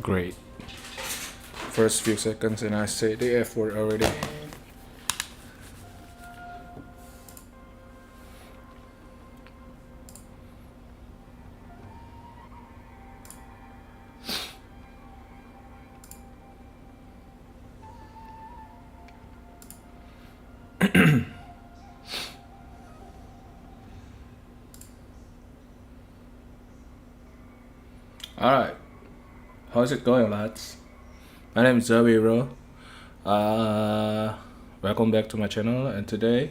Great. First few seconds and I say the F word already. Alright, how's it going, lads? My name is Zabiro. Welcome back to my channel, and today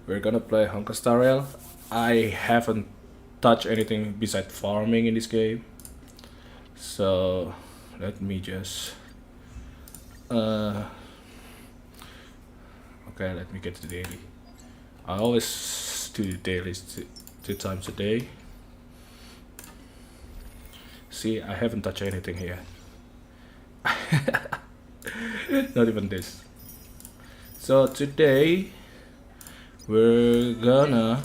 we're gonna play Honkai Star Rail. I haven't touched anything besides farming in this game, so let me just okay, let me get to the daily. I always do the dailies two times a day. See, I haven't touched anything here. Not even this. So today we're gonna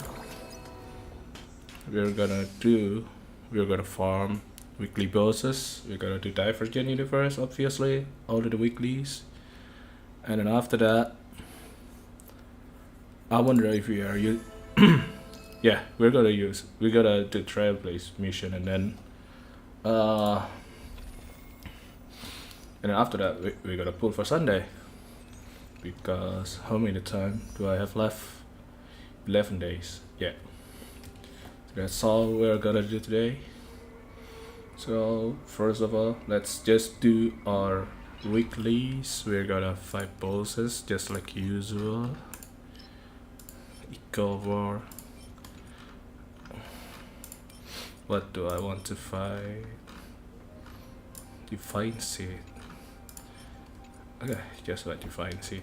farm weekly bosses. We're gonna do Divergent Universe, obviously, all of the weeklies, and then after that, I wonder if we are yeah, we're gonna do Trailblaze mission, and then after that we're gonna pull for Sunday, because how many time do I have left? 11 days. Yeah, that's all we're gonna do today. So first of all, let's just do our weeklies. We're gonna fight bosses just like usual. Eco War. What do I want to fight? Divine Seed. Okay, just like Divine Seed.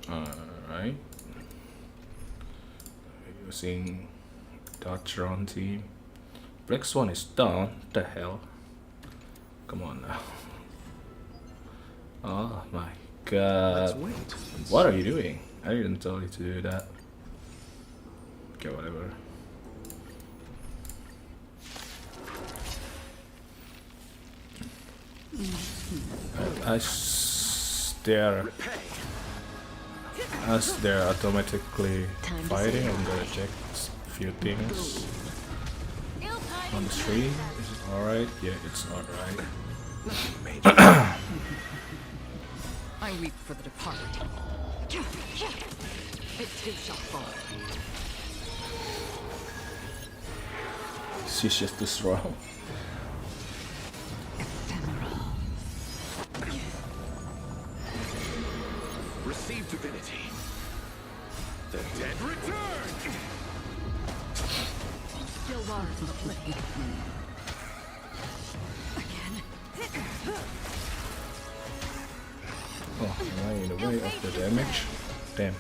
Alright. Using Dutch round team. Black Swan is down. What the hell? Come on now. Oh my god. What are you doing? I didn't tell you to do that. Okay, whatever. As they're automatically fighting, I'm gonna check a few things on the stream. Is it alright? Yeah, it's alright. I weep for the departed. It too shall fall. She's just too strong. Ephemeral. Receive divinity. The dead return. Still waters in the flame. Again. Oh, am I in the way of the damage? Damn.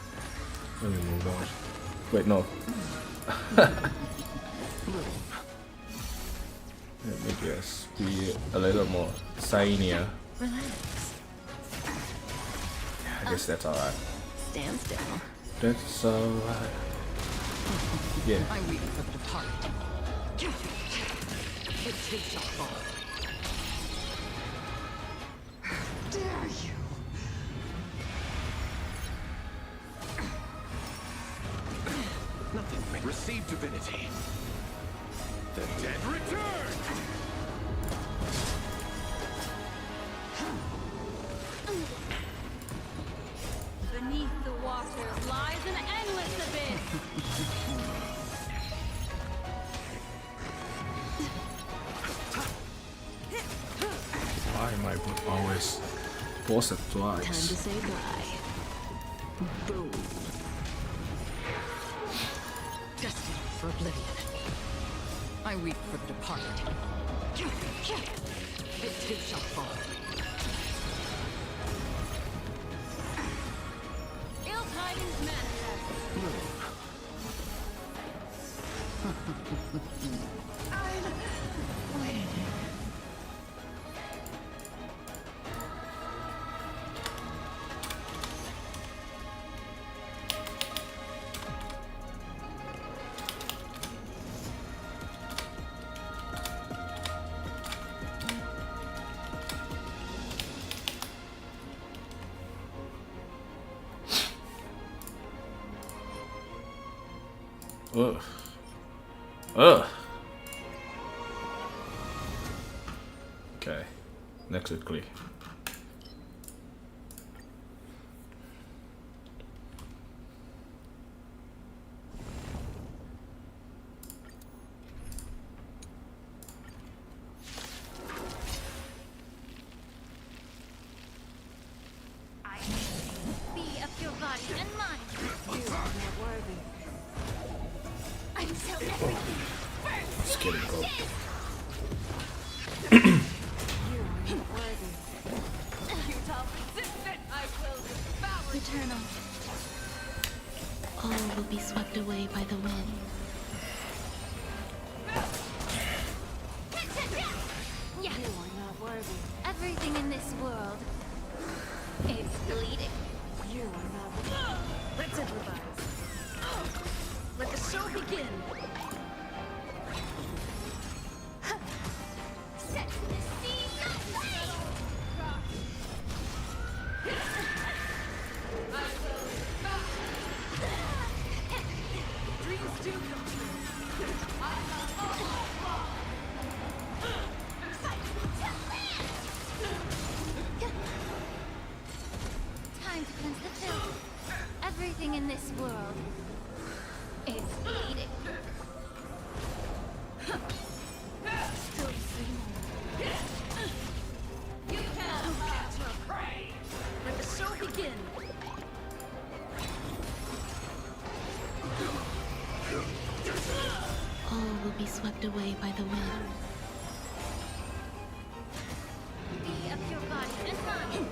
Let me move on. Wait, no. Let me just be a little more shinier. Relax. I guess that's alright. Stand still. That's alright. Yeah. I weep for the departed. It too shall fall. Dare you? Nothing may receive divinity. The dead return. Beneath the waters lies an endless abyss. Why am I always paused twice? Time to say bye. Boom. Destiny for oblivion. I weep for the departed. It too shall fall. Ill tidings manifest. I'm waiting. Ugh. Ugh. Okay. Next weekly. Be of your body and mind. You are not worthy. I'm so epic. Let's get it go. You are not worthy. You tell resistant, I will devour. Eternal. All will be swept away by the wind. You are not worthy. Everything in this world is bleeding. You are not worthy. Let's improvise. Let the show begin. Set the scene aflame. Dreams do come true. Time to cleanse the filth. Everything in this world is bleeding. Still the same old. You cannot catch your prey. Let the show begin. All will be swept away by the wind. Be of your body and mind.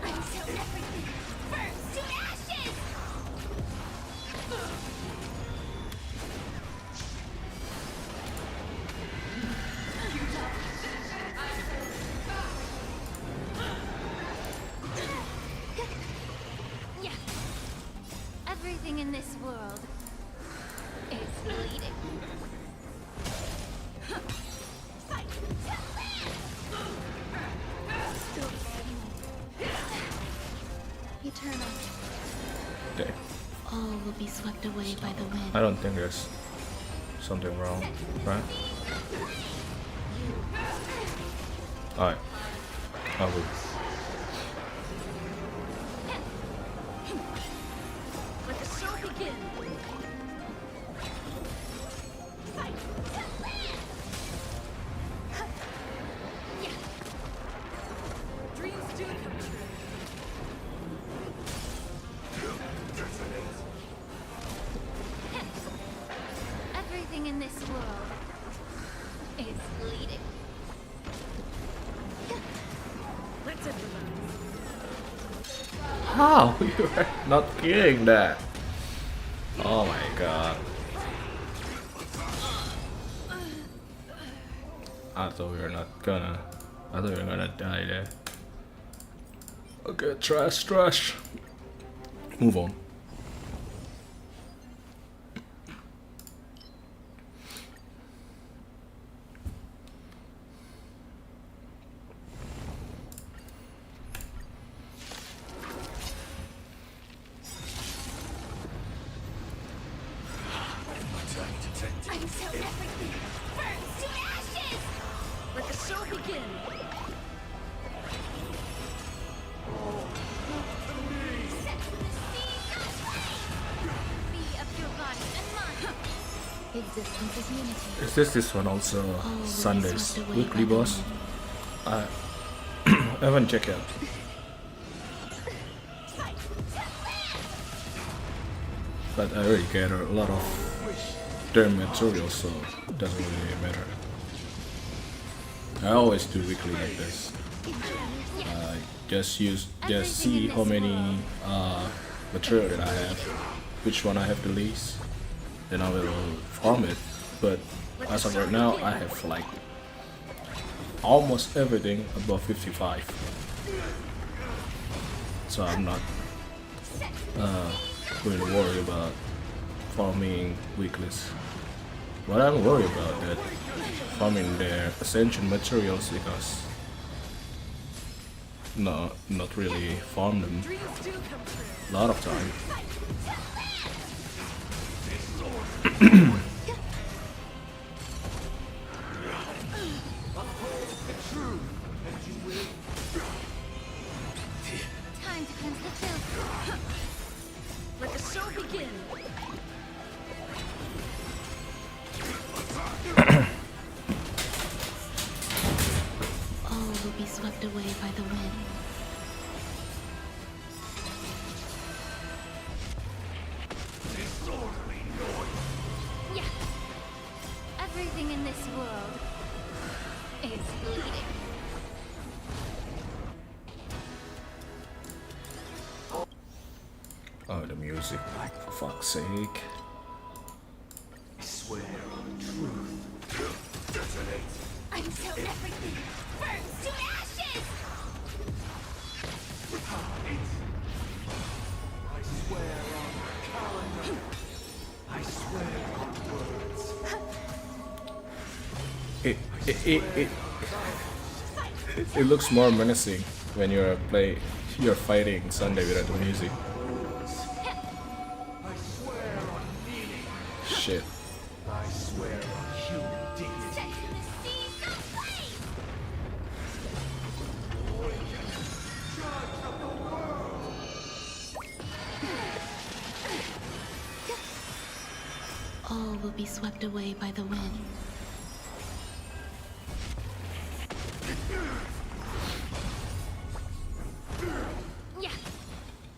Until everything burns to ashes! Yeah. Everything in this world is bleeding. Fight to live! Still the same old. Eternal. Okay. All will be swept away by the wind. I don't think there's something wrong, right? Alright. I'll leave. Let the show begin. Fight to live! Yeah. Dreams do come true. Everything in this world is bleeding. Let's improvise. How? You are not kidding that. Oh my god. I thought we were not gonna. I thought we were gonna die there. Okay, trash. Move on. Until everything burns to ashes! Let the show begin! Set the scene aflame! Be of your body and mind. Existence is unity. Is this one also Sunday's weekly boss? I haven't checked out. Fight to live! But I already gather a lot of their material, so it doesn't really matter. I always do weekly like this. Just see how many material that I have, which one I have the least, then I will farm it. But as of right now, I have like almost everything above 55, so I'm not really worried about farming weeklies. What I'm worried about that farming their essential materials, because No, not really farm them Dreams do come a true. lot of time. Time to cleanse the filth. Let the show begin. All will be swept away by the wind. Yeah. Everything in this world is bleeding. Oh, the music, for fuck's sake. I swear on truth. Detonate. Until everything burns to ashes! I swear on calendar. I swear on words. It looks more menacing when you're fighting Sunday without the music. I swear on meaning. Shit. I swear on human dignity. Setting the seas aflame! All will be swept away by the wind. Yeah.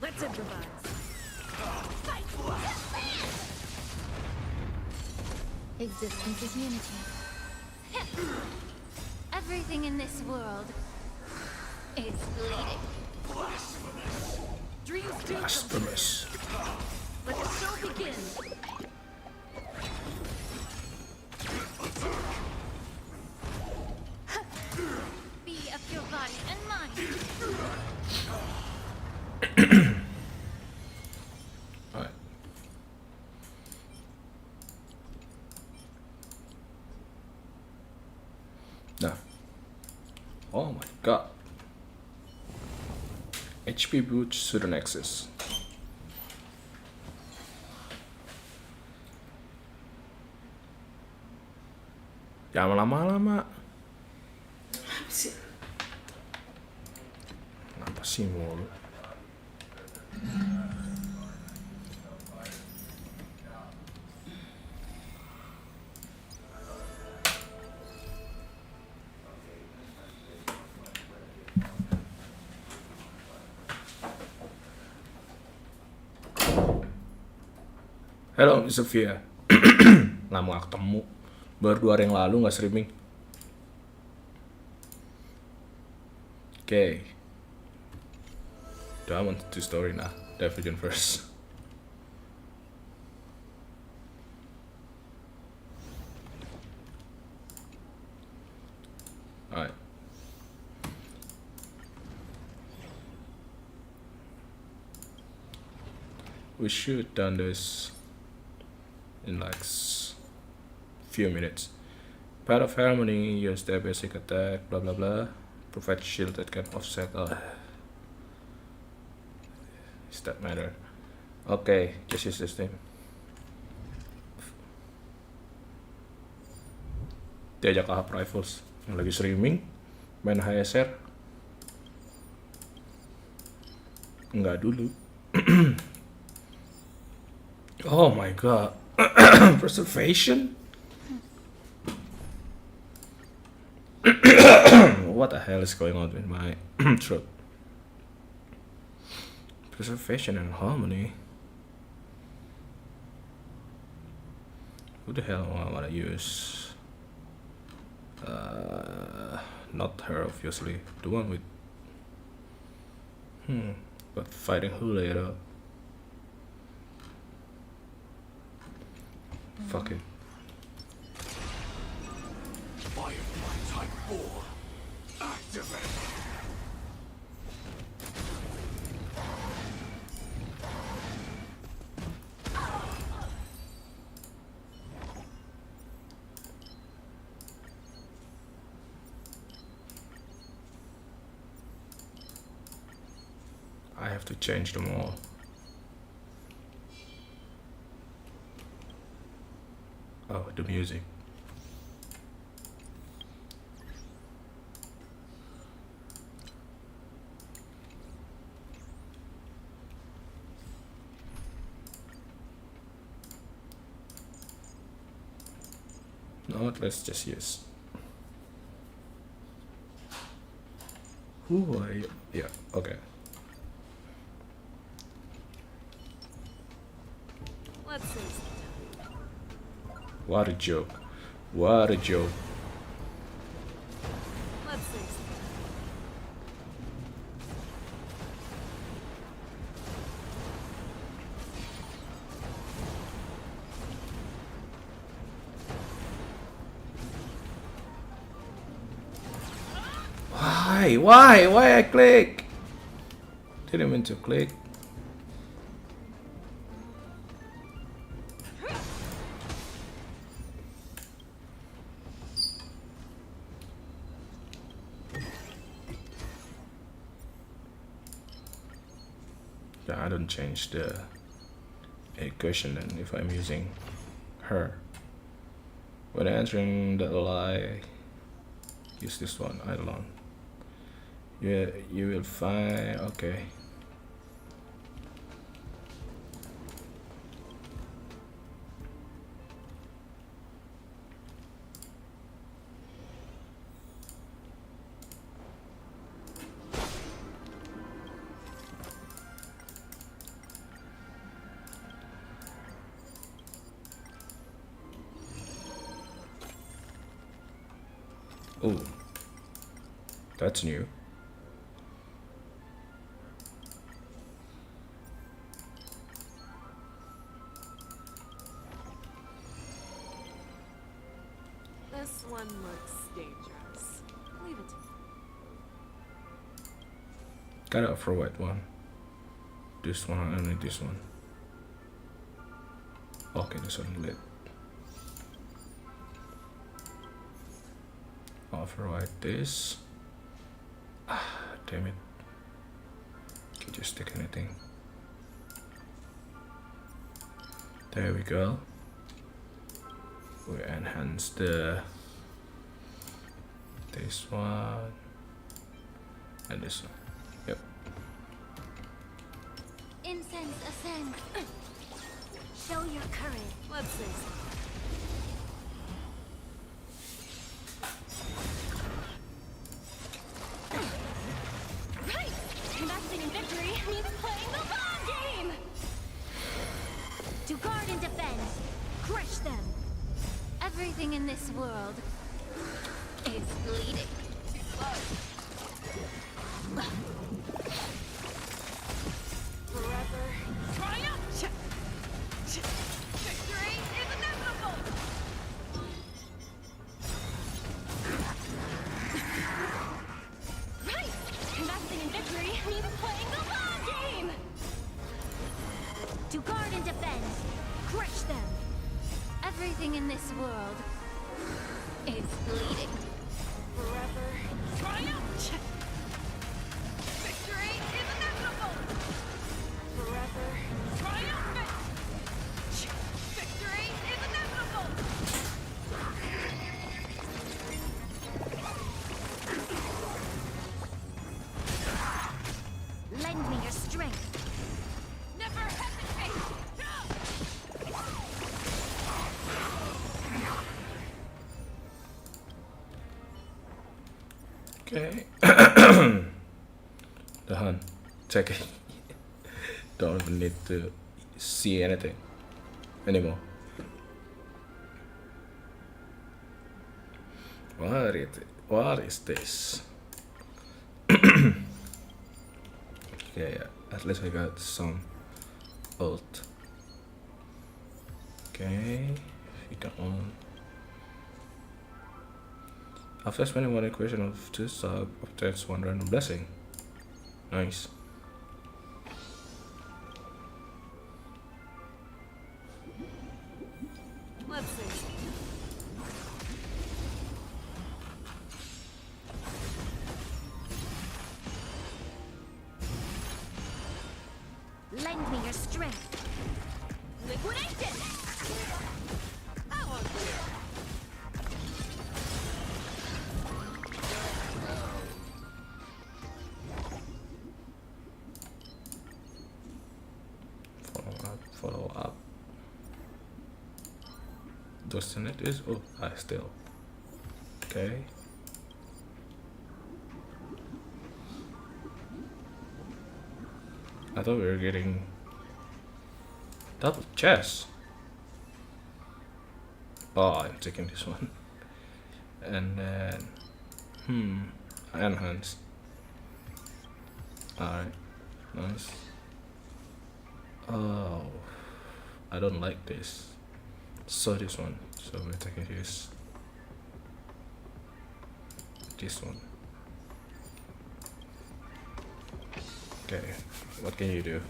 Let's improvise. Existence is unity. Everything in this world is bleeding. Dreams do come true. Blasphemous. Let the show begin. Be of your body and mind. Alright. Nah. Oh my god. HP boots to the Nexus. Jangan lama-lama. Kenapa sih mulu? Halo, Miss Sophia. Lama gak ketemu. Baru 2 hari yang lalu gak streaming. Okay. Do I want to do story now? Division first. Alright. We should done this in like few minutes. Part of harmony, use their basic attack, blah blah blah. Provide shield that can offset. Does that matter? Okay, just use this name. Diajak Ahab Rifles yang lagi streaming, main HSR. Enggak dulu. Oh my god. Preservation? What the hell is going on with my throat? Preservation and harmony? Who the hell am I gonna use? Not her, obviously. The one with... But fighting who later? Fuck it. Firefly Type 4. Activate. I have to change them all. Oh, the music. No, let's just use. Who are you? Yeah, okay. Let's see. What a joke. What a joke. Let's see. Why I click? Didn't mean to click. Yeah, I don't change the equation then if I'm using her. When answering the lie, use this one, Eidolon. Yeah, you will find, okay. Oh, that's new. This one looks dangerous. Leave it to me. Gotta offer white one. This one, only this one. Okay, this one lit. Offer white this. Ah, damn it. Can you stick anything? There we go. We enhance the this one and this one. Yep. Incense ascend. Show your courage. Let's see. Right! Investing in victory means playing the long game! To guard and defend. Crush them. Everything in this world is bleeding. Forever. Triumph! Victory is inevitable! Right! Investing in victory means playing the long game! To guard and defend. Crush them. Everything in this world is bleeding. Forever. Triumph! Victory is inevitable! Forever. Triumphant! Victory is inevitable! Lend me your strength. Never hesitate! Okay. The hunt. Check it. Don't even need to see anything anymore. What is this? Yeah, at least I got some ult. Okay, you got on. After spending one equation of 2 sub, obtains 1 random blessing. Nice. Let's see. Lend me your strength. Liquidation! That one's weird. Follow up. Doesn't it is? Oh, I still. Okay. I thought we were getting double chess. Oh, I'm taking this one. And then, enhance. Alright, nice. Oh, I don't like this. So this one. So we're taking this one. Okay, what can you do?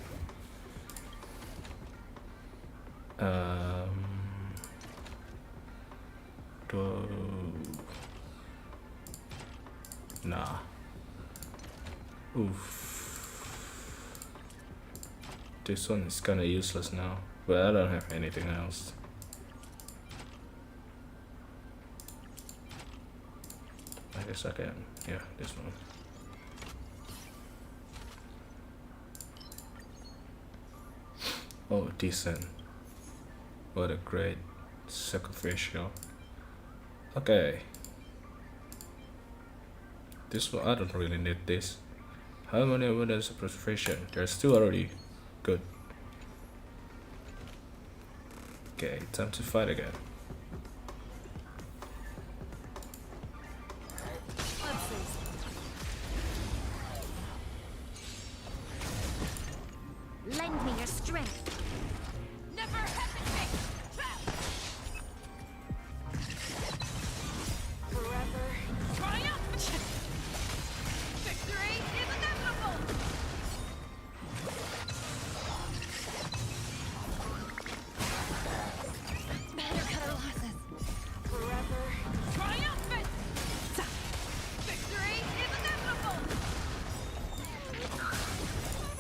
Nah. Oof. This one is kinda useless now, but I don't have anything else. I guess I can. Yeah, this one. Oh, decent. What a great sacrificial. Okay. This one, I don't really need this. How many evidence of preservation? There's two already. Good. Okay, time to fight again. Let's see. Lend me your strength. Never hesitate! Forever. Triumph! Victory is inevitable! Better cut our losses. Forever. Triumphant! Victory is inevitable!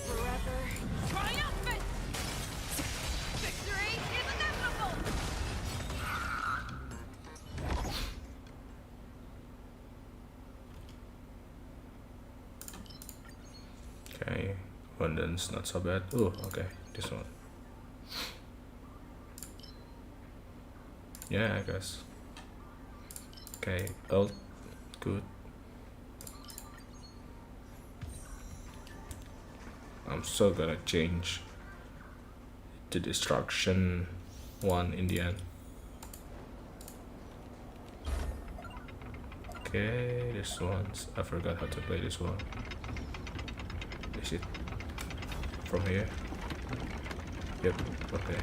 Forever. Triumphant! Victory is inevitable! Okay, abundance not so bad. Oh, okay, this one. Yeah, I guess. Okay, ult, good. I'm so gonna change the destruction one in the end. Okay, this one's, I forgot how to play this one. Is it from here? Yep, okay.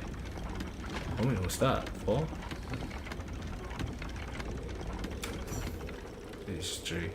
How many was that? 4? This is 3.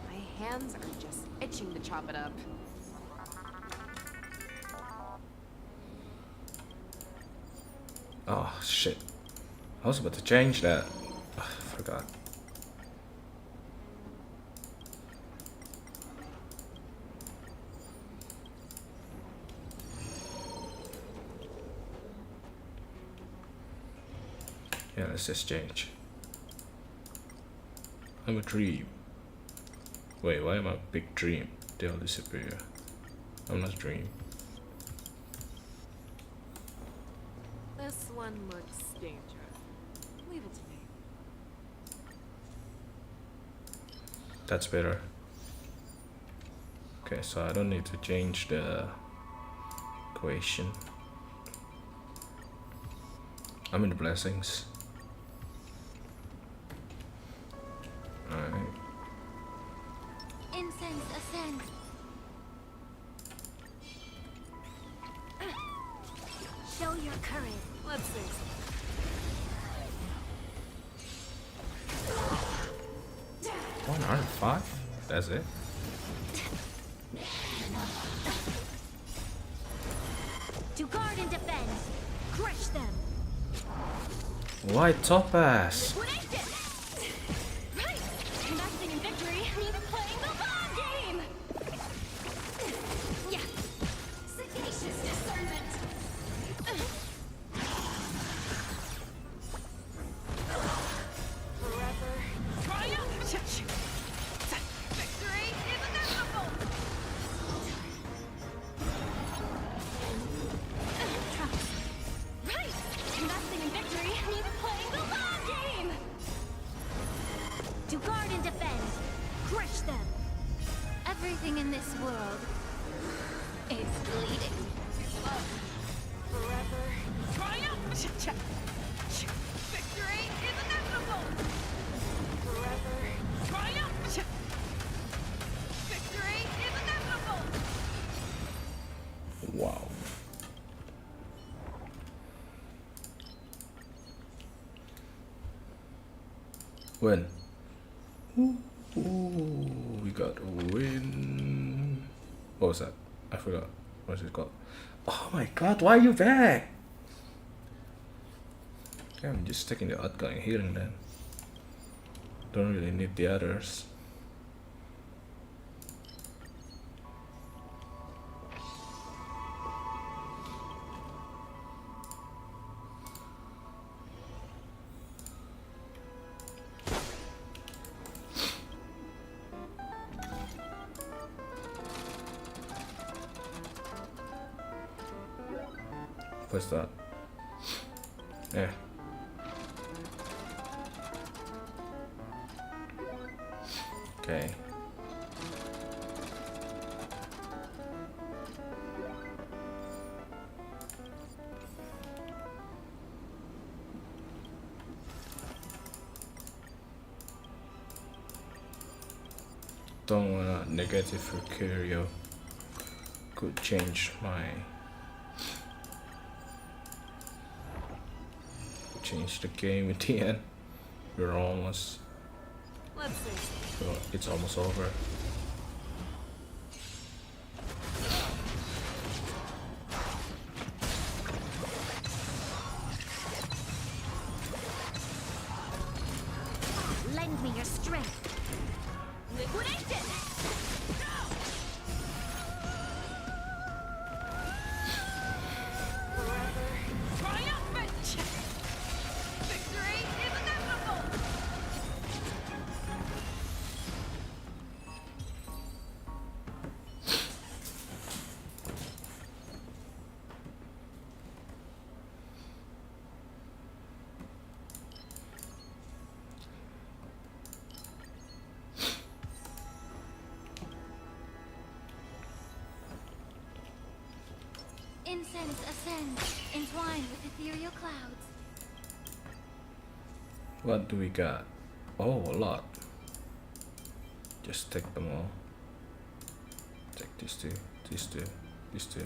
My hands are just itching to chop it up. Oh shit. I was about to change that. Ugh, forgot. Yeah, let's just change. I'm a dream. Wait, why am I a big dream? They'll disappear. I'm not a dream. This one looks dangerous. Leave it to me. That's better. Okay, so I don't need to change the equation. I'm in the blessings. Alright. Incense ascends. Show your courage. Let's see. 105? That's it? To guard and defend. Crush them. Why Topaz? Liquidate it! Right! Investing in victory means playing the long game! Yeah. Sagacious discernment. Forever. Triumph! Victory is inevitable! Right! Investing in victory means playing the long game! To guard and defend. Crush them. Everything in this world is bleeding. Forever. Triumph! Victory is inevitable! Forever. Triumph! Victory is inevitable! Wow. Win. Ooh, we got a win. What was that? I forgot. What's it called? Oh my god, why are you back? Yeah, I'm just taking the outgoing healing then. Don't really need the others. What's that? Yeah. Okay. Don't wanna negative Fukurio. Could change my change the game at the end. We're almost Let's see. so it's almost over. Lend me your strength. Liquidate it! Forever. Triumphant! Victory is inevitable! Incense ascends, entwined with ethereal clouds. What do we got? Oh, a lot. Just take them all. Take these two, these two, these two.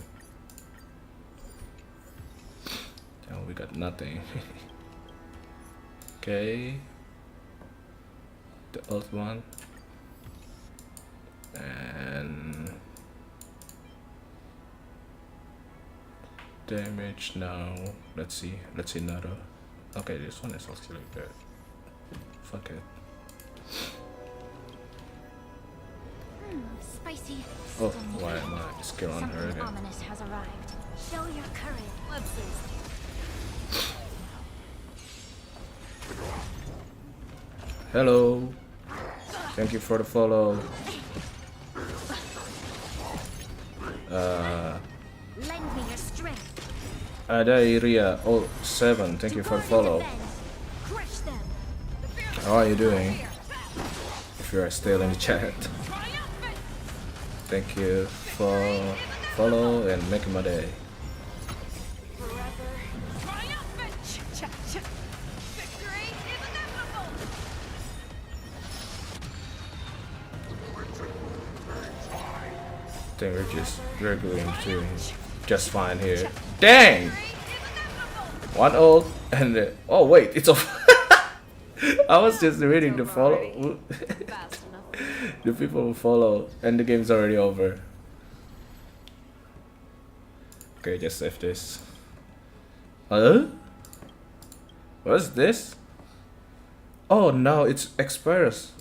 Damn, we got nothing. Okay. The old one. And damage now. Let's see another. Okay, this one is actually good. Fuck it. Spicy. Oh, why am I skill on her Something again? ominous has arrived. Show your courage. Let's see. Hello. Thank you for the follow. Lend me your strength. Adairia 07, thank you for the follow. Crush them. How are you doing? If you are still in the chat. Thank you for follow and making my day. Forever. Triumphant! Victory is inevitable! I think we're going to just fine here. Dang! One ult and oh wait, it's off. I was just reading the follow. Fast enough The people will follow, and the game's already over. Okay, just save this. What's this? Oh, now it's expires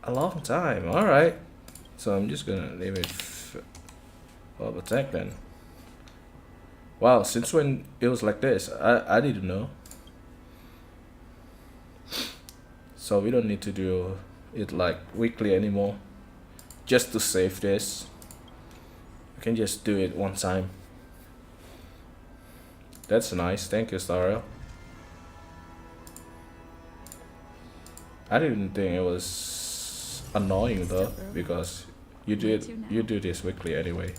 a long time. Alright. So I'm just gonna leave it attack then. Wow, since when it was like this? I didn't know. So we don't need to do it like weekly anymore. Just to save this, we can just do it one time. That's nice, thank you, Starrel. I didn't think it was annoying though, because you do this weekly anyway.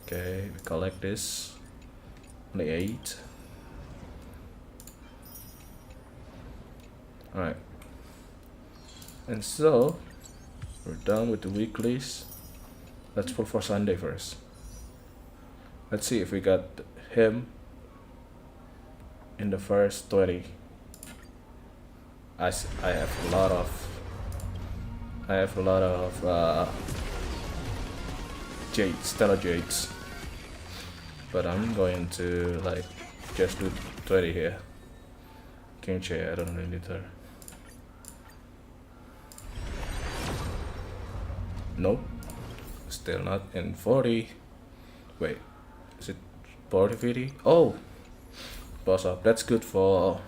Okay, we collect this. Only 8. Alright. And so we're done with the weeklies. Let's pull for Sunday first. Let's see if we got him in the first 20. I have a lot of jades, stellar jades, but I'm going to like just do 20 here. King chair, I don't really need her. Nope, still not in 40. Wait, is it 40 50? Oh, boss up. That's good for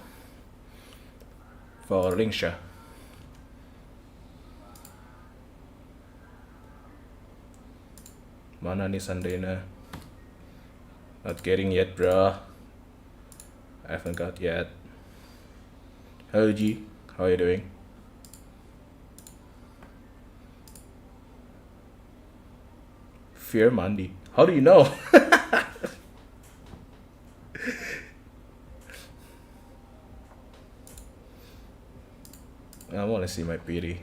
Lingsha. Mana nih Sandena? Not getting yet, bro. I haven't got yet. Hello G, how are you doing? Fear Mandy. How do you know? I want to see my PD.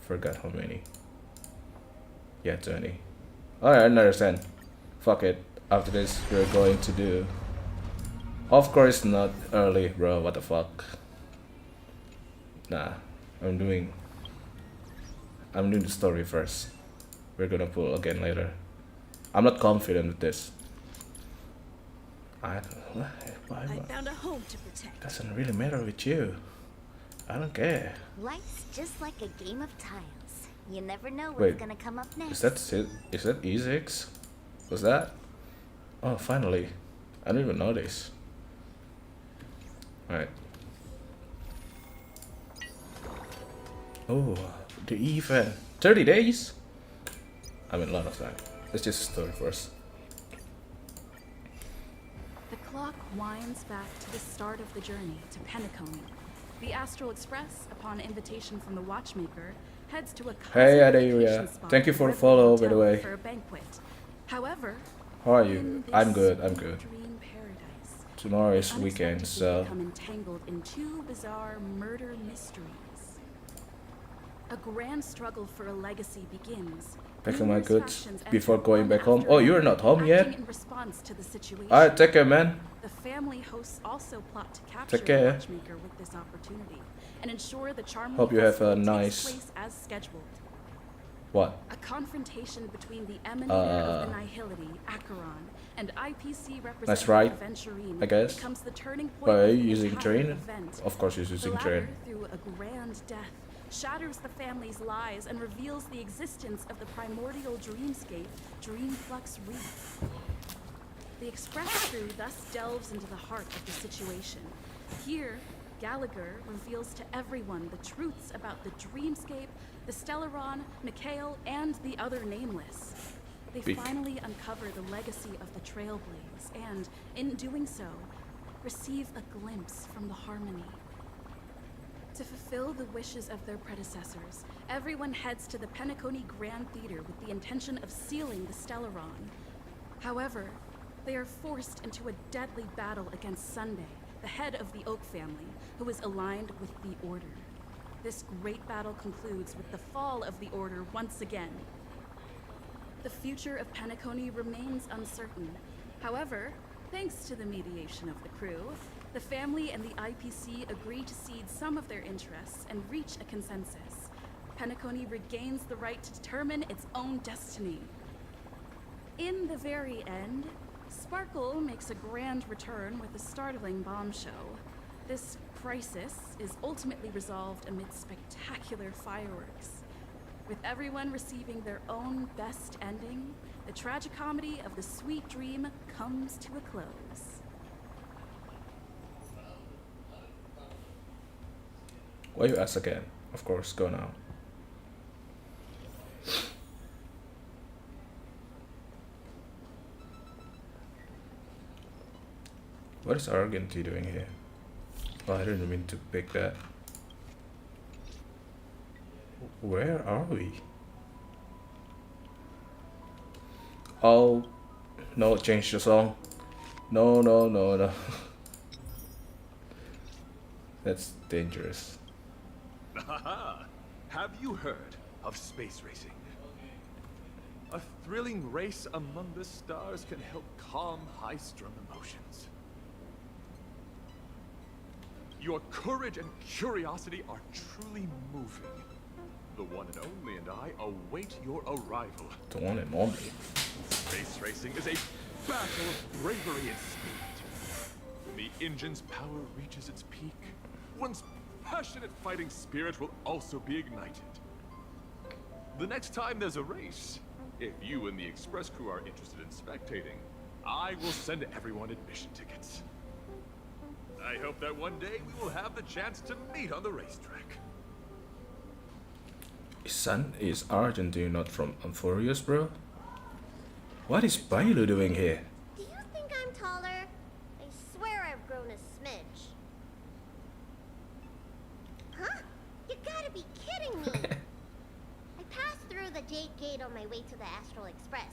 Forgot how many. Yeah, 20. Alright, another 10. Fuck it. After this, we're going to do... Of course not early, bro. What the fuck? Nah. I'm doing the story first. We're gonna pull again later. I'm not confident with this. I found a home to protect. Doesn't really matter with you. I don't care. Life's just like a game of tiles. You never know what's Wait, gonna come up next. Is that it? Is that E6? Was that? Oh, finally. I didn't even know this. Alright. Oh, the event. 30 days? I mean, a lot of time. Let's just story first. The clock winds back to the start of the journey to Penacony. The Astral Express, upon invitation from the watchmaker, heads to a Hey, cosmic Adelia. vacation spot Thank you for the at follow, by the hotel way. for a banquet. However, How are in you? this I'm good, I'm sweet good. dream paradise, Tomorrow is we weekend, unexpectedly so... become entangled in two bizarre murder mysteries. A grand struggle for a legacy begins. Packing my Numerous goods factions before enter going one back home. after Oh, you're another, not home yet? acting in response to the situation. Alright, take care, man. The family hosts also plot to capture Take care. the watchmaker with this opportunity and ensure the charm Hope you have a festival takes nice- place as scheduled. What? A confrontation between the emanator of the Nihility, Acheron, and IPC representative right, Aventurine I guess. becomes the turning point By of the using entire train? event. Of course, he's The using latter, train. through a grand death, shatters the family's lies and reveals the existence of the primordial dreamscape, Dreamflux Reef. The Express crew thus delves into the heart of the situation. Here, Gallagher reveals to everyone the truths about the dreamscape, the Stellaron, Mikhail, and the other nameless. They Big. finally uncover the legacy of the Trailblaze and, in doing so, receive a glimpse from the Harmony. To fulfill the wishes of their predecessors, everyone heads to the Penacony Grand Theater with the intention of sealing the Stellaron. However, they are forced into a deadly battle against Sunday, the head of the Oak family, who is aligned with the Order. This great battle concludes with the fall of the Order once again. The future of Penacony remains uncertain. However, thanks to the mediation of the crew, The family and the IPC agree to cede some of their interests and reach a consensus. Penacony regains the right to determine its own destiny. In the very end, Sparkle makes a grand return with a startling bombshell. This crisis is ultimately resolved amid spectacular fireworks. With everyone receiving their own best ending, the tragicomedy of the sweet dream comes to a close. Why you ask again? Of course, go now. What is Argentine doing here? Oh, I didn't mean to pick that. Where are we? Oh, no, change the song. No, no, no, no. That's dangerous. Haha! Have you heard of space racing? A thrilling race among the stars can help calm high-strung emotions. Your courage and curiosity are truly moving. The one and only and I await your arrival. The one and only. Space racing is a battle of bravery and speed. The engine's power reaches its peak. One's passionate fighting spirit will also be ignited. The next time there's a race, if you and the express crew are interested in spectating, I will send everyone admission tickets. I hope that one day we will have the chance to meet on the racetrack. Son, is Argentine not from Amphorius, bro? What is Bailu doing here? Do you think I'm taller? I swear I've grown a smidge. Huh? You gotta be kidding me! I passed through the Jade Gate on my way to the Astral Express.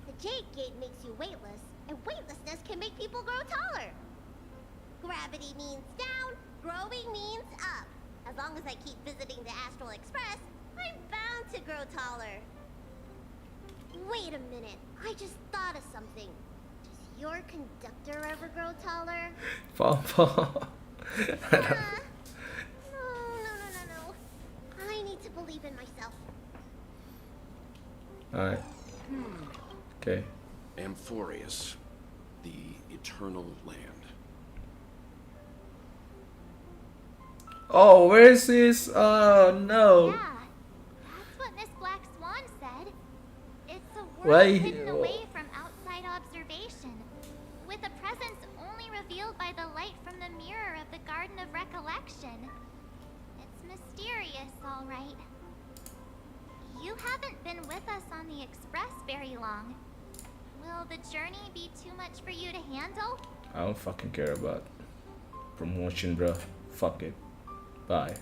The Jade Gate makes you weightless, and weightlessness can make people grow taller. Gravity means down, growing means up. As long as I keep visiting the Astral Express, I'm bound to grow taller. Wait a minute, I just thought of something. Does your conductor ever grow taller? Papa. No. I need to believe in myself. Alright. Okay. Amphorius, the eternal land. Oh, where is this? Oh no. Yeah, that's what Miss Black Swan said. It's a world Why? hidden away from outside observation, with a presence only revealed by the light from the mirror of the Garden of Recollection. It's mysterious, all right. You haven't been with us on the Express very long. Will the journey be too much for you to handle? I don't fucking care about promotion, bro. Fuck it. Bye.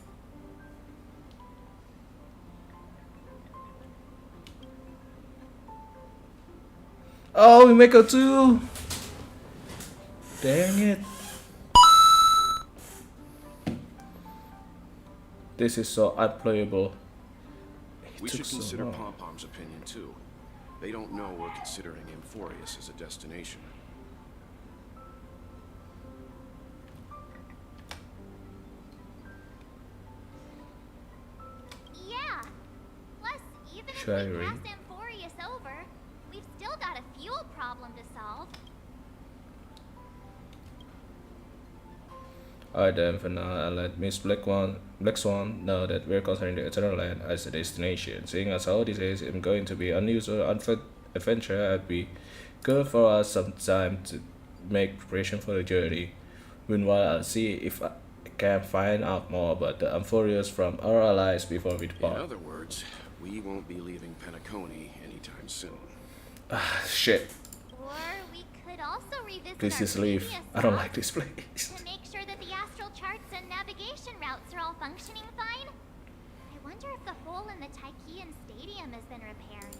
Oh, we make a 2. Dang it. This is so unplayable. We took should so consider long. Pom-Pom's opinion too. They don't know we're considering Amphorius as a destination. Yeah. Plus, even Should I if we read? pass Amphorius over, we've still got a fuel problem to solve. Alright then, for now, I'll let Miss Black Swan know that we're considering the Eternal Land as a destination. Seeing as how this is going to be unusual adventure, it'd be good for us some time to make preparation for the journey. Meanwhile, I'll see if I can find out more about the Amphorius from our allies before we In depart. other words, we won't be leaving Penacony anytime soon. Shit. Or we could also revisit Please our just leave. previous I don't stop like this place. to make sure that the astral charts and navigation routes are all functioning fine. I wonder if the hole in the Tychean Stadium has been repaired.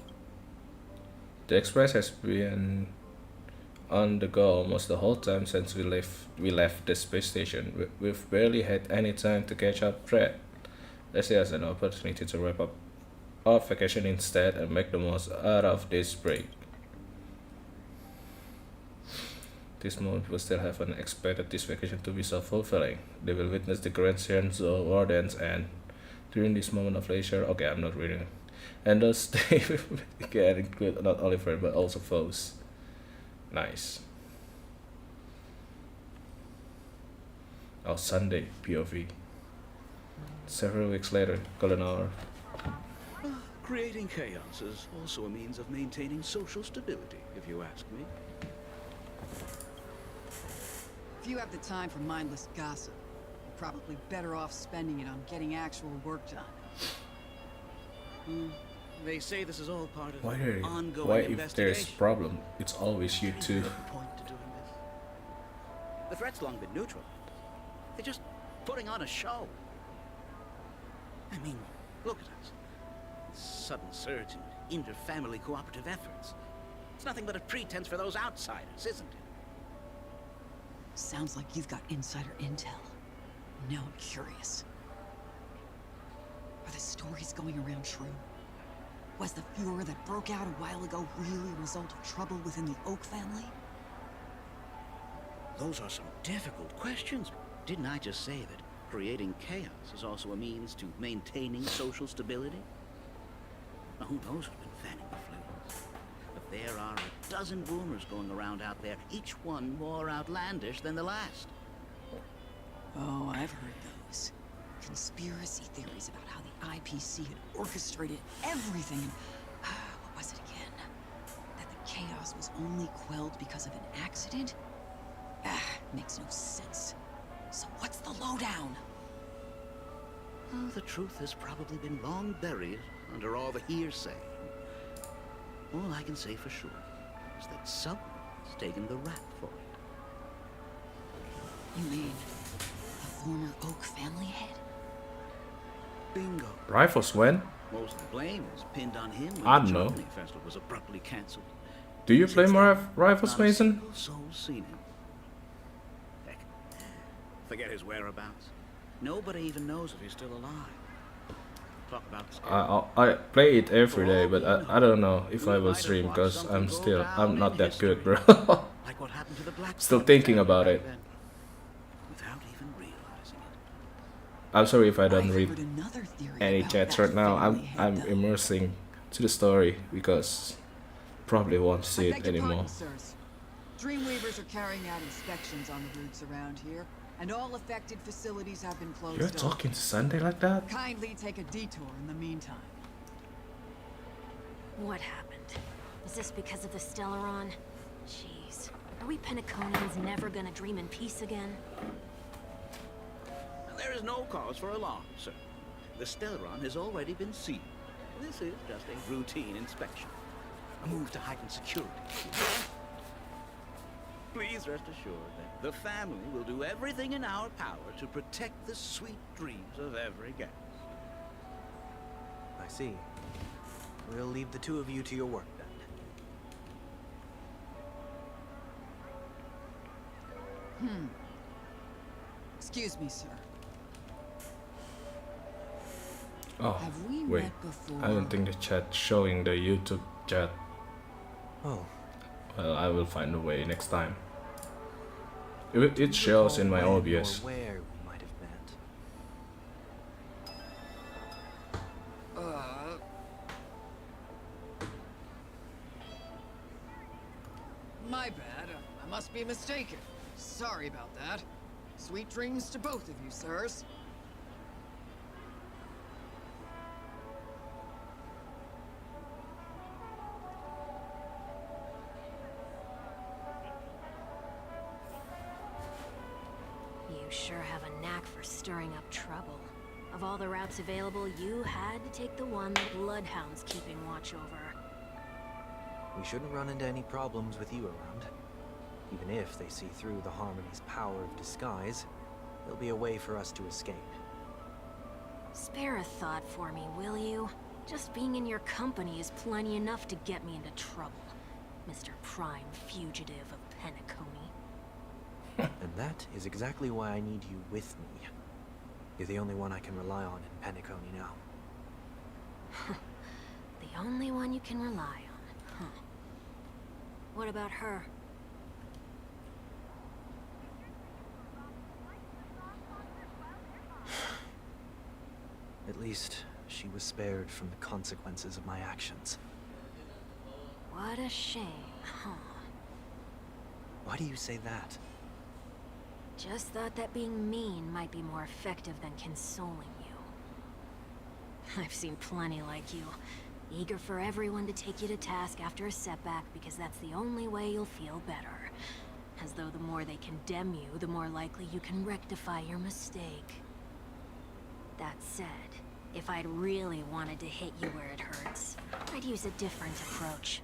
The Express has been on the go almost the whole time since we left the space station. We've barely had any time to catch up Fred. Let's see as an opportunity to wrap up our vacation instead and make the most out of this break. This moment people still haven't expected this vacation to be so fulfilling. They will witness the grand scenes of wardens and during this moment of leisure, okay, I'm not reading. And thus they can include not only friends but also foes. Nice. Oh, Sunday, POV. Several weeks later, golden hour. Creating chaos is also a means of maintaining social stability, if you ask me. If you have the time for mindless gossip, you're probably better off spending it on getting actual work done. They say this is all part of Why, an ongoing why if investigation. there's problem, it's always you There's two. no point to doing this. The threat's long been neutral. They're just putting on a show. I mean, look at us. Sudden surge in inter-family cooperative efforts. It's nothing but a pretense for those outsiders, isn't it? Sounds like you've got insider intel. Now I'm curious. Are the stories going around true? Was the furor that broke out a while ago really a result of trouble within the Oak family? Those are some difficult questions. Didn't I just say that creating chaos is also a means to maintaining social stability? Now, who knows who's been fanning the flames? But there are a dozen rumors going around out there, each one more outlandish than the last. Oh, I've heard those. Conspiracy theories about how the IPC had orchestrated everything. What was it again? That the chaos was only quelled because of an accident? Makes no sense. So what's the lowdown? Oh, the truth has probably been long buried under all the hearsay. All I can say for sure is that someone's taken the rap for it. You mean the former Oak family head? Bingo. Rifles when? Most of the blame was pinned on him when I the don't know. Germany festival was abruptly cancelled. Do you play Since more then, Rifles, not a Mason? single soul's seen him. Heck, forget his whereabouts. Nobody even knows if he's still alive. Talk about I play it every day, but I don't know if I will stream because I'm not that good, bro. like what happened to the Black Still Sun thinking family about back it. then, without even realizing it. I'm sorry if I don't I've read heard another theory any about chats that right now. family I'm head, though. immersing to the story because probably won't see I it beg your anymore. pardon, sirs. Dreamweavers are carrying out inspections on the routes around here, and all affected facilities have been closed You're off. talking to Sunday like that? Kindly take a detour in the meantime. What happened? Is this because of the Stellaron? Jeez. Are we Penaconians never gonna dream in peace again? There is no cause for alarm, sir. The Stellaron has already been sealed. This is just a routine inspection. A move to heighten security. Please rest assured that the family will do everything in our power to protect the sweet dreams of every guest. I see. We'll leave the two of you to your work then. Excuse me, sir. Oh, Have we wait. met before? I don't think the chat showing the YouTube chat. Oh, Well, I will find a way next time. It shows in my recall when OBS. or where we might have met. My bad. I must be mistaken. Sorry about that. Sweet dreams to both of you, sirs. You sure have a knack for stirring up trouble. Of all the routes available, you had to take the one the Bloodhound's keeping watch over. We shouldn't run into any problems with you around. Even if they see through the Harmony's power of disguise, there'll be a way for us to escape. Spare a thought for me, will you? Just being in your company is plenty enough to get me into trouble, Mr. Prime Fugitive of Penacony. And that is exactly why I need you with me. You're the only one I can rely on in Penacony now. The only one you can rely on, huh? What about her? At least, she was spared from the consequences of my actions. What a shame, huh? Why do you say that? Just thought that being mean might be more effective than consoling you. I've seen plenty like you. Eager for everyone to take you to task after a setback because that's the only way you'll feel better. As though the more they condemn you, the more likely you can rectify your mistake. That said, if I'd really wanted to hit you where it hurts, I'd use a different approach.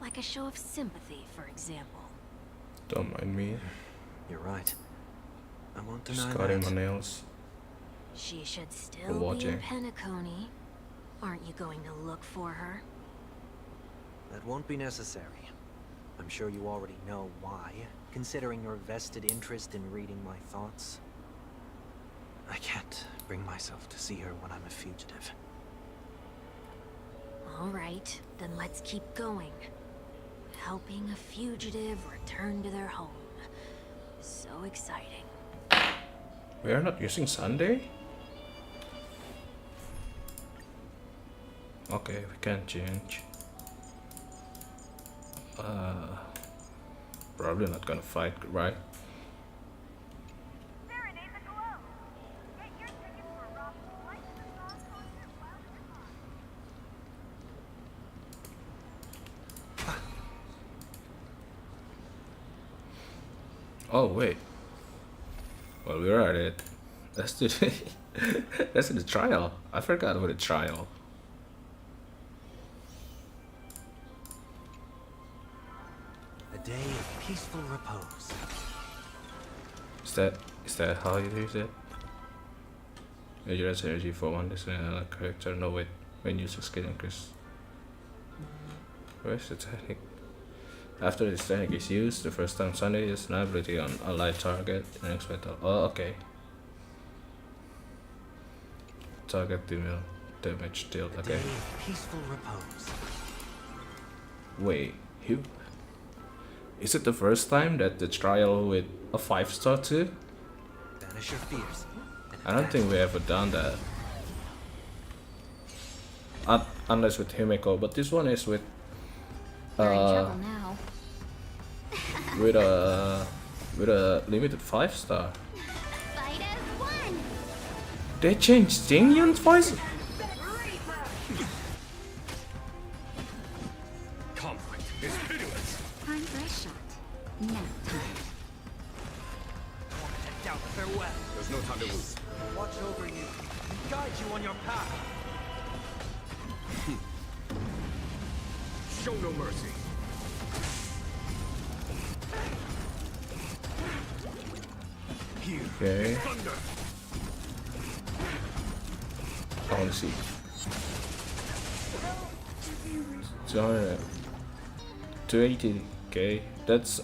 Like a show of sympathy, for example. Don't mind me. You're right. I won't deny Just cutting that. my nails. She should still be watching. in Penacony. Aren't you going to look for her? That won't be necessary. I'm sure you already know why, considering your vested interest in reading my thoughts. I can't bring myself to see her when I'm a fugitive. All right, then let's keep going. Helping a fugitive return to their home. So exciting. We are not using Sunday? Okay, we can change. Probably not gonna fight, right? Oh wait. Well, we're at it. Let's do that's the trial. I forgot about the trial. A day of peaceful repose. Is that how you use it? Measure as energy for one discipline character. No wait. When using skill increase. Where's the technique? After this technique is used, the first time Sunday is an ability on a light target in the next battle. Oh, okay. Target deal damage dealt. A Okay. day of peaceful repose. Wait, is it the first time that the trial with a 5-star too? Banish your fears. I don't think we ever done that. Unless with Himeko, but this one is with You're in trouble now. with a limited 5-star. Fight as one! They changed Jingyun's voice? Conflict is pitiless. Time for a shot. Now time. Doubt farewell. There's no time to lose. Watch over you and guide you on your path. Show no mercy. Here Okay. is thunder. I wanna see. 200. 280. Okay, that's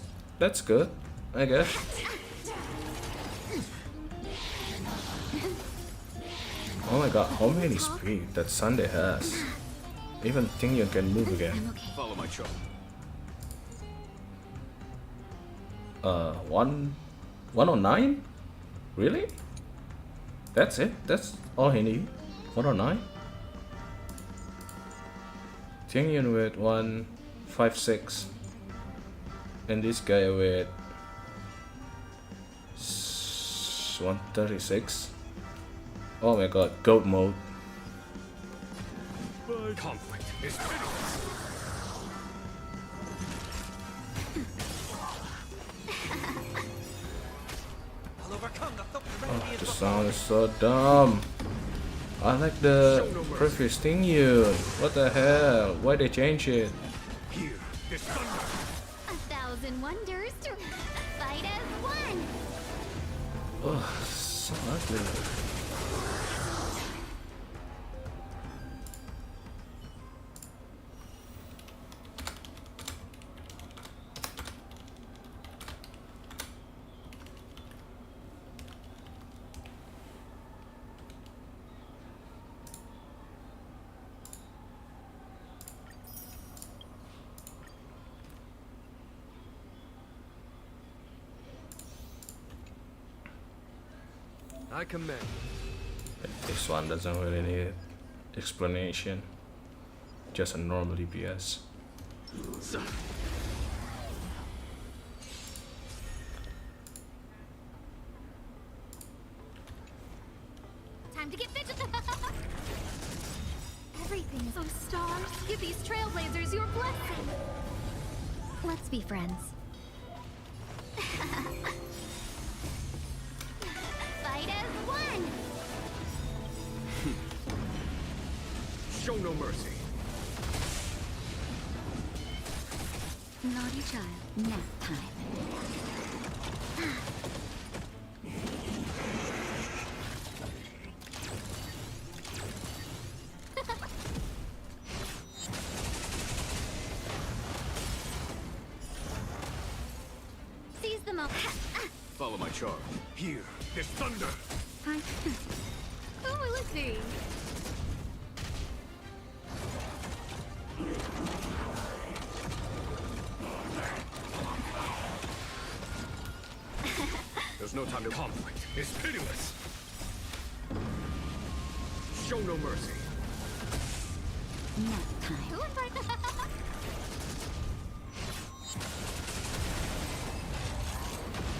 good, I guess. Oh my god, how many speed that Sunday has? Even Tingyun can move again. Follow my charm. 109? Really? That's it? That's all he need? 109? Tingyun with 156. And this guy with 136. Oh my god, goat mode. Conflict is pitiless. I'll overcome the Oh, the sound is so dumb. I like the previous Tingyun. What the hell? Why they change it? Here is thunder. 1,000 wonders to fight as one! Oh, so ugly. I command. This one doesn't really need explanation. Just a normal DPS. Time to get vigilant. Everything is so stars. Give these trailblazers your blessing. Let's be friends. Fight as one. Show no mercy. Naughty child. Nap time. Seize the moment. Follow my charge. Here, there's thunder. Hi. Who will it be? There's no time to conflict. It's pitiless. Show no mercy. Nap time. Who invited?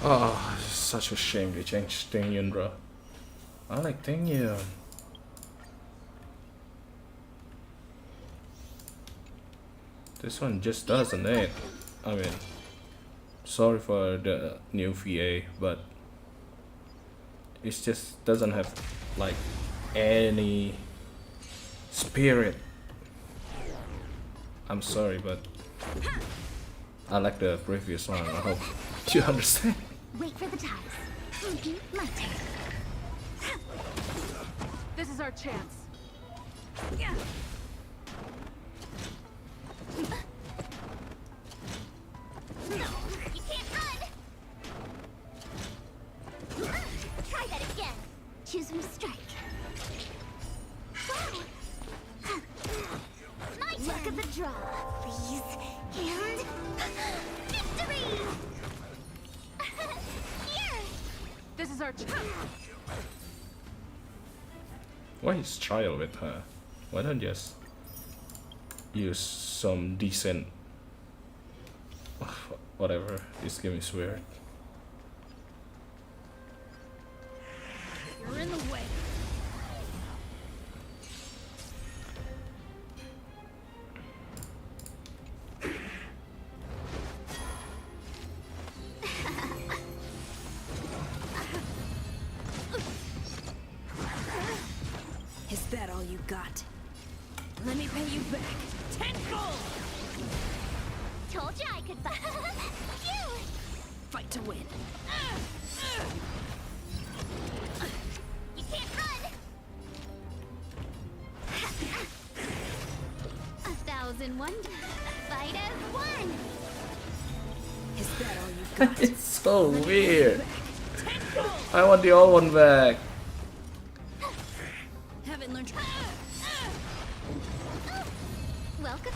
Oh, such a shame they changed Tingyun, bro. I like Tingyun. This one just doesn't it? I mean, sorry for the new VA, but it just doesn't have like any spirit. I'm sorry, but I like the previous one. I hope you understand. Wait for the ties. My turn. This is our chance. Yeah. You can't run. Try that again. Choose from strike. Wow. My turn. Luck of the draw, please. And victory. Here. This is our chance. Why is trial with her? Why don't you just use some decent whatever? This game is weird. You're in the way. Is that all you got? Let me pay you back. 10 gold! Told you I could fight. Phew. Fight to win. You can't run. 1,001. Fight as one. Is that all you got? It's so weird. I want the old one back. Haven't learned. Welcome.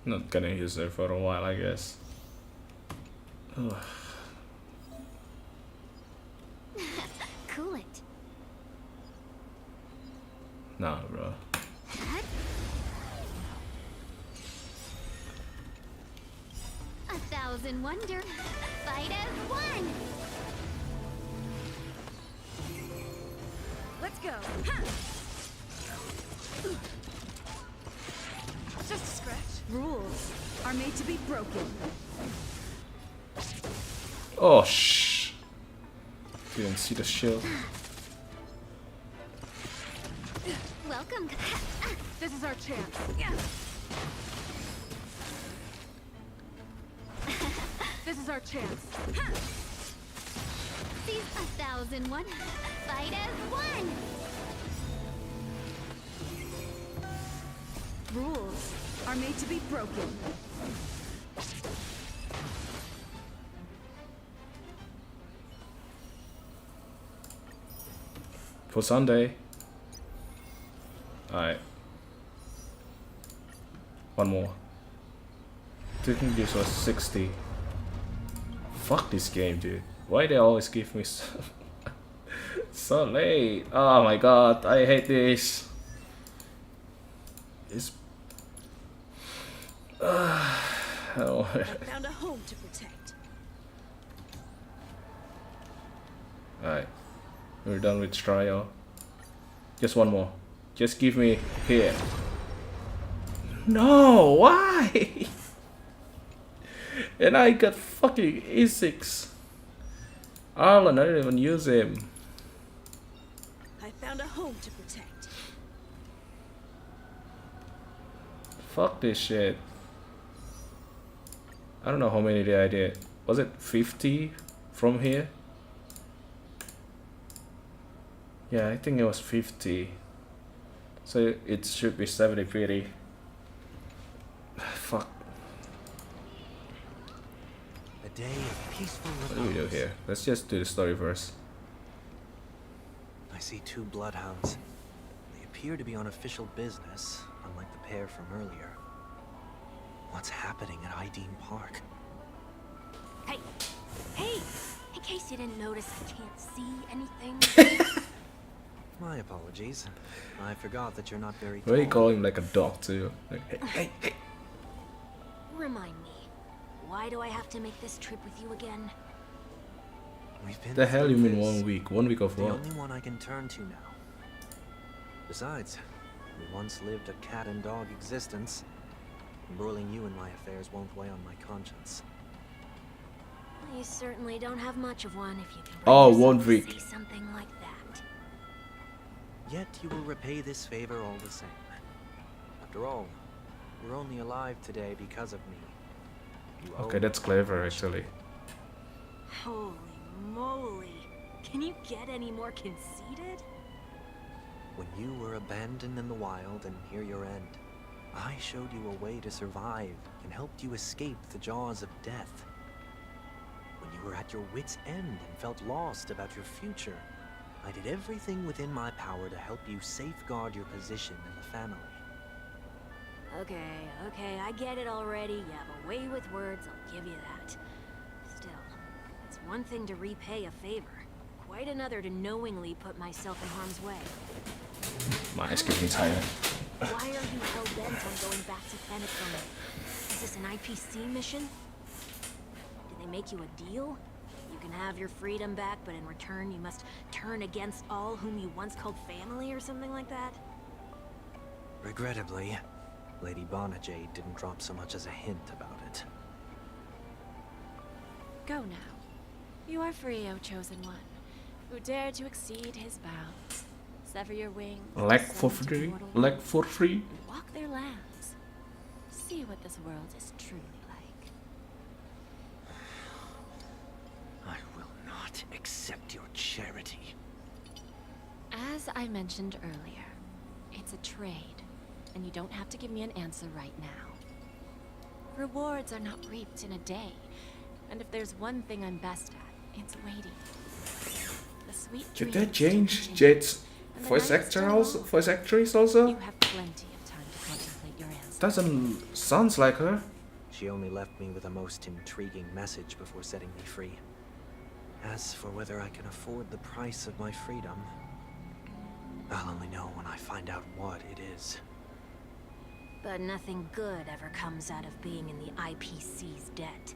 Not gonna use her for a while, I guess. Ugh. Cool it. Nah, bro. 1,000 wonder. Fight as one. Let's go. Just a scratch. Rules are made to be broken. Oh shh. Didn't see the shield. Welcome. This is our chance. This is our chance. Seize 1,001. Fight as one. Rules are made to be broken. For Sunday. Alright. One more. I think this was 60. Fuck this game, dude. Why they always give me so late? Oh my god, I hate this. It's oh. I found a home to protect. Alright, we're done with trial. Just one more. Just give me here. No, why? And I got fucking E6. Arlen, I didn't even use him. I found a home to protect. Fuck this shit. I don't know how many I did. Was it 50 from here? Yeah, I think it was 50. So it should be 70 pretty. Fuck. A day of peaceful What do we do here? Let's just do the story first. I see two bloodhounds. They appear to be on official business, unlike the pair from earlier. What's happening at Ideen Park? Hey! Hey! In case you didn't notice, I can't see anything. My apologies. I forgot that you're not very Why are you tall. calling him like a dog too? Like, hey. Remind me, why do I have to make this trip with you again? We've been The hell you through mean this. 1 week? 1 week of The what? only one I can turn to now. Besides, we once lived a cat and dog existence. Embroiling you in my affairs won't weigh on my conscience. You certainly don't have much of one if you can Oh, bring 1 yourself week. to say something like that. Yet you will repay this favor all the same. After all, you're only alive today because of me. You owe Okay, that's me clever much. actually. Holy moly. Can you get any more conceited? When you were abandoned in the wild and near your end, I showed you a way to survive and helped you escape the jaws of death. When you were at your wit's end and felt lost about your future, I did everything within my power to help you safeguard your position in the family. Okay, I get it already. You have a way with words, I'll give you that. Still, it's one thing to repay a favor, quite another to knowingly put myself in harm's way. My eyes getting tired. Why are you hell-bent on going back to Penacony? Is this an IPC mission? Did they make you a deal? You can have your freedom back, but in return you must turn against all whom you once called family or something like that? Regrettably, Lady Bonajade didn't drop so much as a hint about it. Go now. You are free, O Chosen One, who dared to exceed his bounds. Sever your wings. Leg for descend to free? mortal Leg life, for free? and walk their lands. See what this world is truly like. I will not accept your charity. As I mentioned earlier, it's a trade, and you don't have to give me an answer right now. Rewards are not reaped in a day, and if there's one thing I'm best at, it's waiting. The sweet Did dreams that change continue, Jade's and the voice night is actor still also? long. Voice actress also? You have plenty of time to contemplate your answer. Doesn't sounds like her. She only left me with a most intriguing message before setting me free. As for whether I can afford the price of my freedom, I'll only know when I find out what it is. But nothing good ever comes out of being in the IPC's debt.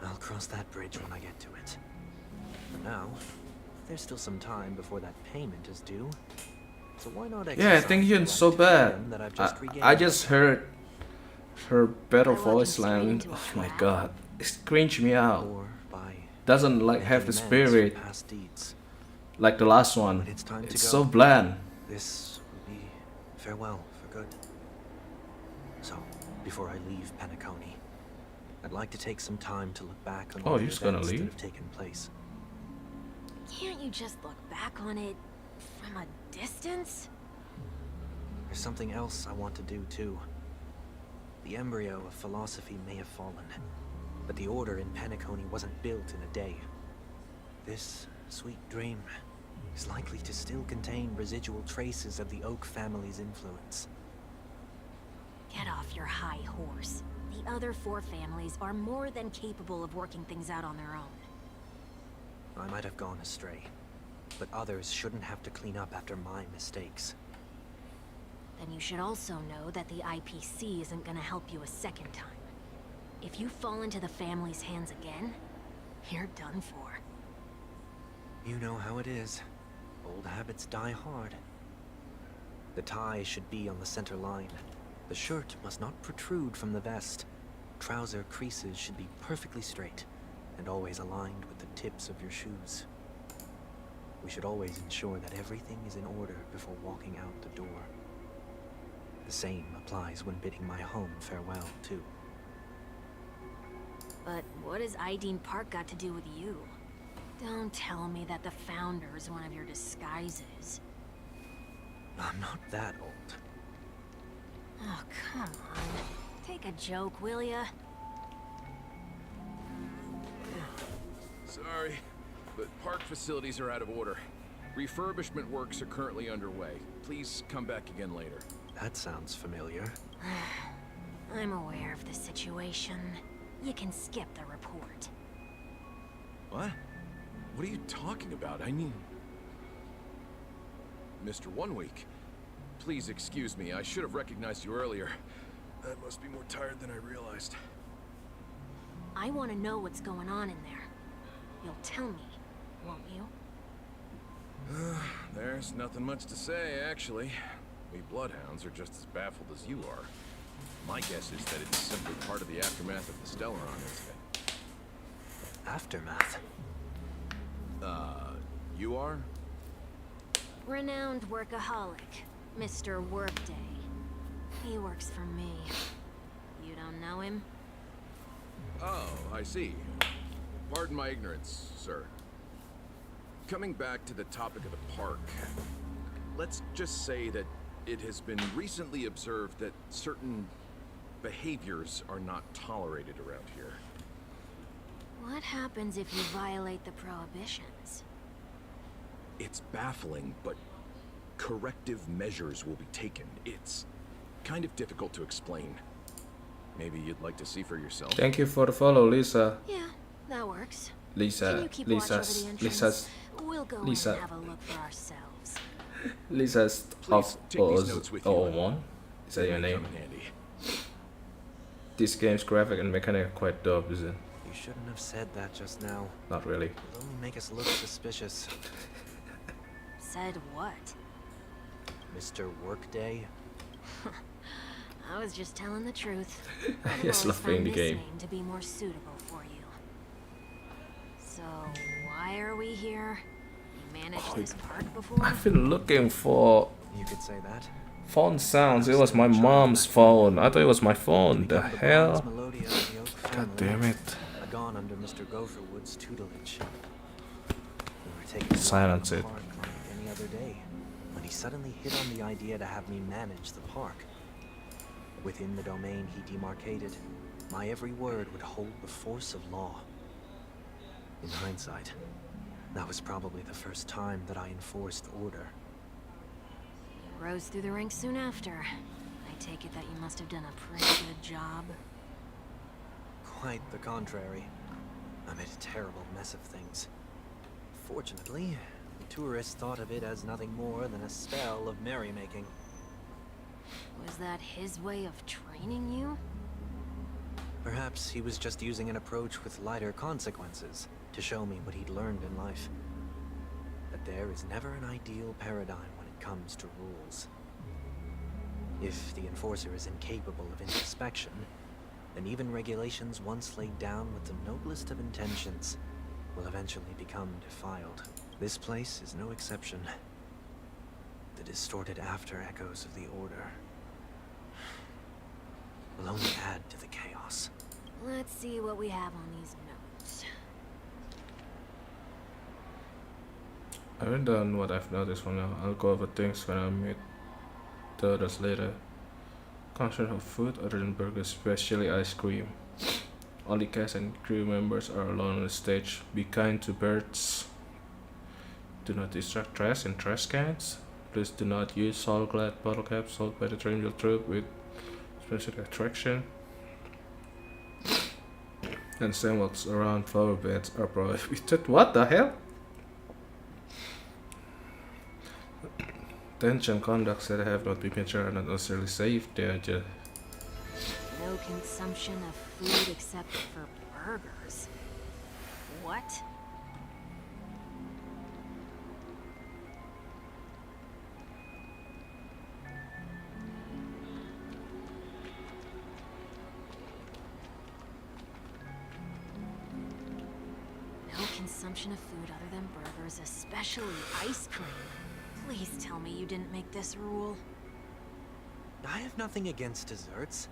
I'll cross that bridge when I get to it. For now, there's still some time before that payment is due. So why not Yeah, I think you're so bad. that I've just I regained? just heard her better I walked voice straight line. into a Oh my trap. god. It cringed me out. Or by Doesn't like have the making amends for spirit past deeds. like the last one. When it's time to It's go. so bland. This will be farewell for good. So, before I leave Penacony, I'd like to take some time to look back on Oh, all the you're just gonna events that leave? have taken place. Can't you just look back on it from a distance? There's something else I want to do too. The embryo of philosophy may have fallen, but the order in Penacony wasn't built in a day. This sweet dream is likely to still contain residual traces of the Oak family's influence. Get off your high horse. The other 4 families are more than capable of working things out on their own. I might have gone astray, but others shouldn't have to clean up after my mistakes. Then you should also know that the IPC isn't gonna help you a second time. If you fall into the family's hands again, you're done for. You know how it is. Old habits die hard. The tie should be on the center line. The shirt must not protrude from the vest. Trouser creases should be perfectly straight, and always aligned with the tips of your shoes. We should always ensure that everything is in order before walking out the door. The same applies when bidding my home farewell, too. But what has Ideen Park got to do with you? Don't tell me that the Founder's one of your disguises. I'm not that old. Oh, come on. Take a joke, will ya? Sorry, but park facilities are out of order. Refurbishment works are currently underway. Please come back again later. That sounds familiar. I'm aware of the situation. You can skip the report. What? What are you talking about? I mean... Mr. 1 Week, please excuse me. I should have recognized you earlier. I must be more tired than I realized. I want to know what's going on in there. You'll tell me, won't you? There's nothing much to say, actually. We Bloodhounds are just as baffled as you are. My guess is that it's simply part of the aftermath of the Stellaron incident. Aftermath? You are? Renowned workaholic, Mr. Workday. He works for me. You don't know him? Oh, I see. Pardon my ignorance, sir. Coming back to the topic of the park, let's just say that it has been recently observed that certain behaviors are not tolerated around here. What happens if you violate the prohibitions? It's baffling, but corrective measures will be taken. It's kind of difficult to explain. Maybe you'd like to see for yourself. Thank you for the follow, Lisa. Yeah, that works. Lisa, Can you keep watch over the entrance? We'll go in and have a look for ourselves. Lisa's Please take these notes with you. 001. Is that your They name? come in handy. This game's graphic and mechanic are quite dope, isn't it? You shouldn't have said that just now. Not really. It'll only make us look suspicious. Said what? Mr. Workday? I was just telling the truth. I just love playing the game. To be more suitable for you. So, why are we here? You managed this park before? I've been looking for You could say that. phone sounds. It was my mom's phone. I thought it was my phone. The hell? God damn it. Gone under Mr. Gopherwood's tutelage. We were taking Silence the it. park like any other day, when he suddenly hit on the idea to have me manage the park. Within the domain he demarcated, my every word would hold the force of law. In hindsight, that was probably the first time that I enforced order. You rose through the ranks soon after. I take it that you must have done a pretty good job. Quite the contrary. I made a terrible mess of things. Fortunately, the tourist thought of it as nothing more than a spell of merrymaking. Was that his way of training you? Perhaps he was just using an approach with lighter consequences to show me what he'd learned in life. But there is never an ideal paradigm when it comes to rules. If the enforcer is incapable of introspection, then even regulations once laid down with the noblest of intentions will eventually become defiled. This place is no exception. The distorted after-echoes of the Order will only add to the chaos. Let's see what we have on these notes. I haven't done what I've noticed for now. I'll go over things when I meet the others later. Concert of food other than burgers, especially ice cream. Only cast and crew members are alone on the stage. Be kind to birds. Do not distract trash in trash cans. Please do not use salt glad bottle caps sold by the Triumphal Troop with special attraction. And sandwalks around flower beds are prohibited. What the hell? Tension conducts that have not been mentioned are not necessarily safe. They are just No consumption of food except for burgers. What? No consumption of food other than burgers, especially ice cream. Please tell me you didn't make this rule. I have nothing against desserts.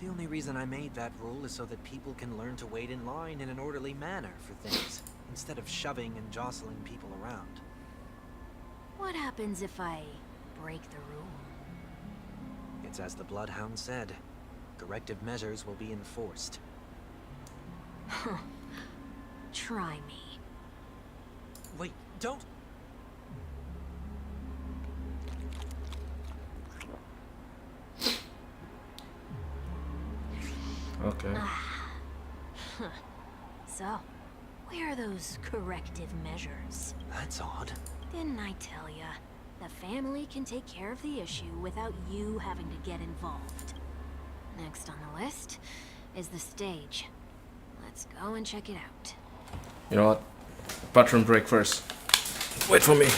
The only reason I made that rule is so that people can learn to wait in line in an orderly manner for things, instead of shoving and jostling people around. What happens if I break the rule? It's as the Bloodhound said. Corrective measures will be enforced. Huh. Try me. Wait, don't... okay. So, where are those corrective measures? That's odd. Didn't I tell ya? The family can take care of the issue without you having to get involved. Next on the list is the stage. Let's go and check it out. You know what? Bathroom break first. Wait for me.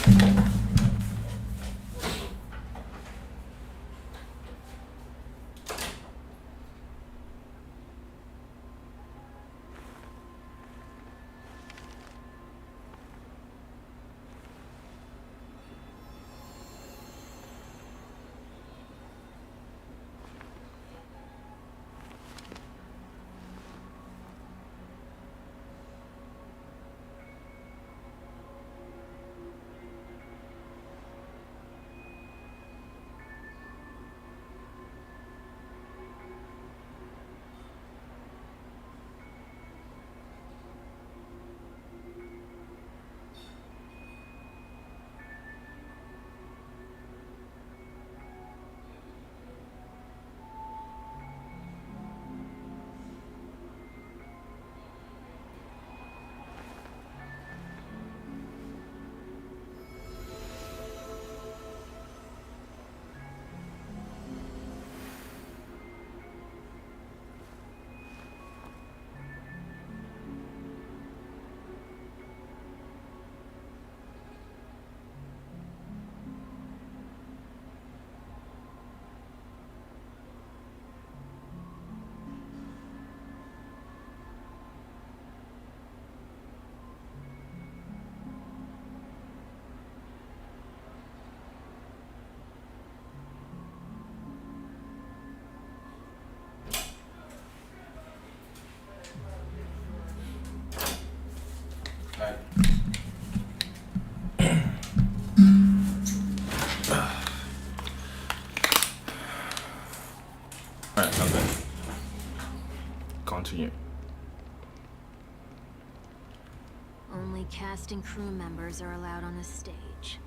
Alright, I'm back. Continue. Only cast and crew members are allowed on the stage.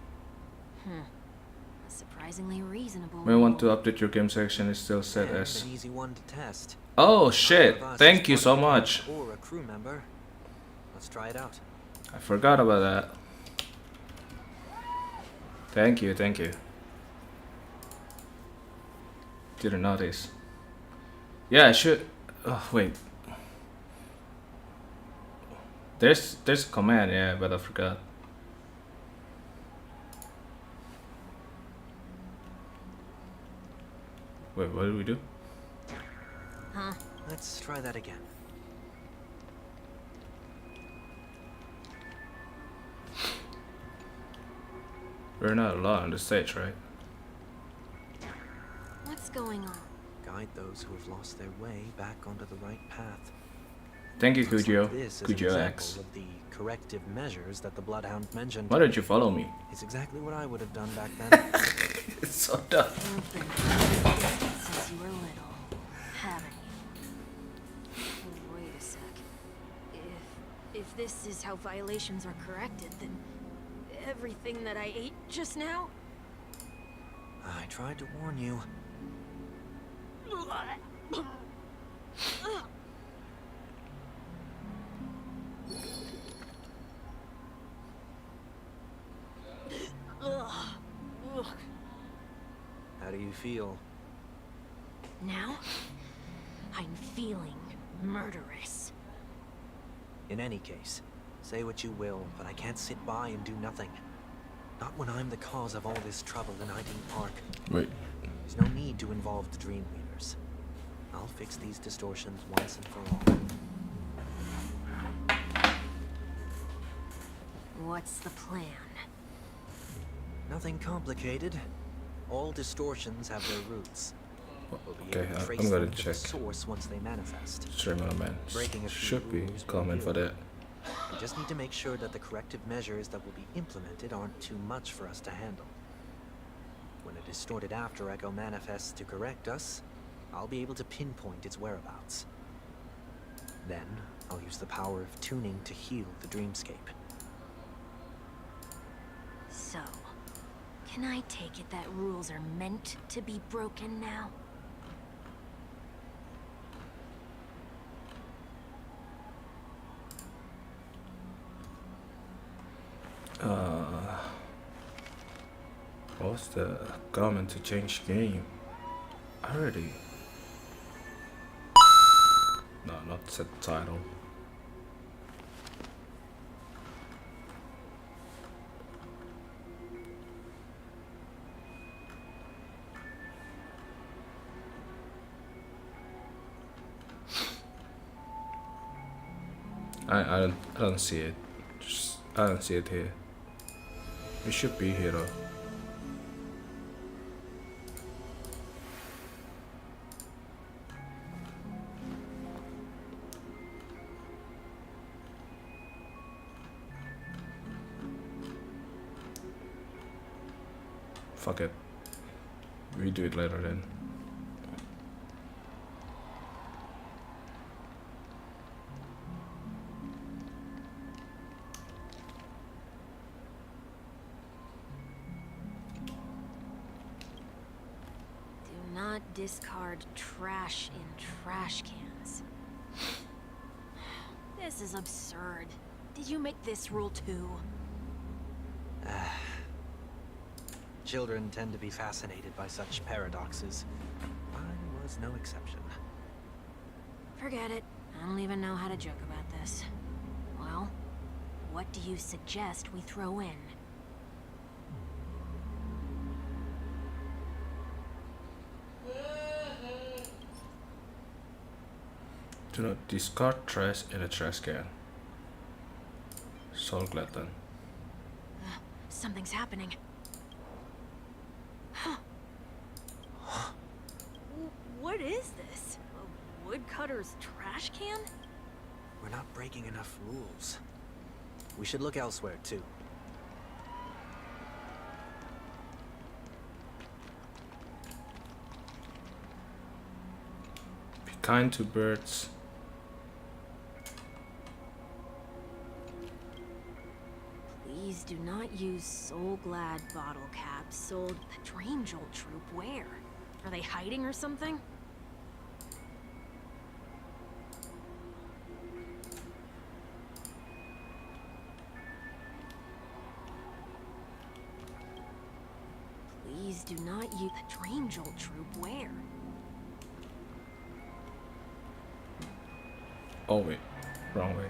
A surprisingly reasonable May want to rule. update your game section is still set And as... an easy one to test. Oh shit! Neither of us Thank is you so part of the much. cast Or a crew member. Let's try it out. I forgot about that. Thank you, thank you. Didn't notice. Yeah, I should... Oh, wait. There's a command, yeah, but I forgot. Wait, what do we do? Huh? Let's try that again. We're not allowed on the stage, right? What's going on? Guide those who have lost their way back onto the right path. Thank you, Looks Cujo. like this is an Cujo example X. of the corrective measures that the Bloodhound mentioned. Why don't you follow me? It's exactly what I would have done back then. It's so dumb. You've been doing this since you were little, haven't you? Wait a sec. If this is how violations are corrected, then everything that I ate just now? I tried to warn you. you feel? Now, I'm feeling murderous. In any case, say what you will, but I can't sit by and do nothing. Not when I'm the cause of all this trouble in Iden Park. Wait. There's no need to involve the Dreamweavers. I'll fix these distortions once and for all. What's the plan? Nothing complicated. All distortions have their roots. We'll be Okay, able to trace I'm gonna them to the check. source once they manifest. Sure, my man. Breaking a few Should be rules will common do. for that. We just need to make sure that the corrective measures that will be implemented aren't too much for us to handle. When a distorted after echo manifests to correct us, I'll be able to pinpoint its whereabouts. Then, I'll use the power of tuning to heal the dreamscape. So, can I take it that rules are meant to be broken now? What's the comment to change game? Already. No, not set title. I don't see it. I don't see it here. It should be here though. Fuck it. We do it later then. Not discard trash in trash cans. This is absurd. Did you make this rule too? Children tend to be fascinated by such paradoxes. I was no exception. Forget it. I don't even know how to joke about this. Well, what do you suggest we throw in? Do not discard trash in a trash can. So glad then. Something's happening. What is this? A woodcutter's trash can? We're not breaking enough rules. We should look elsewhere, too. Be kind to birds. Please do not use Soul Glad bottle caps sold at the Dream Jolt Troop. Where? Are they hiding or something? Please do not use the Dream Jolt Troop. Where? Oh wait, wrong way.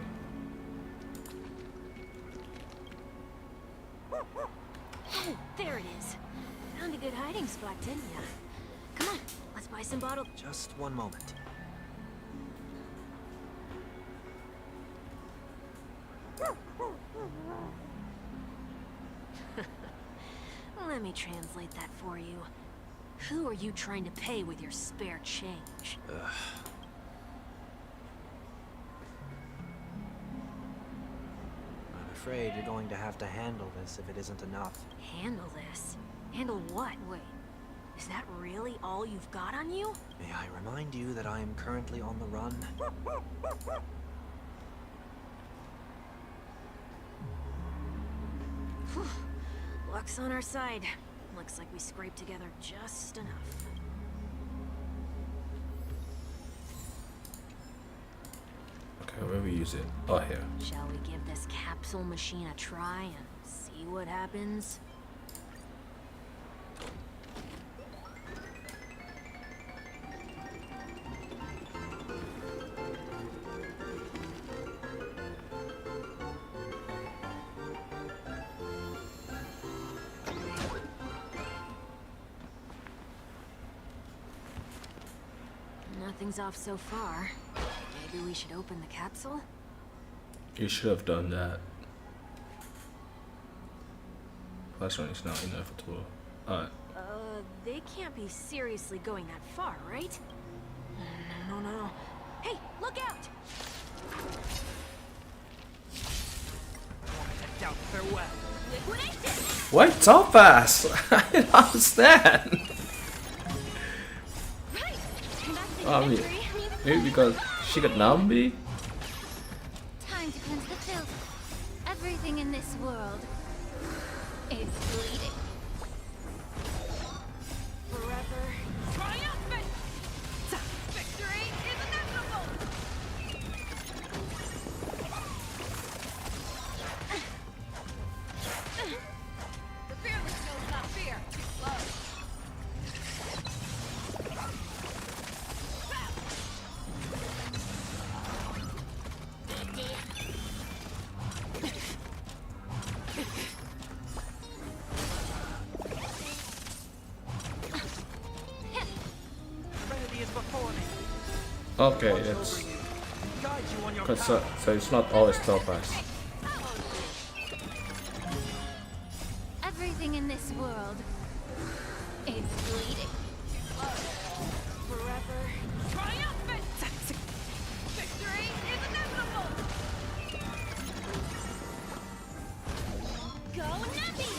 Oh, there it is. Found a good hiding spot, didn't ya? Come on, let's buy some bottles. Just one moment. Let me translate that for you. Who are you trying to pay with your spare change? I'm afraid you're going to have to handle this if it isn't enough. Handle this? Handle what? Wait, is that really all you've got on you? May I remind you that I am currently on the run? Whew. Luck's on our side. Looks like we scraped together just enough. Okay, where we use it? Oh, here. Shall we give this capsule machine a try and see what happens? things off so far. Maybe we should open the capsule? You should have done that. Last one is not inevitable. They can't be seriously going that far, right? No. Hey, look out! Doubt farewell. Liquidation! Why Topaz? I don't understand. I mean, maybe because she got Nambi? Time to cleanse the filth. Everything in this world is bleeding. Forever triumphant! Victory is inevitable! The fearless knows not fear. Love. Trinity is before me. Okay, Watch it's over you. Guide you on your cause path. so it's not always Topaz. Everything in this world is bleeding. Forever triumphant! Victory is inevitable! Go Nappy!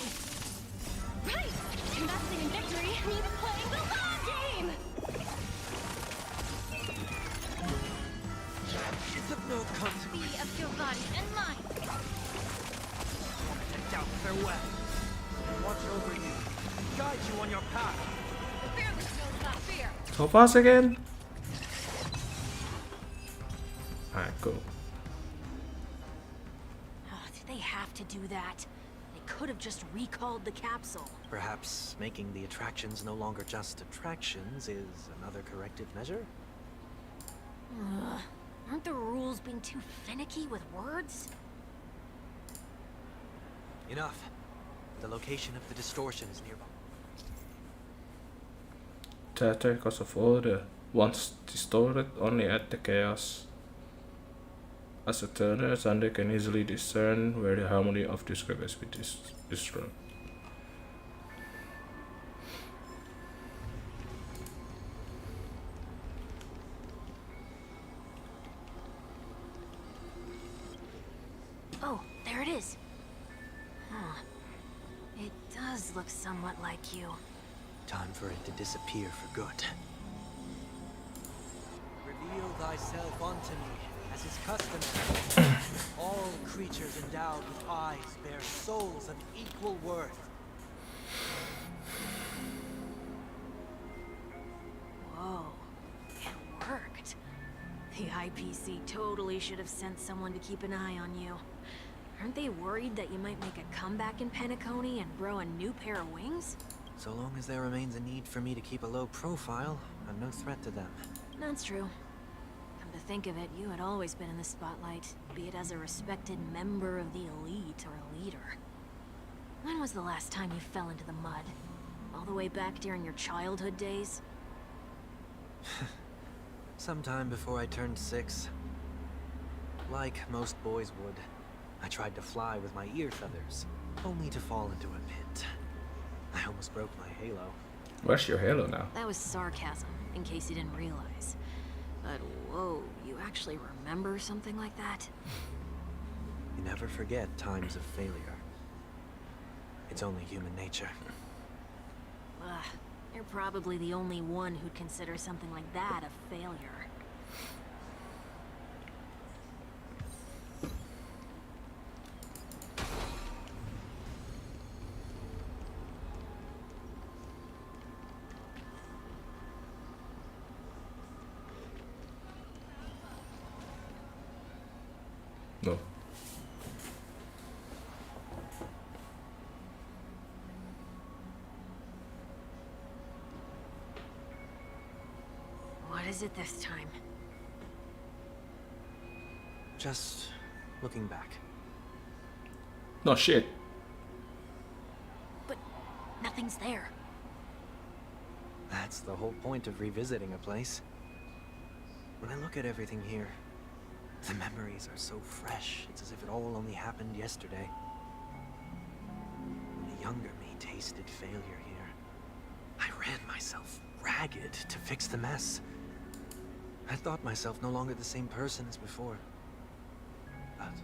Right! Investing in victory means playing the long game! It's of no consequence. Be of your body and mind. Doubt farewell. Watch over you. Guide you on your path. The fearless knows not fear. Topaz again? Alright, cool. Oh, did they have to do that? They could have just recalled the capsule. Perhaps making the attractions no longer just attractions is another corrective measure? Ugh. Aren't the rules being too finicky with words? Enough. The location of the distortion is nearby. Chatter because of order. Once distorted, only at the chaos. As a turner, Sunday can easily discern where the harmony of this group has been destroyed. Oh, there it is. Huh. It does look somewhat like you. Time for it to disappear for good. Reveal thyself unto me, as is customary. All creatures endowed with eyes bear souls of equal worth. Whoa. It worked. The IPC totally should have sent someone to keep an eye on you. Aren't they worried that you might make a comeback in Penacony and grow a new pair of wings? So long as there remains a need for me to keep a low profile, I'm no threat to them. That's true. Come to think of it, you had always been in the spotlight, be it as a respected member of the elite or a leader. When was the last time you fell into the mud? All the way back during your childhood days? Sometime before I turned 6. Like most boys would, I tried to fly with my ear feathers, only to fall into a pit. I almost broke my halo. Where's your halo now? That was sarcasm, in case you didn't realize. But whoa, you actually remember something like that? You never forget times of failure. It's only human nature. Ugh, you're probably the only one who'd consider something like that a failure. No. What is it this time? Just looking back. No shit. But nothing's there. That's the whole point of revisiting a place. When I look at everything here, the memories are so fresh. It's as if it all only happened yesterday. When the younger me tasted failure here, I ran myself ragged to fix the mess. I thought myself no longer the same person as before. But...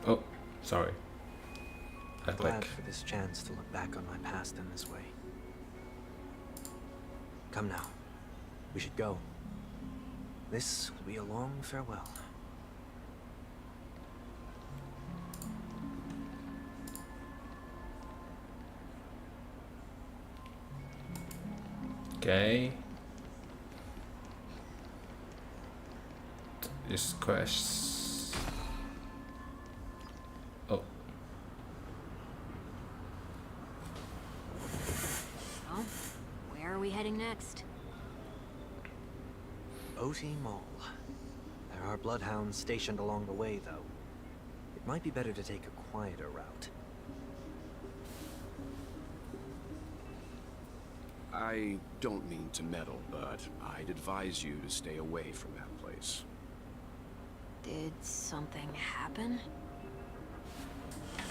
Oh, sorry. I'm glad for this chance to look back on my past in this way. Come now. We should go. This will be a long farewell. Okay. This quest. Oh. Well, where are we heading next? OT Mall. There are bloodhounds stationed along the way, though. It might be better to take a quieter route. I don't mean to meddle, but I'd advise you to stay away from that place. Did something happen?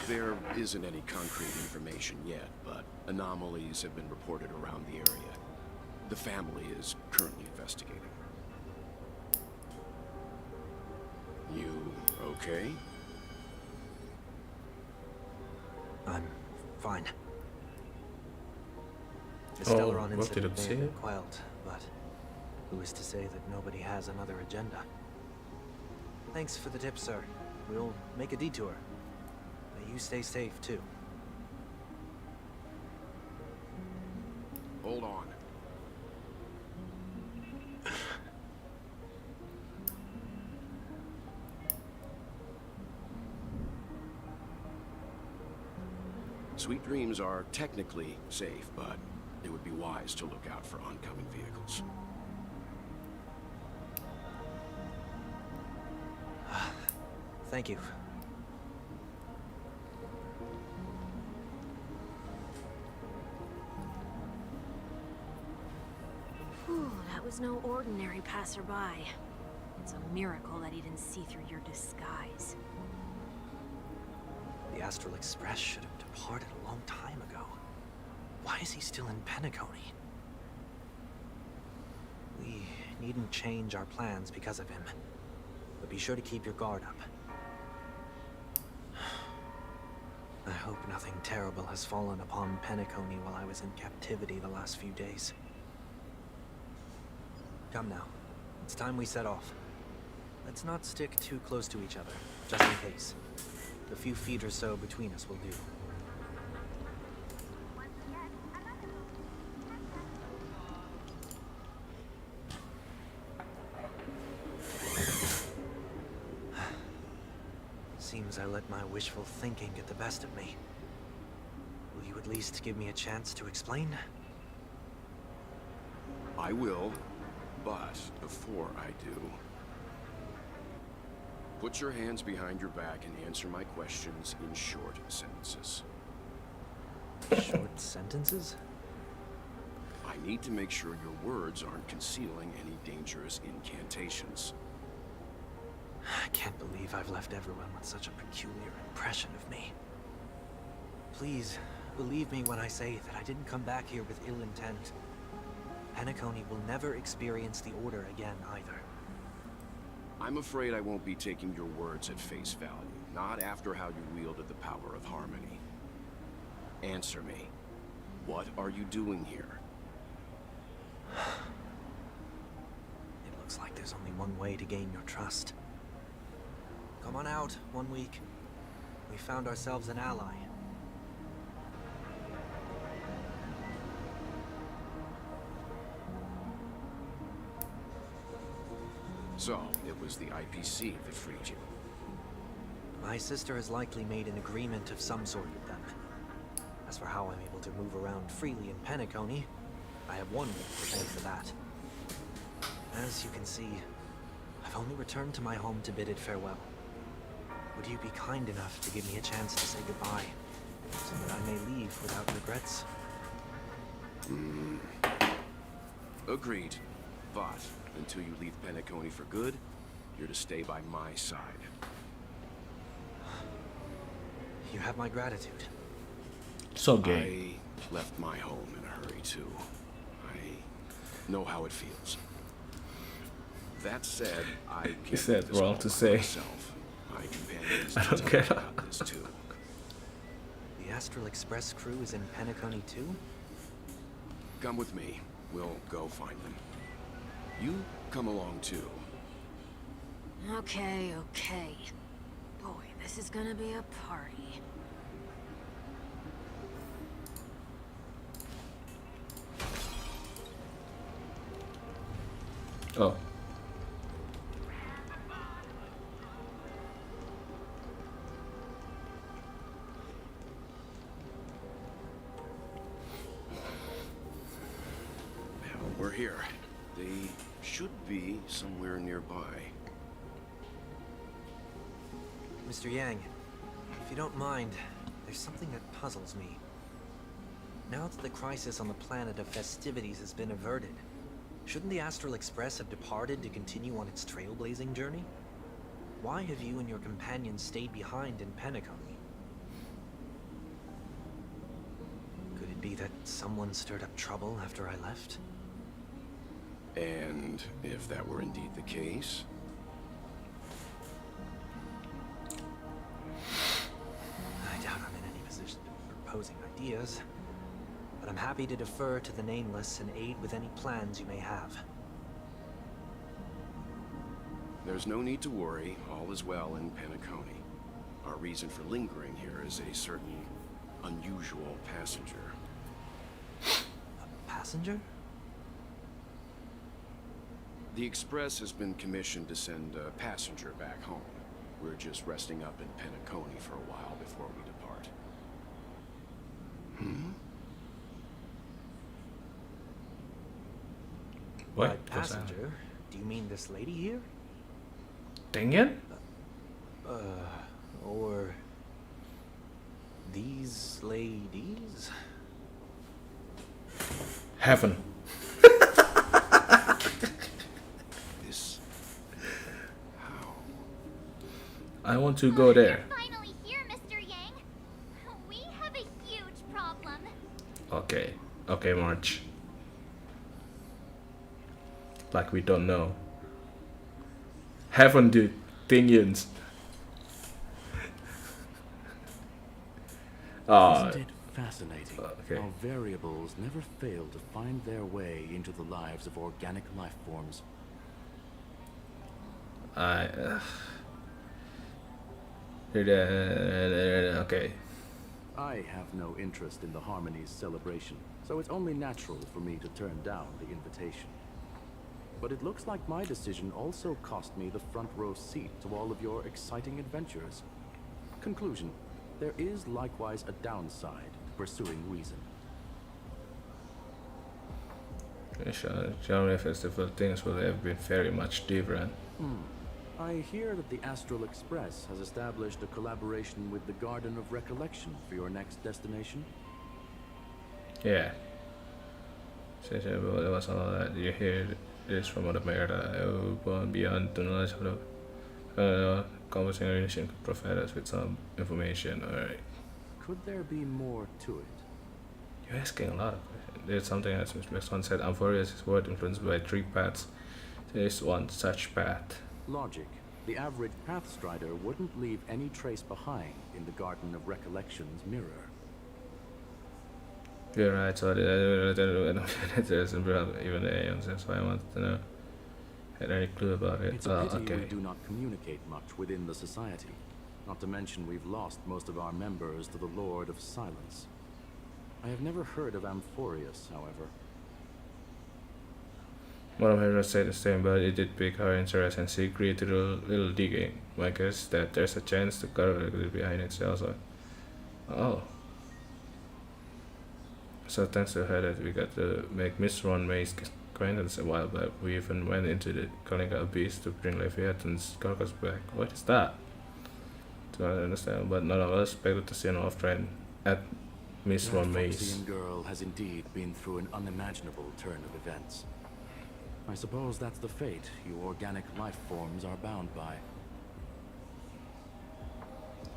There isn't any concrete information yet, but anomalies have been reported around the area. The family is currently investigating. You okay? I'm fine. The Stellaron what incident did it may have say? been quelled, but who is to say that nobody has another agenda? Thanks for the tip, sir. We'll make a detour. May you stay safe, too. Hold on. Sweet Dreams are technically safe, but it would be wise to look out for oncoming vehicles. Thank you. Whew, that was no ordinary passerby. It's a miracle that he didn't see through your disguise. The Astral Express should have departed a long time ago. Why is he still in Penacony? We needn't change our plans because of him. But be sure to keep your guard up. I hope nothing terrible has fallen upon Penacony while I was in captivity the last few days. Come now. It's time we set off. Let's not stick too close to each other, just in case. A few feet or so between us will do. Seems I let my wishful thinking get the best of me. Will you at least give me a chance to explain? I will, but before I do, put your hands behind your back and answer my questions in short sentences. Short sentences? I need to make sure your words aren't concealing any dangerous incantations. I can't believe I've left everyone with such a peculiar impression of me. Please, believe me when I say that I didn't come back here with ill intent. Penacony will never experience the Order again, either. I'm afraid I won't be taking your words at face value, not after how you wielded the power of harmony. Answer me. What are you doing here? It looks like there's only one way to gain your trust. Come on out, 1 week. We found ourselves an ally. So, it was the IPC that freed you. My sister has likely made an agreement of some sort with them. As for how I'm able to move around freely in Penacony, I have one way to thank for that. As you can see, I've only returned to my home to bid it farewell. Would you be kind enough to give me a chance to say goodbye, so that I may leave without regrets? Agreed. But until you leave Penacony for good, you're to stay by my side. You have my gratitude. So gay. I left my home in a hurry too. I know how it feels. That said, I can't Is that do this wrong all to by say? myself. My companions I can don't tell get me it. about this too. The Astral Express crew is in Penacony too? Come with me. We'll go find them. You come along too. Okay, okay. Boy, this is gonna be a party. Oh. We're here. They should be somewhere nearby. Mr. Yang, if you don't mind, there's something that puzzles me. Now that the crisis on the planet of festivities has been averted, shouldn't the Astral Express have departed to continue on its trailblazing journey? Why have you and your companions stayed behind in Penacony? Could it be that someone stirred up trouble after I left? And if that were indeed the case, I doubt I'm in any position to be proposing ideas, but I'm happy to defer to the Nameless and aid with any plans you may have. there's no need to worry. All is well in Penacony. Our reason for lingering here is a certain unusual passenger. A passenger? The Express has been commissioned to send a passenger back home. We're just resting up in Penacony for a while before we depart. What? By passenger, do you mean this lady here? Dang it. Or these ladies? Heaven. This... how? I want to go there. You're finally here, Mr. Yang. We have a huge problem. Okay. Okay, March. Like we don't know. Heaven, dude. Things. Isn't it fascinating okay. how variables never fail to find their way into the lives of organic life forms? Okay. I have no interest in the Harmony's celebration, so it's only natural for me to turn down the invitation. But it looks like my decision also cost me the front row seat to all of your exciting adventures. Conclusion: there is likewise a downside to pursuing reason. Genre festival things will have been very much different. I hear that the Astral Express has established a collaboration with the Garden of Recollection for your next destination. Yeah. Since it was all that you hear this from other matter, beyond the knowledge of the conversation could provide us with some information. Alright. Could there be more to it? You're asking a lot of questions. There's something as Mr. Maxon said, Amphorius is word influenced by 3 paths. There is one such path. Logic. The average Pathstrider wouldn't leave any trace behind in the Garden of Recollection's mirror. You're right, so it doesn't even the Aeons, that's why I wanted to know. Had any clue about it? It's a pity okay. we do not communicate much within the society. Not to mention we've lost most of our members to the Lord of Silence. I have never heard of Amphorius, however. One of her said the same, but it did pique her interest and she agreed to the little digging. My guess that there's a chance the girl could be behind it also. Oh. So thanks to her that we got to make Miss Ron May's acquaintance a while back. We even went into the Konica Abyss to bring Leviathan's carcass back. What is that? Do I understand, but none of us expected to see an off-trend at Miss Ron May's. That girl has indeed been through an unimaginable turn of events. I suppose that's the fate you organic life forms are bound by.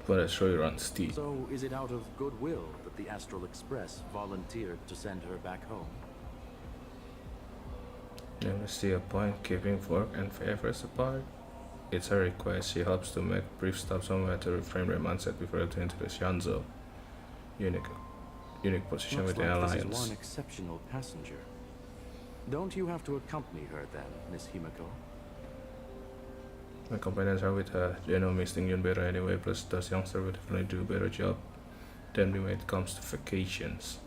But I sure runs steep. So, is it out of goodwill that the Astral Express volunteered to send her back home? Never see a point keeping work and favors apart. It's her request. She hopes to make brief stop somewhere to reframe their mindset before returning to the Shanzo. Unique position Looks with the like this is Alliance. one exceptional passenger. Don't you have to accompany her then, Miss Himiko? My companions are with her. They know Miss Tingyun better anyway, plus those youngsters will definitely do a better job than me when it comes to vacations.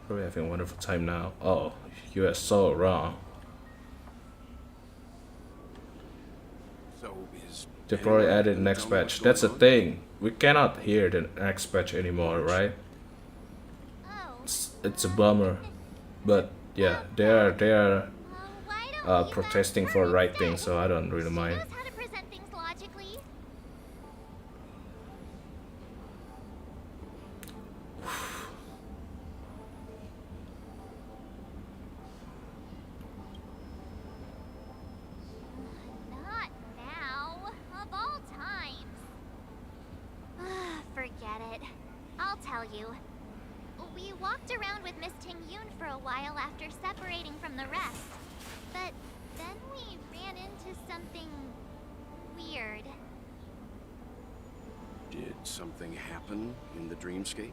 Probably having a wonderful time now. Oh, you are so wrong. So is They probably anyone added gonna next tell me what's patch. That's the going on? thing. We cannot hear the next patch anymore, right? It's a bummer. But yeah, they are protesting for the right thing, so I don't really mind. How to present things logically. Not now. Of all times. Forget it. I'll tell you. We walked around with Miss Tingyun for a while after separating from the rest. But then we ran into something weird. Did something happen in the dreamscape?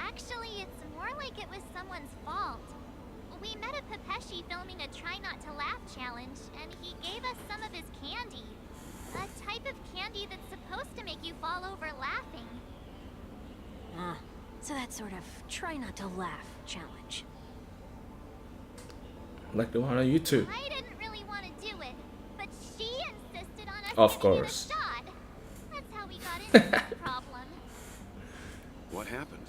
Actually, it's more like it was someone's fault. We met a Pepeshi filming a Try Not to Laugh challenge, and he gave us some of his candy. A type of candy that's supposed to make you fall over laughing. So that sort of try not to laugh challenge. Like the one on YouTube. I didn't really want to do it, but she insisted on us Of giving course. it a shot. That's how we got into this problem. What happened?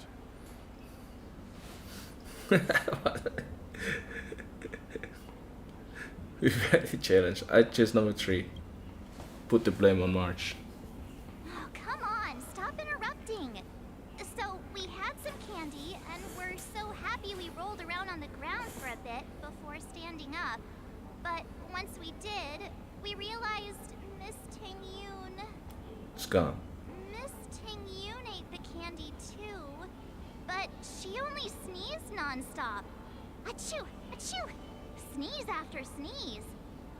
We've had a challenge. I choose number 3. Put the blame on March. Oh, come on, stop interrupting. So, we had some candy, and we're so happy we rolled around on the ground for a bit before standing up. But once we did, we realized Miss Tingyun... It's gone. Miss Tingyun ate the candy too, but she only sneezed nonstop. Achoo! Achoo! Sneeze after sneeze.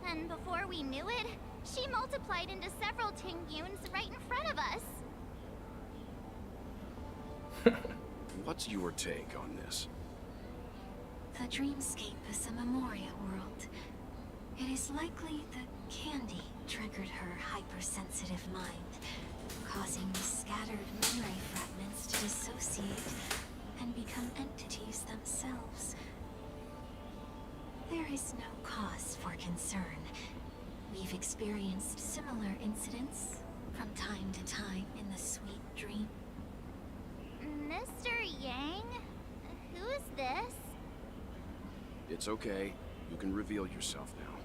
And before we knew it, she multiplied into several Tingyuns right in front of us. What's your take on this? The dreamscape is a Memoria world. It is likely that candy triggered her hypersensitive mind, causing the scattered memory fragments to dissociate and become entities themselves. There is no cause for concern. We've experienced similar incidents from time to time in the sweet dream. Mr. Yang? Who's this? It's okay. You can reveal yourself now.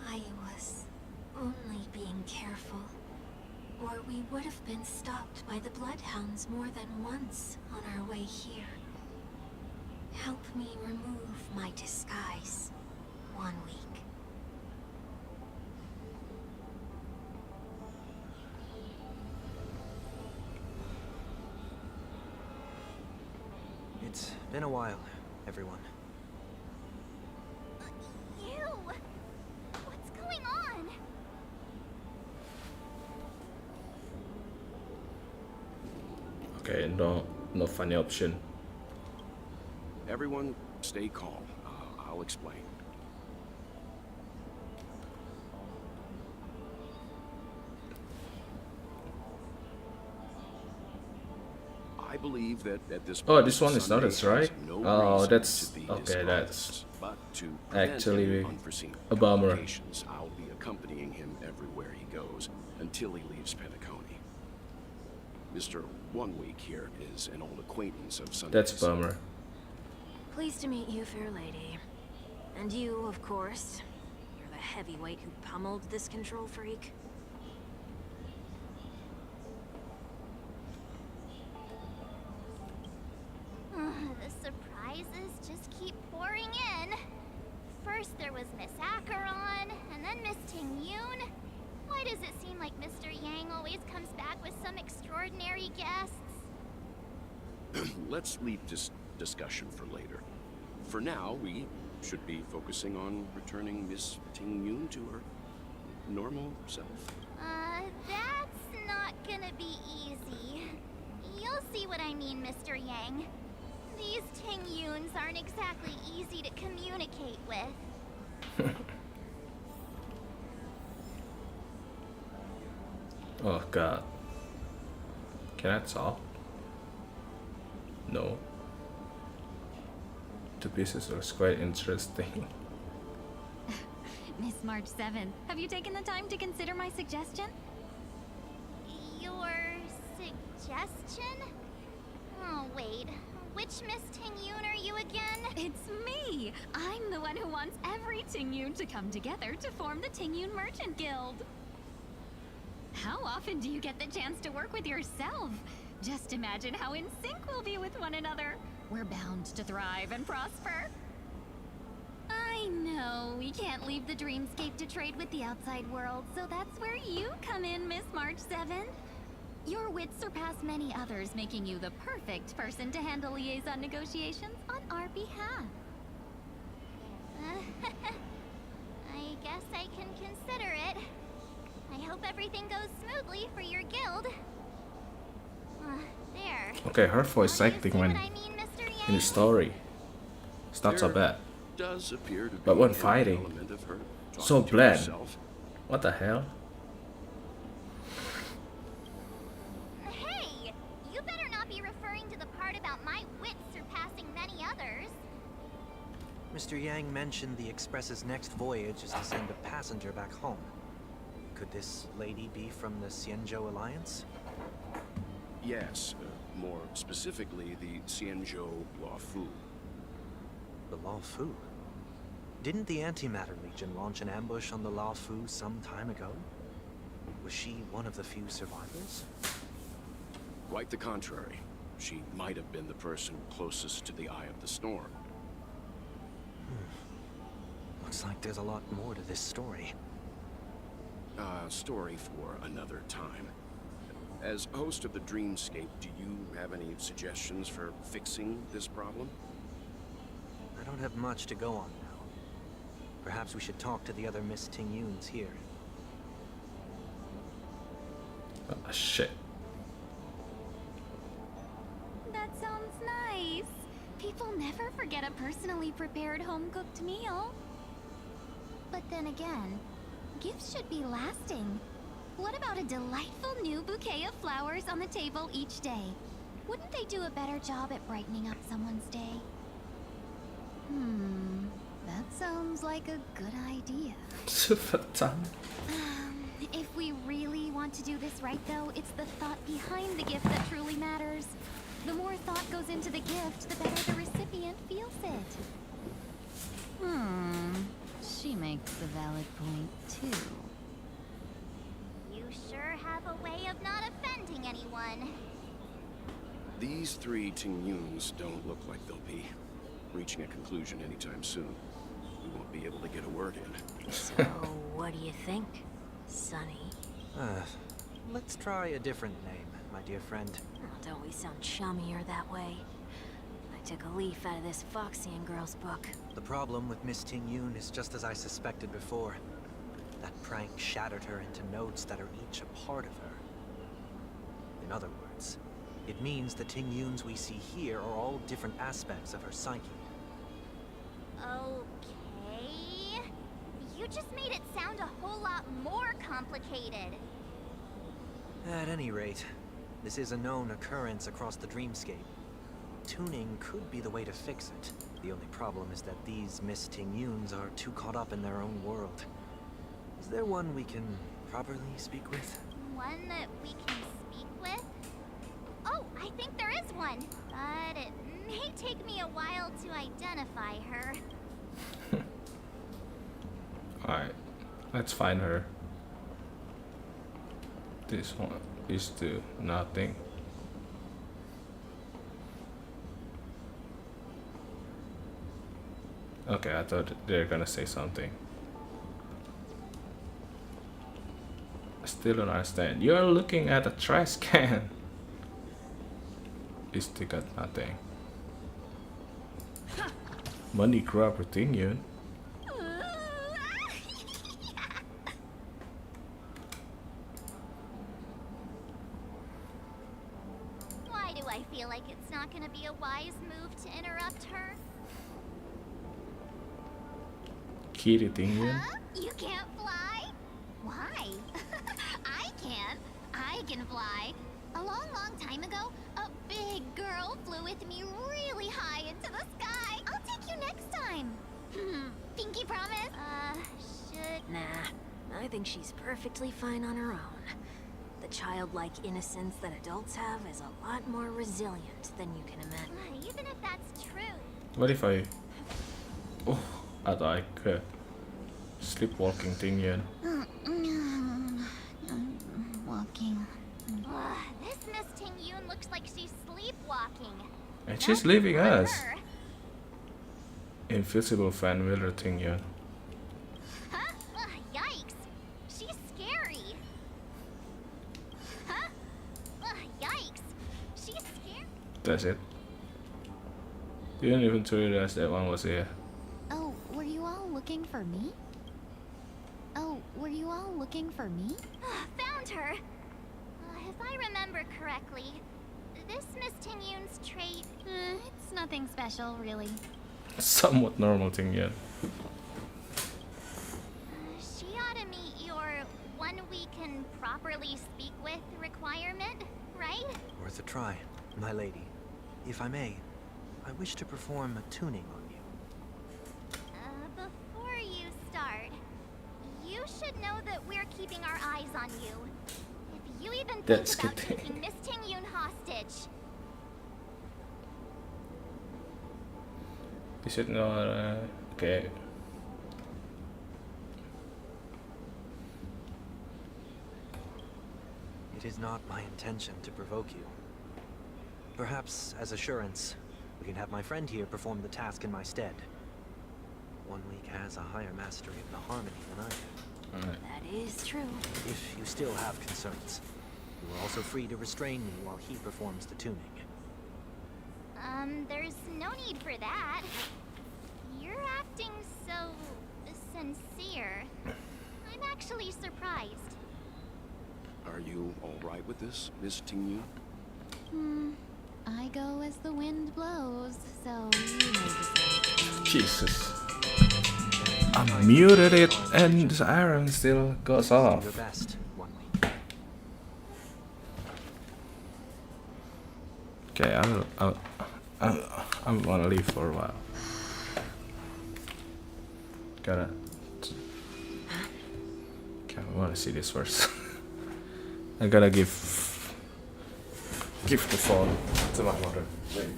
I was only being careful, or we would have been stopped by the Bloodhounds more than once on our way here. Help me remove my disguise. 1 week. It's been a while, everyone. You! What's going on? Okay, no funny option. Everyone, stay calm. I'll explain. I believe that at this Oh, point, this one is not Sunday as right. has no Oh, reason that's to be okay. dishonest, That's but to prevent actually any unforeseen a bummer. complications, I'll be accompanying him everywhere he goes until he leaves Penacony. Mr. 1 week here is an old acquaintance of Sunday's. That's a bummer. Pleased to meet you, fair lady. And you, of course. You're the heavyweight who pummeled this control freak. The surprises just keep let's leave this discussion for later. For now, we should be focusing on returning Miss Ting-Yun to her normal self. That's not gonna be easy. You'll see what I mean, Mr. Yang. These Ting-Yuns aren't exactly easy to communicate with. Oh god. Can I talk? No. The business was quite interesting. Miss March 7th, have you taken the time to consider my suggestion? Your suggestion? Oh, wait. Which Miss Ting-Yun are you again? It's me! I'm the one who wants every Ting-Yun to come together to form the Ting-Yun Merchant Guild. How often do you get the chance to work with yourself? Just imagine how in sync we'll be with one another. We're bound to thrive and prosper. I know we can't leave the dreamscape to trade with the outside world, so that's where you come in, Miss March 7. Your wits surpass many others, making you the perfect person to handle liaison negotiations on our behalf. I guess I can consider it. I hope everything goes smoothly for your guild. There. Okay, her voice acting when in the story, it's not so bad. Does appear to be But when an fighting, element of her so talking to bland. herself. What the hell? Hey! You better not be referring to the part about my wits surpassing many others. Mr. Yang mentioned the Express's next voyage is to send a passenger back home. Could this lady be from the Xianzhou Alliance? Yes, more specifically the Xianzhou Luofu. The Luofu? Didn't the Antimatter Legion launch an ambush on the Luofu some time ago? Was she one of the few survivors? Quite the contrary. She might have been the person closest to the eye of the storm. Looks like there's a lot more to this story. Story for another time. As host of the Dreamscape, do you have any suggestions for fixing this problem? I don't have much to go on now. Perhaps we should talk to the other Miss Ting-Yuns here. Oh, shit. That sounds nice. People never forget a personally prepared home-cooked meal. But then again, gifts should be lasting. What about a delightful new bouquet of flowers on the table each day? Wouldn't they do a better job at brightening up someone's day? That sounds like a good idea. Super time. If we really want to do this right, though, it's the thought behind the gift that truly matters. The more thought goes into the gift, the better the recipient feels it. She makes a valid point, too. You sure have a way of not offending anyone. These three Ting-Yuns don't look like they'll be reaching a conclusion anytime soon. We won't be able to get a word in. So, what do you think, Sonny? Let's try a different name, my dear friend. Oh, don't we sound chummier that way? I took a leaf out of this Foxian girl's book. The problem with Miss Ting-Yun is just as I suspected before. That prank shattered her into notes that are each a part of her. In other words, it means the Ting-Yuns we see here are all different aspects of her psyche. Okay. You just made it sound a whole lot more complicated. At any rate, this is a known occurrence across the dreamscape. Tuning could be the way to fix it. The only problem is that these Miss Ting-Yuns are too caught up in their own world. Is there one we can properly speak with? One that we can speak with? Oh, I think there is one. But it may take me a while to identify her. Alright, let's find her. This one is to nothing. Okay, I thought they were gonna say something. I still don't understand. You're looking at a trash can. still got nothing. Money grabber thing, yun. Why do I feel like it's not gonna be a wise move to interrupt her? Kitty thing, yun. Huh? You can't fly? Why? I can. I can fly. A long, long time ago, a big girl flew with me really high into the sky. I'll take you next time. Pinky promise? Should... Nah, I think she's perfectly fine on her own. The childlike innocence that adults have is a lot more resilient than you can imagine. Even if that's true. What if I... Oh, I like sleepwalking thing, yun. Walking. This Miss Ting Yun looks like she's sleepwalking. And she's leaving us. Invisible fan wheeler thing, yun. Huh? Yikes. She's scary. Huh? Yikes. She's scary. That's it. Didn't even realize that one was here. Oh, were you all looking for me? Oh, were you all looking for me? Found her. If I remember correctly, this Miss Ting Yun's trait... It's nothing special, really. Somewhat normal thing, yeah. She ought to meet your one we can properly speak with requirement, right? Worth a try, my lady. If I may, I wish to perform a tuning on you. Before you start, you should know that we're keeping our eyes on you. If you even think That's about good. taking Miss Ting Yun hostage... Is it not, okay. It is not my intention to provoke you. Perhaps, as assurance, we can have my friend here perform the task in my stead. One week has a higher mastery of the harmony than I do. That is true. If you still have concerns, you are also free to restrain me while he performs the tuning. There's no need for that. You're acting so... sincere. I'm actually surprised. Are you all right with this, Miss Ting Yun? I go as the wind blows, so you may decide. Jesus. I muted it and the iron still goes off. Your best, 1 week. Okay, I wanna leave for a while. Gotta. Okay, I wanna see this first. I gotta give the phone to my mother. Wait.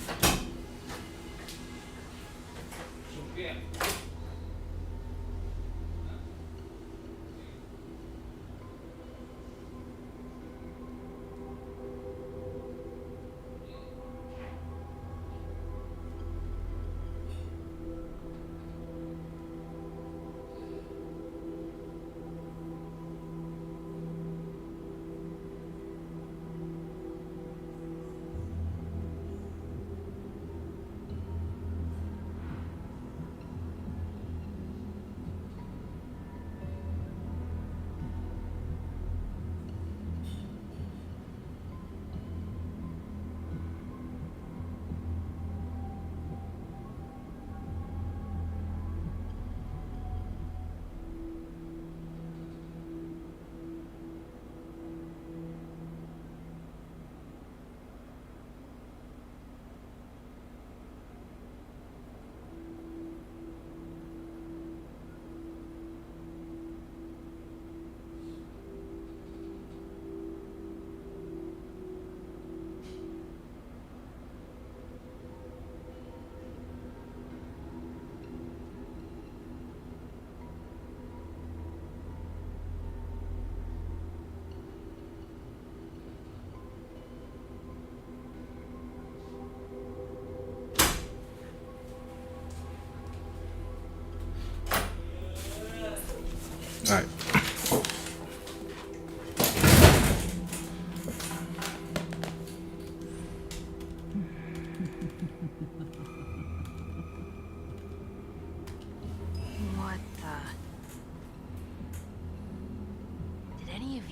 Alright.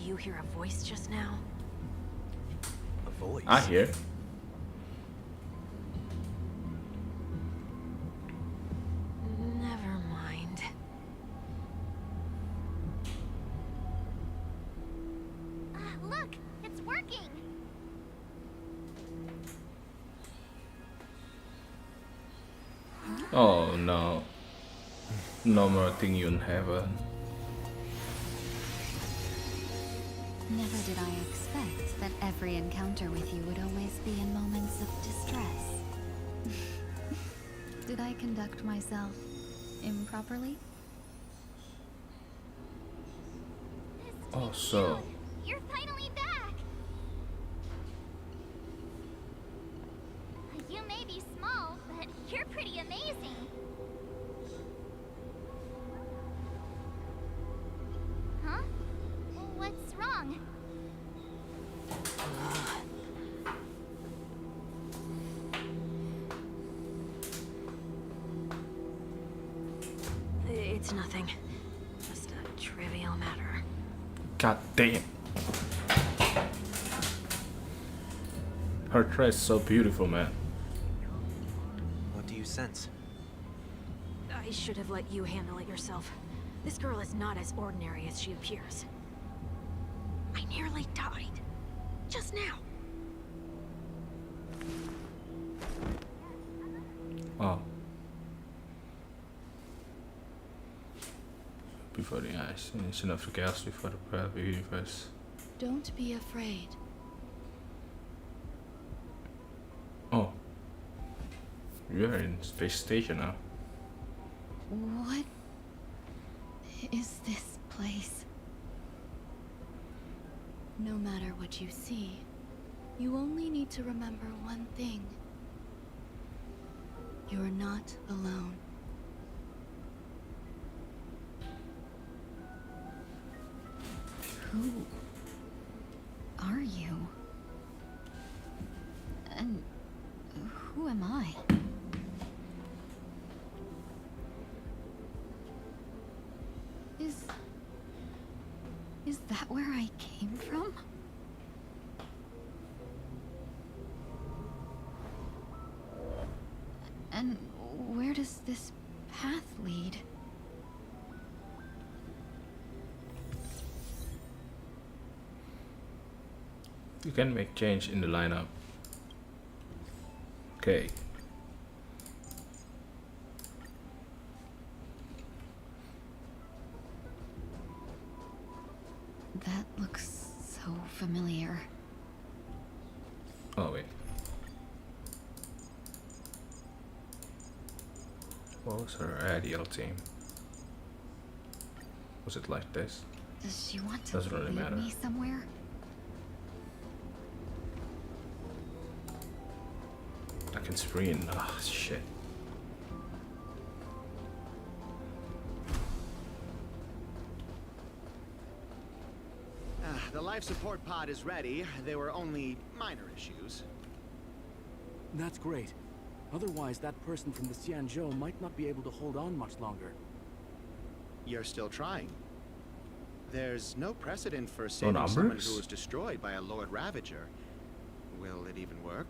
you hear a voice just now? A voice? I hear. Never mind. Look, it's working. Oh no. No more thing you in heaven. Never did I expect that every encounter with you would always be in moments of distress. Did I conduct myself improperly? Oh, so. You're finally back. You may be small, but you're pretty amazing. Huh? What's wrong? It's nothing. Just a trivial matter. God damn. Her dress is so beautiful, man. What do you sense? I should have let you handle it yourself. This girl is not as ordinary as she appears. I nearly died. Just now. Oh. Before the eyes, nation of the chaos before the breath of the universe. Don't be afraid. Oh. We are in space station now. What is this place? No matter what you see, you only need to remember one thing. You're not alone. Who are you? And who am I? Is that where I came from? And where does this path lead? You can make change in the lineup. Okay. That looks so familiar. Oh wait. What was her ideal team? Was it like this? Does she want to Doesn't really lead matter. me somewhere? I can sprint. Ah, shit. The life support pod is ready. There were only minor issues. That's great. Otherwise, that person from the Xianzhou might not be able to hold on much longer. You're still trying. There's no precedent for saving someone who was destroyed by a Lord Ravager. Will it even work?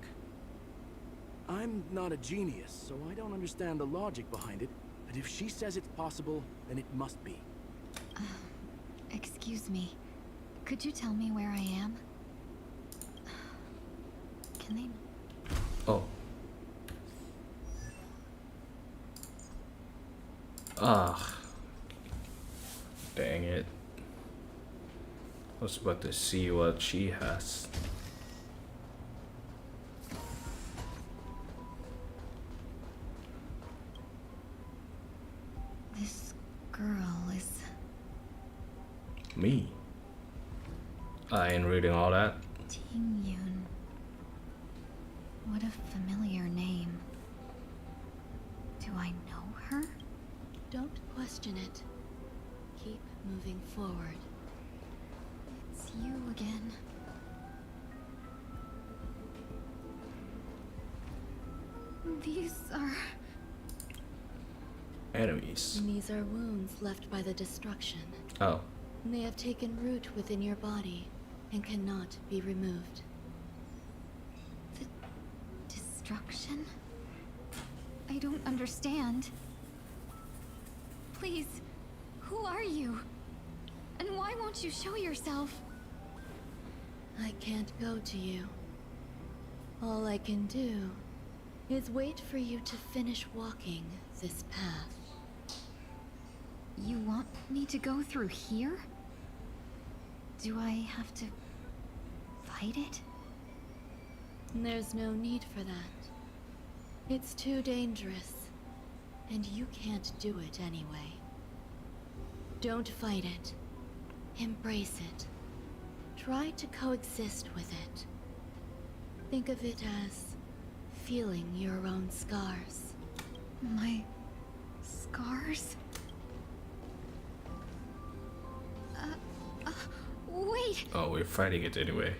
I'm not a genius, so I don't understand the logic behind it. But if she says it's possible, then it must be. Excuse me. Could you tell me where I am? Can they... Oh. Ah. Dang it. I was about to see what she has. This girl is... Me? I ain't reading all that. Ting Yun. What a familiar name. Do I know her? Don't question it. Keep moving forward. It's you again. These are... enemies. And these are wounds left by the destruction. Oh. They have taken root within your body and cannot be removed. The destruction? I don't understand. Please, who are you? And why won't you show yourself? I can't go to you. All I can do is wait for you to finish walking this path. You want me to go through here? Do I have to fight it? There's no need for that. It's too dangerous, and you can't do it anyway. Don't fight it. Embrace it. Try to coexist with it. Think of it as feeling your own scars. My scars? Wait! Oh, we're fighting it anyway.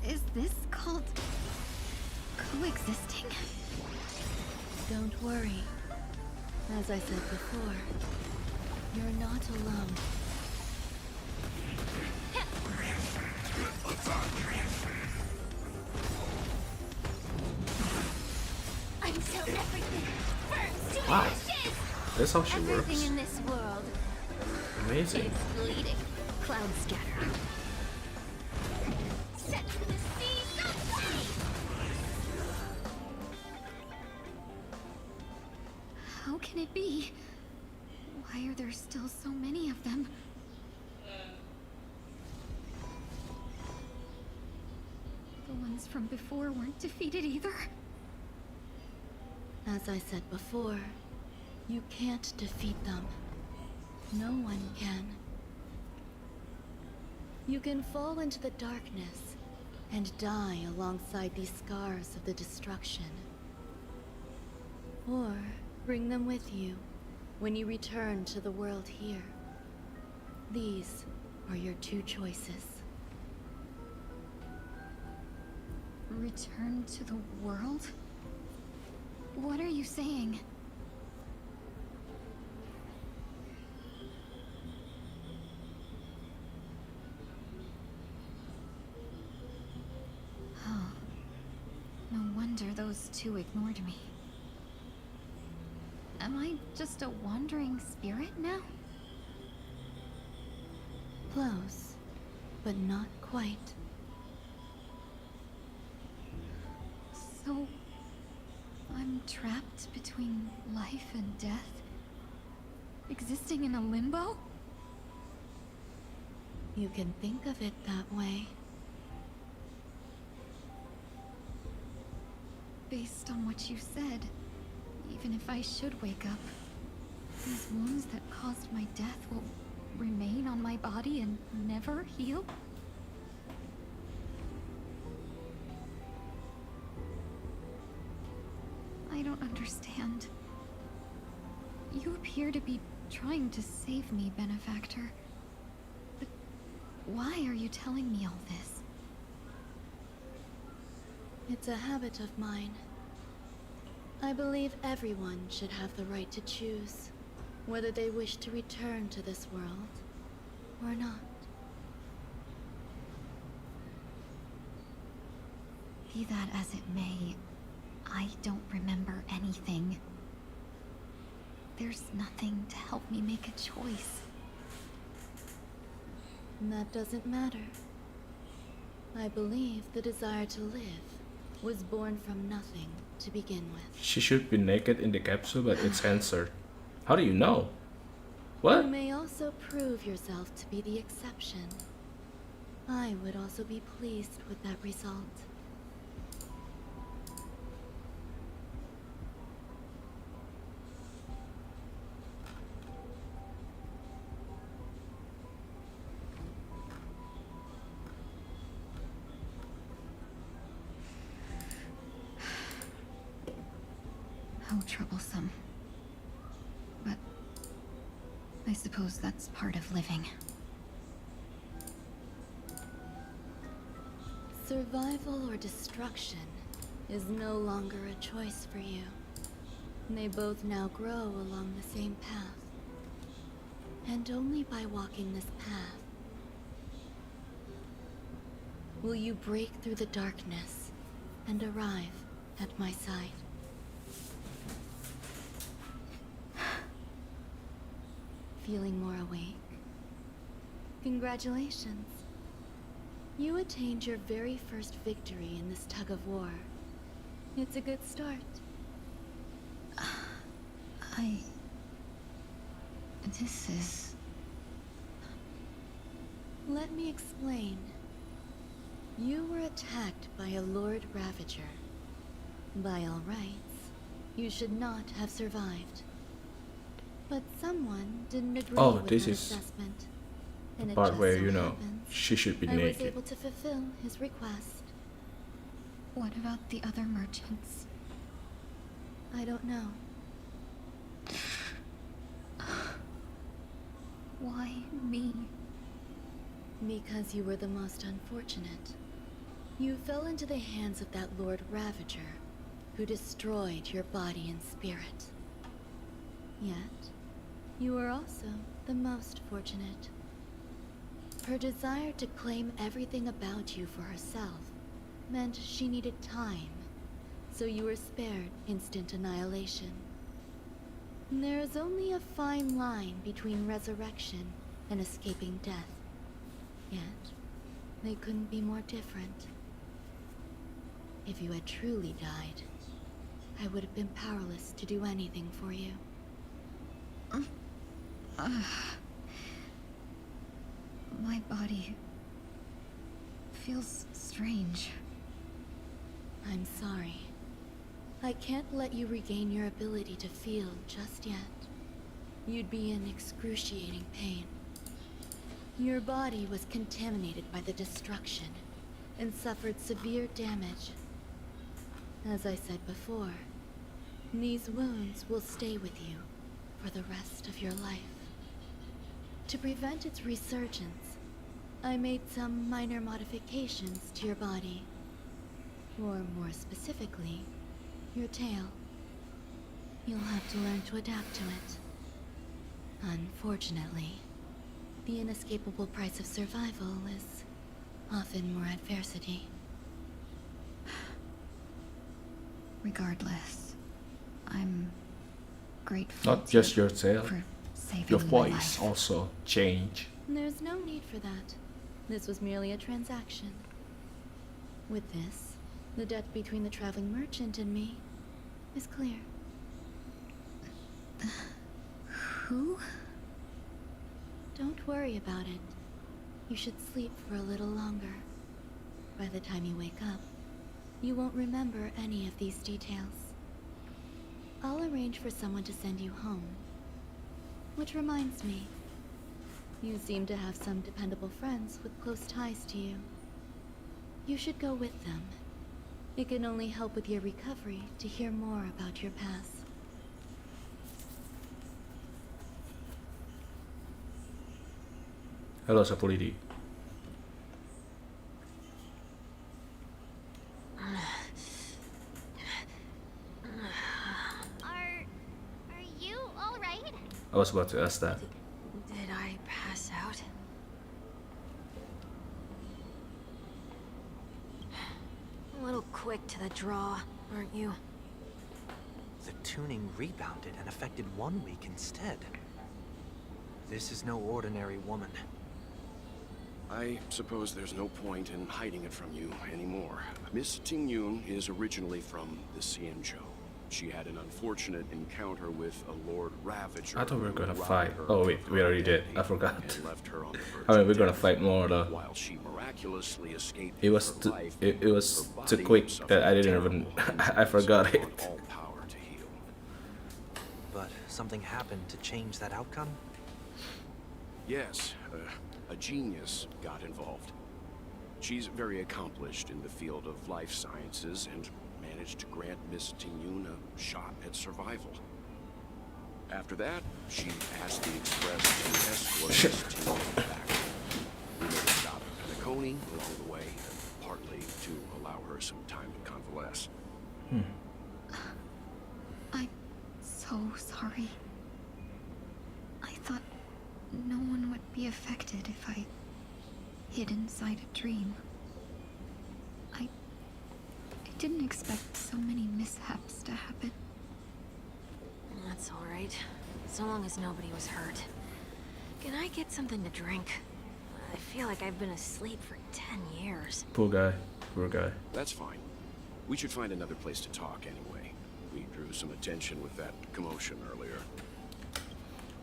Is this called coexisting? Don't worry. As I said before, you're not alone. Until everything burns to Wow. ashes! That's how she Everything works. in this world Amazing. is bleeding. Cloud scatter. Set to the sea someday! How can it be? Why are there still so many of them? The ones from before weren't defeated either? As I said before, you can't defeat them. No one can. You can fall into the darkness and die alongside these scars of the destruction. Or bring them with you when you return to the world here. These are your two choices. Return to the world? What are you saying? Oh. No wonder those two ignored me. Am I just a wandering spirit now? Close, but not quite. So, I'm trapped between life and death? Existing in a limbo? You can think of it that way. Based on what you said, even if I should wake up, these wounds that caused my death will remain on my body and never heal? I don't understand. You appear to be trying to save me, benefactor. But why are you telling me all this? It's a habit of mine. I believe everyone should have the right to choose whether they wish to return to this world or not. Be that as it may, I don't remember anything. There's nothing to help me make a choice. That doesn't matter. I believe the desire to live was born from nothing to begin with. She should be naked in the capsule, but it's censored. How do you know? What? You may also prove yourself to be the exception. I would also be pleased with that result. How troublesome. But I suppose that's part of living. Survival or destruction is no longer a choice for you. They both now grow along the same path. And only by walking this path will you break through the darkness and arrive at my side. Feeling more awake? Congratulations. You attained your very first victory in this tug of war. It's a good start. This is... Let me explain. You were attacked by a Lord Ravager. By all rights, you should not have survived. But someone didn't agree with this that is assessment. the And it part just where, so you know, happens she should be I was naked. able to fulfill his request. What about the other merchants? I don't know. Why me? Because you were the most unfortunate. You fell into the hands of that Lord Ravager, who destroyed your body and spirit. Yet, you were also the most fortunate. Her desire to claim everything about you for herself meant she needed time, so you were spared instant annihilation. There is only a fine line between resurrection and escaping death. Yet, they couldn't be more different. If you had truly died, I would have been powerless to do anything for you. My body feels strange. I'm sorry. I can't let you regain your ability to feel just yet. You'd be in excruciating pain. Your body was contaminated by the destruction and suffered severe damage. As I said before, these wounds will stay with you for the rest of your life. To prevent its resurgence, I made some minor modifications to your body. Or more specifically, your tail. You'll have to learn to adapt to it. Unfortunately, the inescapable price of survival is often more adversity. Regardless, I'm grateful Not just your tail, for saving your my voice life. also change. There's no need for that. This was merely a transaction. With this, the debt between the traveling merchant and me is clear. Who? Don't worry about it. You should sleep for a little longer. By the time you wake up, you won't remember any of these details. I'll arrange for someone to send you home. Which reminds me, you seem to have some dependable friends with close ties to you. You should go with them. It can only help with your recovery to hear more about your past. Halo Sapolidi. Are you all right? I was about to ask that. Did I pass out? A little quick to the draw, aren't you? The tuning rebounded and affected 1 week instead. This is no ordinary woman. I suppose there's no point in hiding it from you anymore. Miss Ting Yun is originally from the Xianzhou. She had an unfortunate encounter with a Lord Ravager. I thought we were gonna who fight. robbed her Oh wait, we already did. I forgot. and left her on the verge I mean, of we're gonna death. fight more though. While she miraculously escaped It was her too, life, it was her too body quick suffered that I didn't terrible even. wounds I forgot and it. all power to heal. But something happened to change that outcome? Yes, a genius got involved. She's very accomplished in the field of life sciences and managed to grant Miss Ting Yun a shot at survival. After that, she asked the Express to escort Miss Ting Yun back. We made a stop at Nakoni along the way, partly to allow her some time to convalesce. sorry. I thought no one would be affected if I hid inside a dream. I didn't expect so many mishaps to happen. That's all right. So long as nobody was hurt. Can I get something to drink? I feel like I've been asleep for 10 years. Poor guy. Poor guy. That's fine. We should find another place to talk anyway. We drew some attention with that commotion earlier.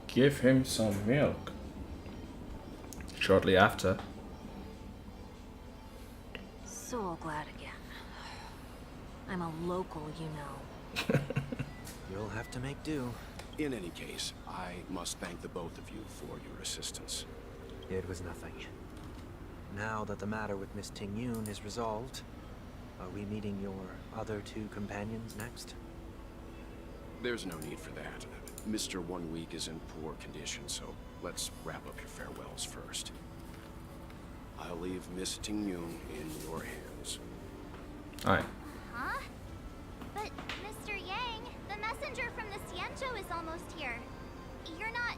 Give him some milk. Shortly after. So glad again. I'm a local, you know. You'll have to make do. In any case, I must thank the both of you for your assistance. It was nothing. Now that the matter with Miss Ting-Yun is resolved, are we meeting your other two companions next? There's no need for that. Mr. 1 Week is in poor condition, so let's wrap up your farewells first. I'll leave Miss Ting-Yun in your hands. Alright. Huh? But, Mr. Yang, the messenger from the Xianzhou is almost here. You're not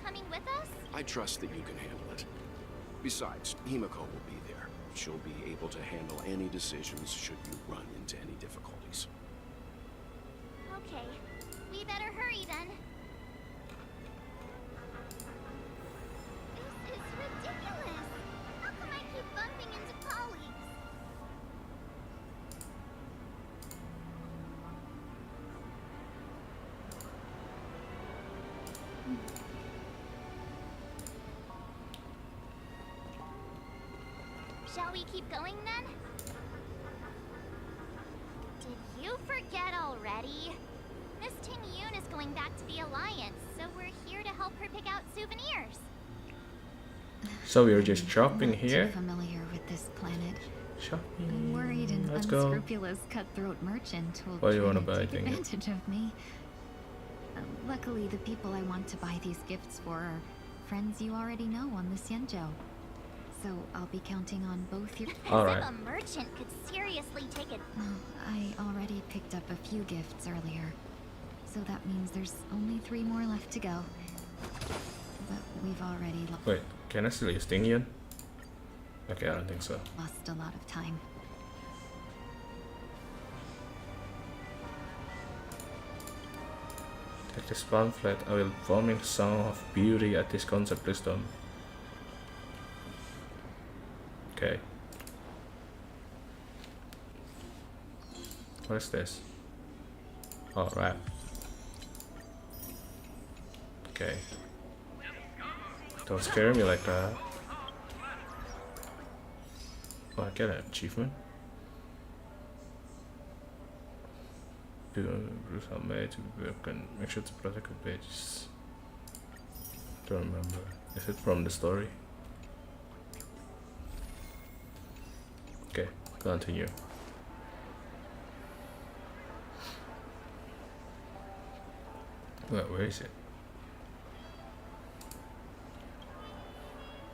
coming with us? I trust that you can handle it. Besides, Himiko will be there. She'll be able to handle any decisions should you run into any difficulties. Okay. We better hurry then. This is ridiculous. How come I keep bumping into colleagues? Shall we keep going then? Did you forget already? Miss Ting-Yun is going back to the Alliance, so we're here to help her pick out souvenirs. So we're just shopping Not here. too familiar with this planet. Shopping. I'm worried an Let's go. unscrupulous cutthroat merchant will What do you try wanna to buy, take Dingy? advantage of me. Luckily, the people I want to buy these gifts for are friends you already know on the Xianzhou. So I'll be counting on both your... All As right. if a merchant could seriously take it. I already picked up a few gifts earlier. So that means there's only 3 more left to go. But we've already Wait, can I still use Ting-Yun? Okay, I don't think so. lost a lot of time. Take this pamphlet. I will performing Song of Beauty at this concert. Please don't. Okay. What is this? Oh, rap. Okay. Don't scare me like that. Oh, I get an achievement. Do some way to make sure to protect the pages. Don't remember. Is it from the story? Okay, continue. Where is it?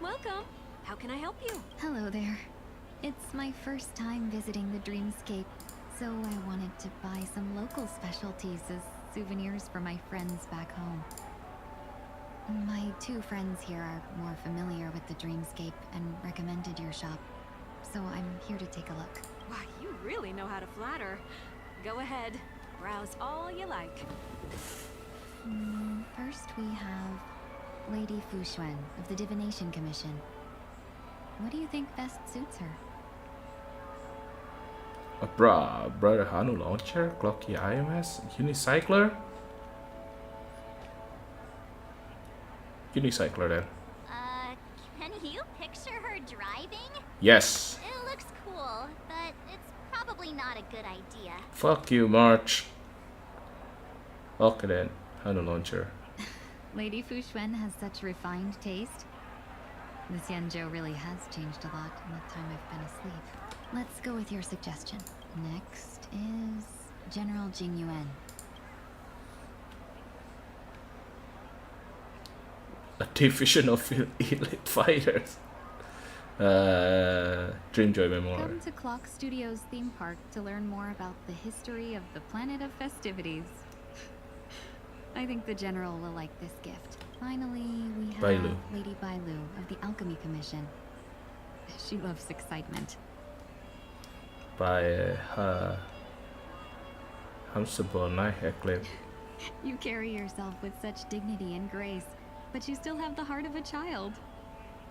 Welcome. How can I help you? Hello there. It's my first time visiting the Dreamscape, so I wanted to buy some local specialties as souvenirs for my friends back home. My 2 friends here are more familiar with the Dreamscape and recommended your shop, so I'm here to take a look. Wow, you really know how to flatter. Go ahead. Browse all you like. First we have Lady Fu Xuan of the Divination Commission. What do you think best suits her? A brother Hanu launcher, Clocky IMS, unicycler? Unicycler then. Can you picture her driving? Yes. It looks cool, but it's probably not a good idea. Fuck you, March. Okay then, Hanu launcher. Lady Fu Xuan has such refined taste. The Xianzhou really has changed a lot in the time I've been asleep. Let's go with your suggestion. Next is General Jing Yuan. A division of elite fighters. Dreamjoy Memoir. Come to Clock Studios theme park to learn more about the history of the planet of festivities. I think the General will like this gift. Finally, we have Bailu. Lady Bailu of the Alchemy Commission. She loves excitement. By her Humble Night Eclipse. You carry yourself with such dignity and grace, but you still have the heart of a child.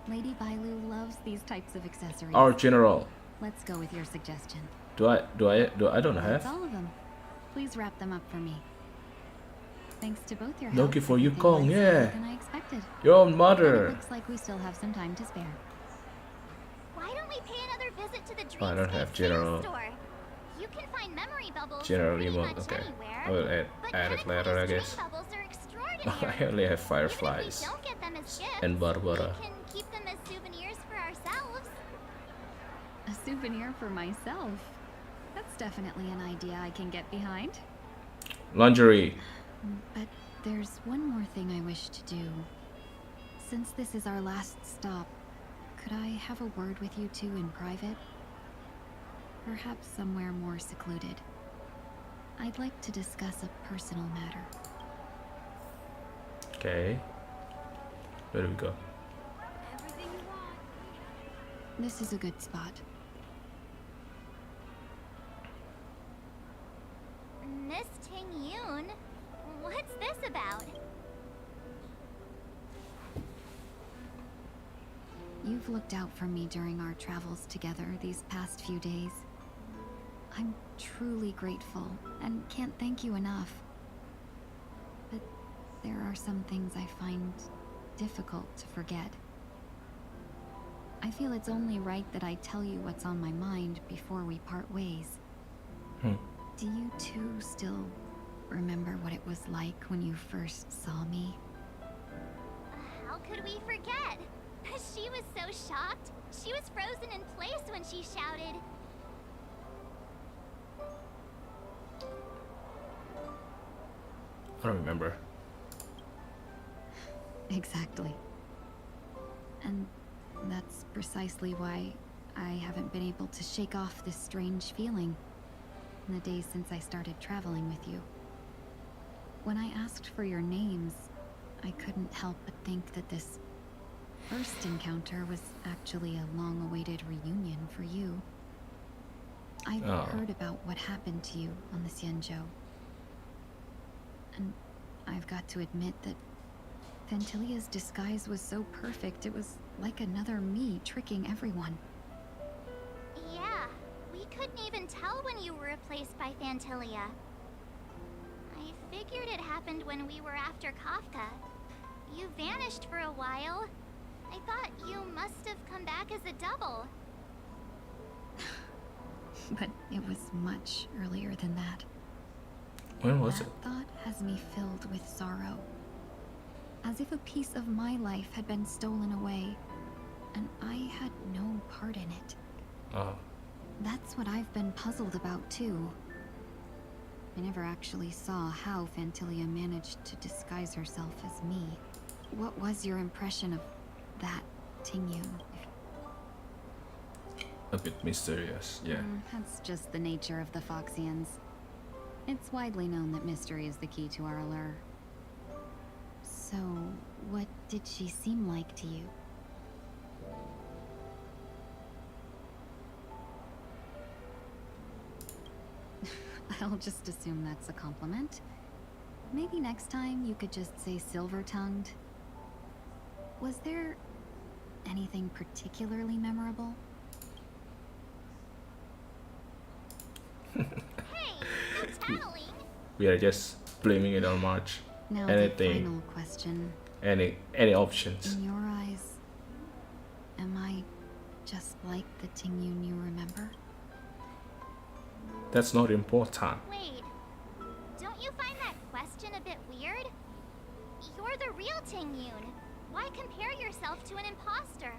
Lady Bailu loves these types of accessories. Our General. Let's go with your suggestion. I don't That's have. all of them. Please wrap them up for me. Thanks to both your No help, gift for everything Yukong, went yeah. smoother than I expected. Your own And mother. it looks like we still have some time to spare. Why don't we pay another visit to the I don't have General. store? You can find memory bubbles General pretty emote. much Okay. anywhere. I will add it later, I guess. Bubbles are extraordinary. I only have fireflies Don't get them as gifts. and Barbara. We can keep them as souvenirs for ourselves. A souvenir for myself. That's definitely an idea I can get behind. Lingerie. But there's one more thing I wish to do. Since this is our last stop, could I have a word with you two in private? Perhaps somewhere more secluded. I'd like to discuss a personal matter. Okay. Where do we go? This is a good spot. Miss Ting Yun, what's this about? You've looked out for me during our travels together these past few days. I'm truly grateful and can't thank you enough. But there are some things I find difficult to forget. I feel it's only right that I tell you what's on my mind before we part ways. Do you two still remember what it was like when you first saw me? How could we forget? She was so shocked. She was frozen in place when she shouted. I don't remember. Exactly. And that's precisely why I haven't been able to shake off this strange feeling in the days since I started traveling with you. When I asked for your names, I couldn't help but think that this first encounter was actually a long-awaited reunion for you. I've heard about what happened to you on the Xianzhou. And I've got to admit that Fantilia's disguise was so perfect, it was like another me tricking everyone. Yeah, we couldn't even tell when you were replaced by Fantilia. I figured it happened when we were after Kafka. You vanished for a while. I thought you must have come back as a double. But it was much earlier than that. When was that it? thought has me filled with sorrow. As if a piece of my life had been stolen away, and I had no part in it. Oh. That's what I've been puzzled about, too. I never actually saw how Fantilia managed to disguise herself as me. What was your impression of that Tingyun? A bit mysterious, yeah. That's just the nature of the Foxians. It's widely known that mystery is the key to our allure. So, what did she seem like to you? I'll just assume that's a compliment. Maybe next time you could just say silver-tongued. Was there anything particularly memorable? We are just blaming it on March. Now Anything. the final question. Any options. In your eyes, am I just like the Tingyun you remember? That's not important. Wait, don't you find that question a bit weird? You're the real Tingyun. Why compare yourself to an imposter?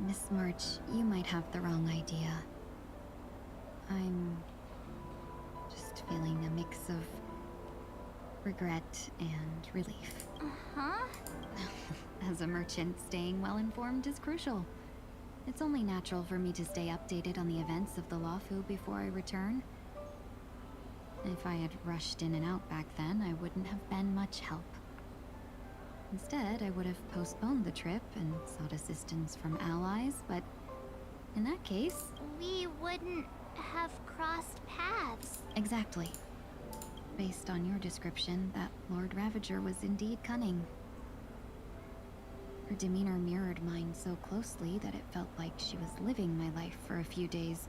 Miss March, you might have the wrong idea. I'm just feeling a mix of regret and relief. Huh? As a merchant, staying well-informed is crucial. It's only natural for me to stay updated on the events of the Luofu before I return. If I had rushed in and out back then, I wouldn't have been much help. Instead, I would have postponed the trip and sought assistance from allies, but in that case... We wouldn't have crossed paths. Exactly. Based on your description, that Lord Ravager was indeed cunning. Her demeanor mirrored mine so closely that it felt like she was living my life for a few days,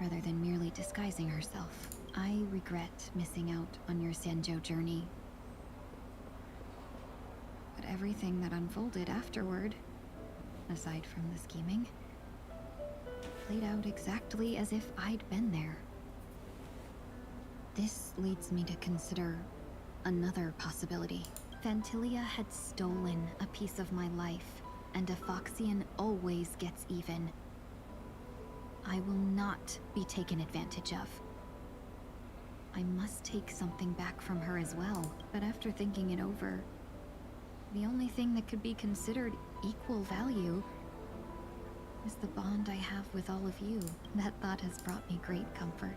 rather than merely disguising herself. I regret missing out on your Xianzhou journey. But everything that unfolded afterward, aside from the scheming, played out exactly as if I'd been there. This leads me to consider another possibility. Phantilia had stolen a piece of my life, and a Foxian always gets even. I will not be taken advantage of. I must take something back from her as well, but after thinking it over, the only thing that could be considered equal value is the bond I have with all of you. That thought has brought me great comfort.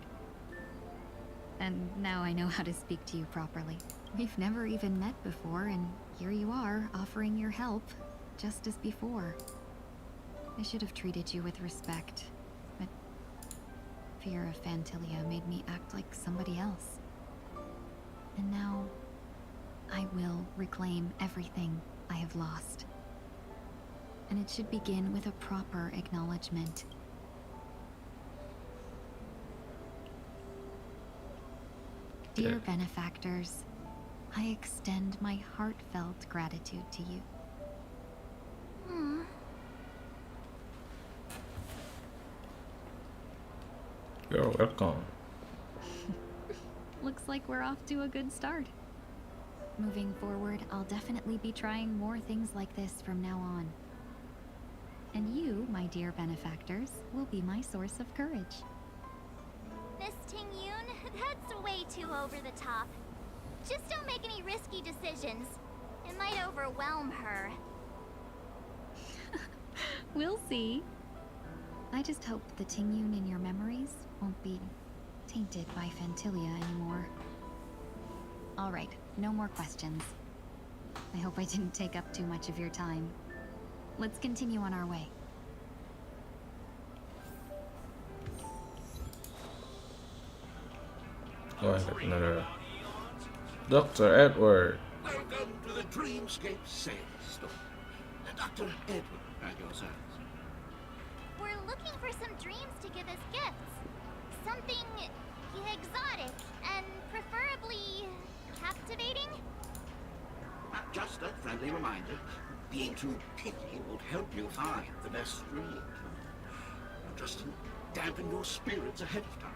And now I know how to speak to you properly. We've never even met before, and here you are, offering your help, just as before. I should have treated you with respect, but fear of Phantilia made me act like somebody else. And now, I will reclaim everything I have lost. And it should begin with a proper acknowledgement. Dear benefactors, I extend my heartfelt gratitude to you. You're welcome. Looks like we're off to a good start. Moving forward, I'll definitely be trying more things like this from now on. And you, my dear benefactors, will be my source of courage. Miss Tingyun, that's way too over the top. Just don't make any risky decisions. It might overwhelm her. We'll see. I just hope the Tingyun in your memories won't be tainted by Phantilia anymore. Alright, no more questions. I hope I didn't take up too much of your time. Let's continue on our way. Oh, I got another. Dr. Edward. Welcome to the Dreamscape Sales Store. Dr. Edward at your service. We're looking for some dreams to give as gifts. Something exotic and preferably captivating. Just a friendly reminder. Being too picky won't help you find the best dream. Just dampen your spirits ahead of time.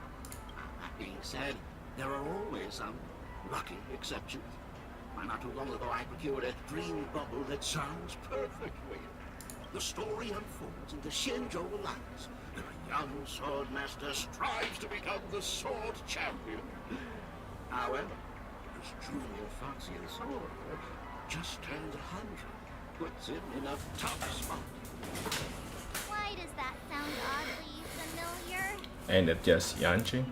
That being said, there are always some lucky exceptions. Not too long ago, I procured a dream bubble that sounds perfectly. The story unfolds in the Xianzhou Alliance, and a young sword master strives to become the sword champion. However, his junior Foxian sword just turned 100, puts him in a tough spot. Why does that sound oddly familiar? Ain't it just Yanqing?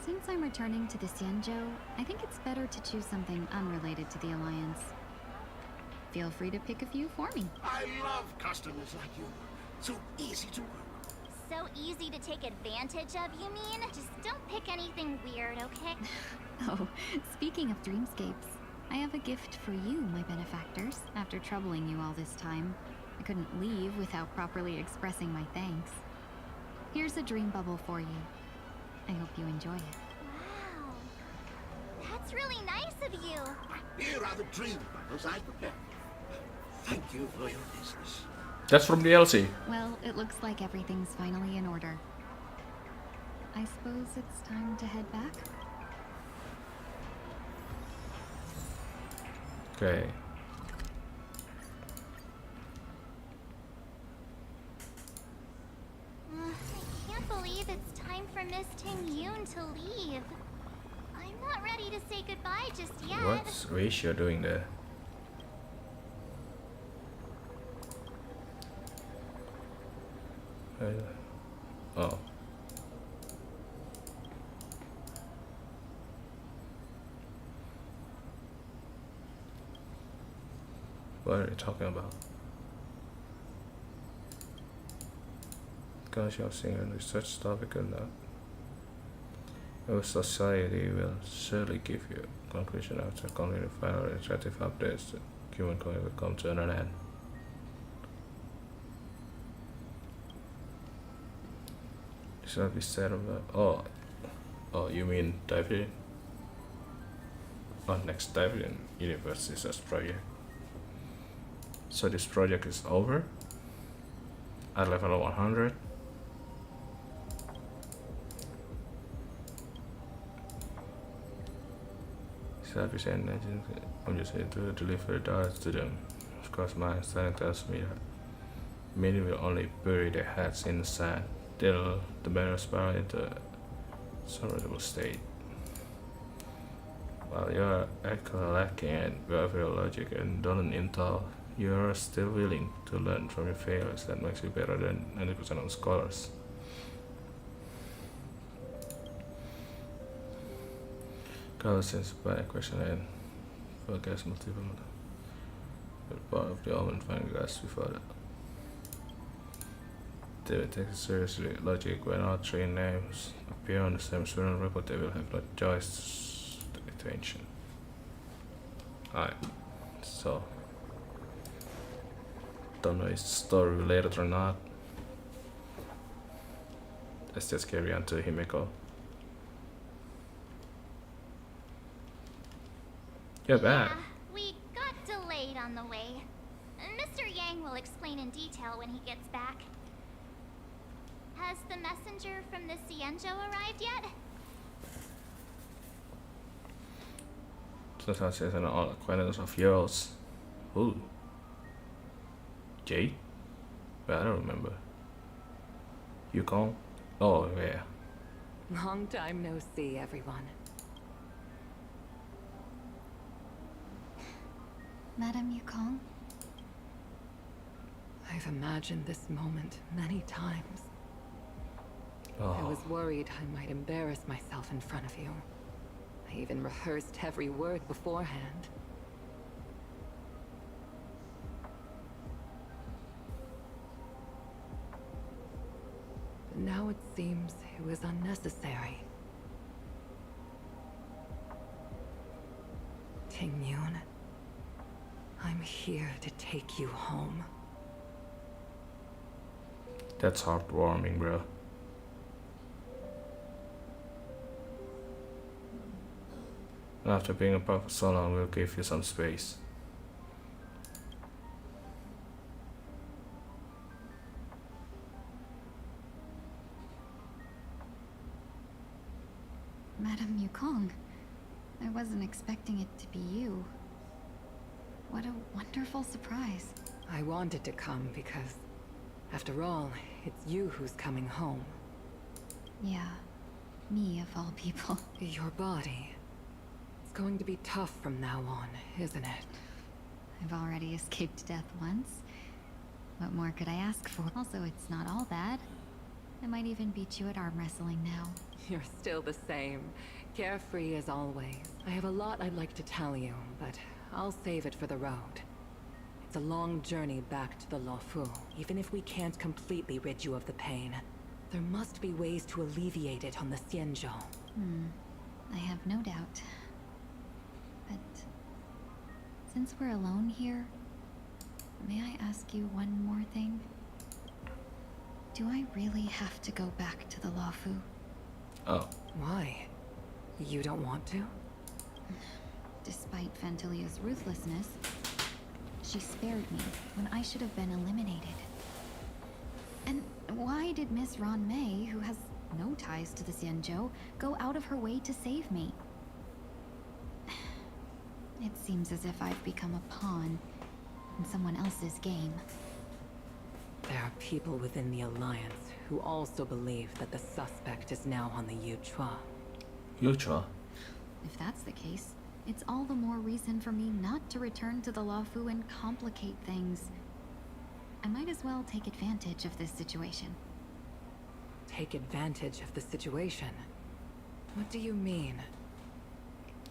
Since I'm returning to the Xianzhou, I think it's better to choose something unrelated to the Alliance. Feel free to pick a few for me. I love customers like you. So easy to work. So easy to take advantage of, you mean? Just don't pick anything weird, okay? Oh, speaking of dreamscapes, I have a gift for you, my benefactors. After troubling you all this time, I couldn't leave without properly expressing my thanks. Here's a dream bubble for you. I hope you enjoy it. Wow. That's really nice of you. Here are the dream bubbles I prepared. Thank you for your business. That's from DLC. Well, it looks like everything's finally in order. I suppose it's time to head back? Okay. I can't believe it's time for Miss Tingyun to leave. I'm not ready to say goodbye just yet. What's Ratio doing there? Oh. What are you talking about? Gosh, I'm seeing such topic or not. Our society will surely give you a conclusion after completing final interactive updates. The humankind will come to an end. Should be said about oh, you mean Division? Oh, next Division Universe is this project. So this project is over at level 100. I'm just here to deliver darts to them. Of course, my understanding tells me that many will only bury their heads in the sand till the matter spiral into a survivable state. While you are actually lacking in behavioral logic and dominant intel, you are still willing to learn from your failures. That makes you better than 90% of scholars. Since by question and focus multiple but part of the almond finding guys before that. They will take it seriously. Logic when all three names appear on the same student report, they will have no choice to attention. Alright, so don't know if it's story related or not. Let's just carry on to Himeko. You're back. Yeah, we got delayed on the way. Mr. Yang will explain in detail when he gets back. Has the messenger from the Cienjo arrived yet? So that says an old acquaintance of yours. Who? Jade? Well, I don't remember. Yukon? Oh, yeah. Long time no see, everyone. Madame Yukong? I've imagined this moment many times. Oh. I was worried I might embarrass myself in front of you. I even rehearsed every word beforehand. But now it seems it was unnecessary. Ting-Yun, I'm here to take you home. That's heartwarming, bro. After being apart for so long, we'll give you some space. Madame Yukong, I wasn't expecting it to be you. What a wonderful surprise. I wanted to come because, after all, it's you who's coming home. Yeah, me of all people. Your body. It's going to be tough from now on, isn't it? I've already escaped death once. What more could I ask for? Also, it's not all bad. I might even beat you at arm wrestling now. You're still the same. Carefree as always. I have a lot I'd like to tell you, but I'll save it for the road. It's a long journey back to the Luofu. Even if we can't completely rid you of the pain, there must be ways to alleviate it on the Xianzhou. I have no doubt. But since we're alone here, may I ask you one more thing? Do I really have to go back to the Luofu? Oh. Why? You don't want to? Despite Fantilia's ruthlessness, she spared me when I should have been eliminated. And why did Miss Ron Mei, who has no ties to the Xianzhou, go out of her way to save me? It seems as if I've become a pawn in someone else's game. There are people within the Alliance who also believe that the suspect is now on the Yuchua. Yuchua? If that's the case, it's all the more reason for me not to return to the Luofu and complicate things. I might as well take advantage of this situation. Take advantage of the situation? What do you mean?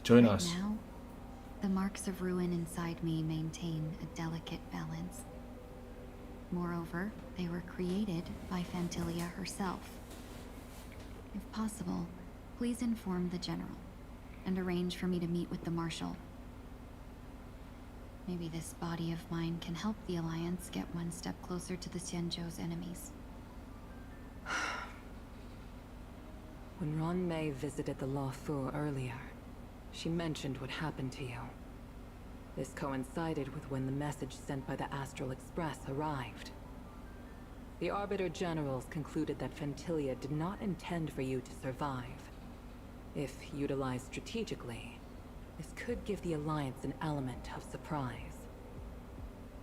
Join right us. Now, The marks of ruin inside me maintain a delicate balance. Moreover, they were created by Fantilia herself. If possible, please inform the General and arrange for me to meet with the Marshal. Maybe this body of mine can help the Alliance get one step closer to the Xianzhou's enemies. When Ron Mei visited the Luofu earlier, she mentioned what happened to you. This coincided with when the message sent by the Astral Express arrived. The Arbiter Generals concluded that Fantilia did not intend for you to survive. If utilized strategically, this could give the Alliance an element of surprise.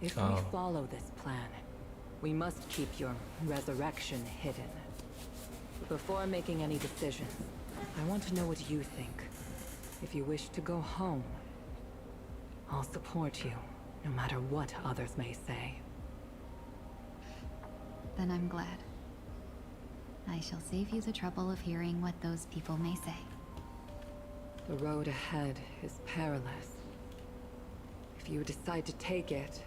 If we follow this plan, we must keep your resurrection hidden. But before making any decisions, I want to know what you think. If you wish to go home, I'll support you, no matter what others may say. Then I'm glad. I shall save you the trouble of hearing what those people may say. The road ahead is perilous. If you decide to take it,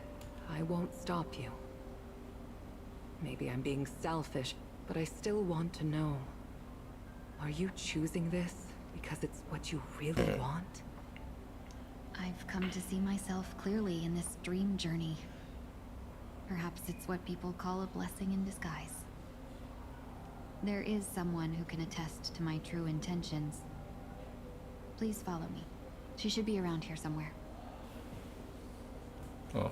I won't stop you. Maybe I'm being selfish, but I still want to know. Are you choosing this because it's what you really want? I've come to see myself clearly in this dream journey. Perhaps it's what people call a blessing in disguise. There is someone who can attest to my true intentions. Please follow me. She should be around here somewhere. Oh.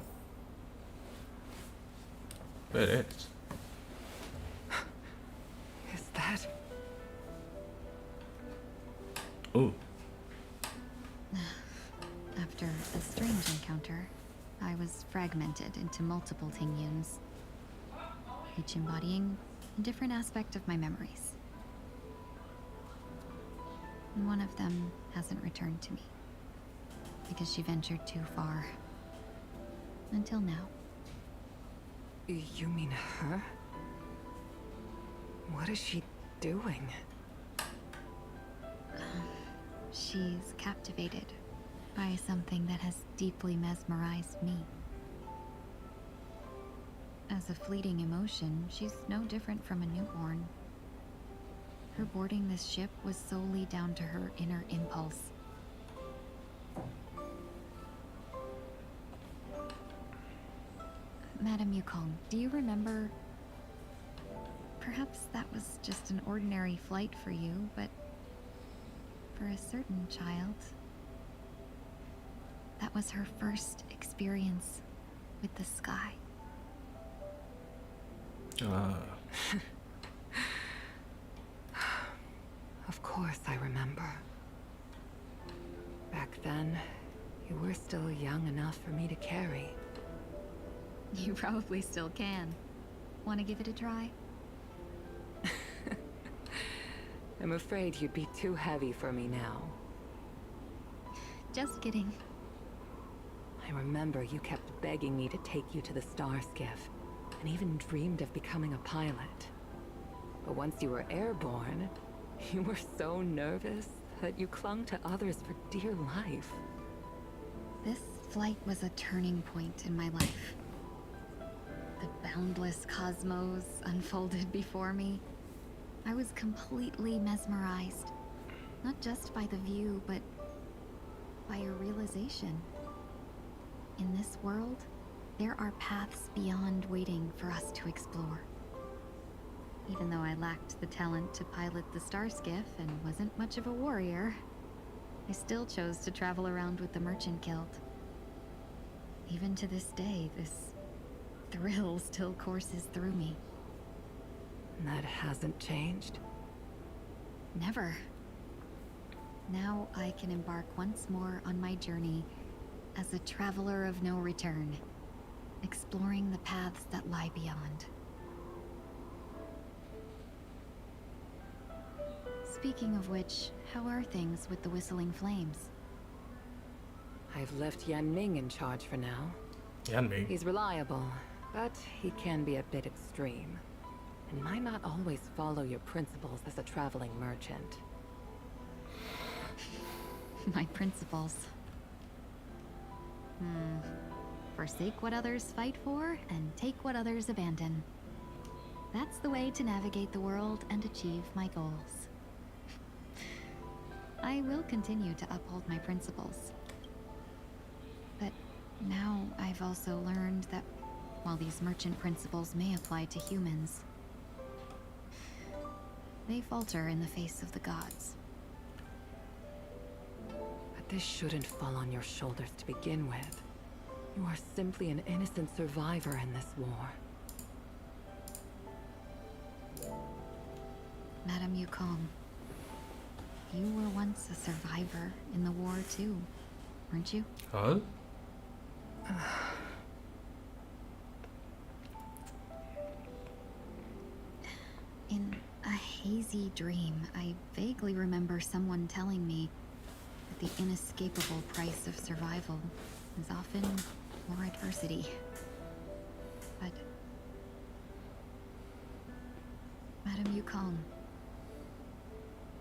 There it is. Is that... Ooh. After a strange encounter, I was fragmented into multiple Tingyuns, each embodying a different aspect of my memories. And one of them hasn't returned to me, because she ventured too far. Until now. You mean her? What is she doing? She's captivated by something that has deeply mesmerized me. As a fleeting emotion, she's no different from a newborn. Her boarding this ship was solely down to her inner impulse. Madame Yukong, do you remember? Perhaps that was just an ordinary flight for you, but for a certain child, that was her first experience with the sky. Of course I remember. Back then, you were still young enough for me to carry. You probably still can. Want to give it a try? I'm afraid you'd be too heavy for me now. Just kidding. I remember you kept begging me to take you to the star skiff, and even dreamed of becoming a pilot. But once you were airborne, you were so nervous that you clung to others for dear life. This flight was a turning point in my life. The boundless cosmos unfolded before me. I was completely mesmerized, not just by the view, but by a realization. In this world, there are paths beyond waiting for us to explore. Even though I lacked the talent to pilot the star skiff and wasn't much of a warrior, I still chose to travel around with the Merchant Guild. Even to this day, this thrill still courses through me. That hasn't changed? Never. Now I can embark once more on my journey as a traveler of no return, exploring the paths that lie beyond. Speaking of which, how are things with the Whistling Flames? I've left Yan Ming in charge for now. Yan Ming? He's reliable, but he can be a bit extreme, and might not always follow your principles as a traveling merchant. My principles. Forsake what others fight for, and take what others abandon. That's the way to navigate the world and achieve my goals. I will continue to uphold my principles. But now I've also learned that while these merchant principles may apply to humans, they falter in the face of the gods. But this shouldn't fall on your shoulders to begin with. You are simply an innocent survivor in this war. Madame Yukong, you were once a survivor in the war too, weren't you? Huh? In a hazy dream, I vaguely remember someone telling me that the inescapable price of survival is often more adversity. But Madame Yukong,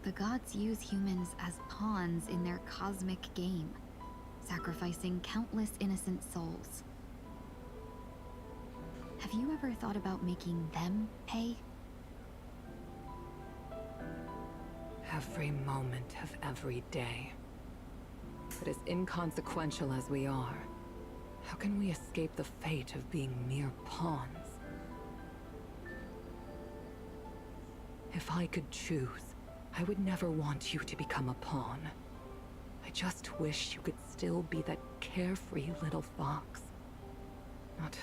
the gods use humans as pawns in their cosmic game, sacrificing countless innocent souls. Have you ever thought about making them pay? Every moment of every day. But as inconsequential as we are, how can we escape the fate of being mere pawns? If I could choose, I would never want you to become a pawn. I just wish you could still be that carefree little fox. Not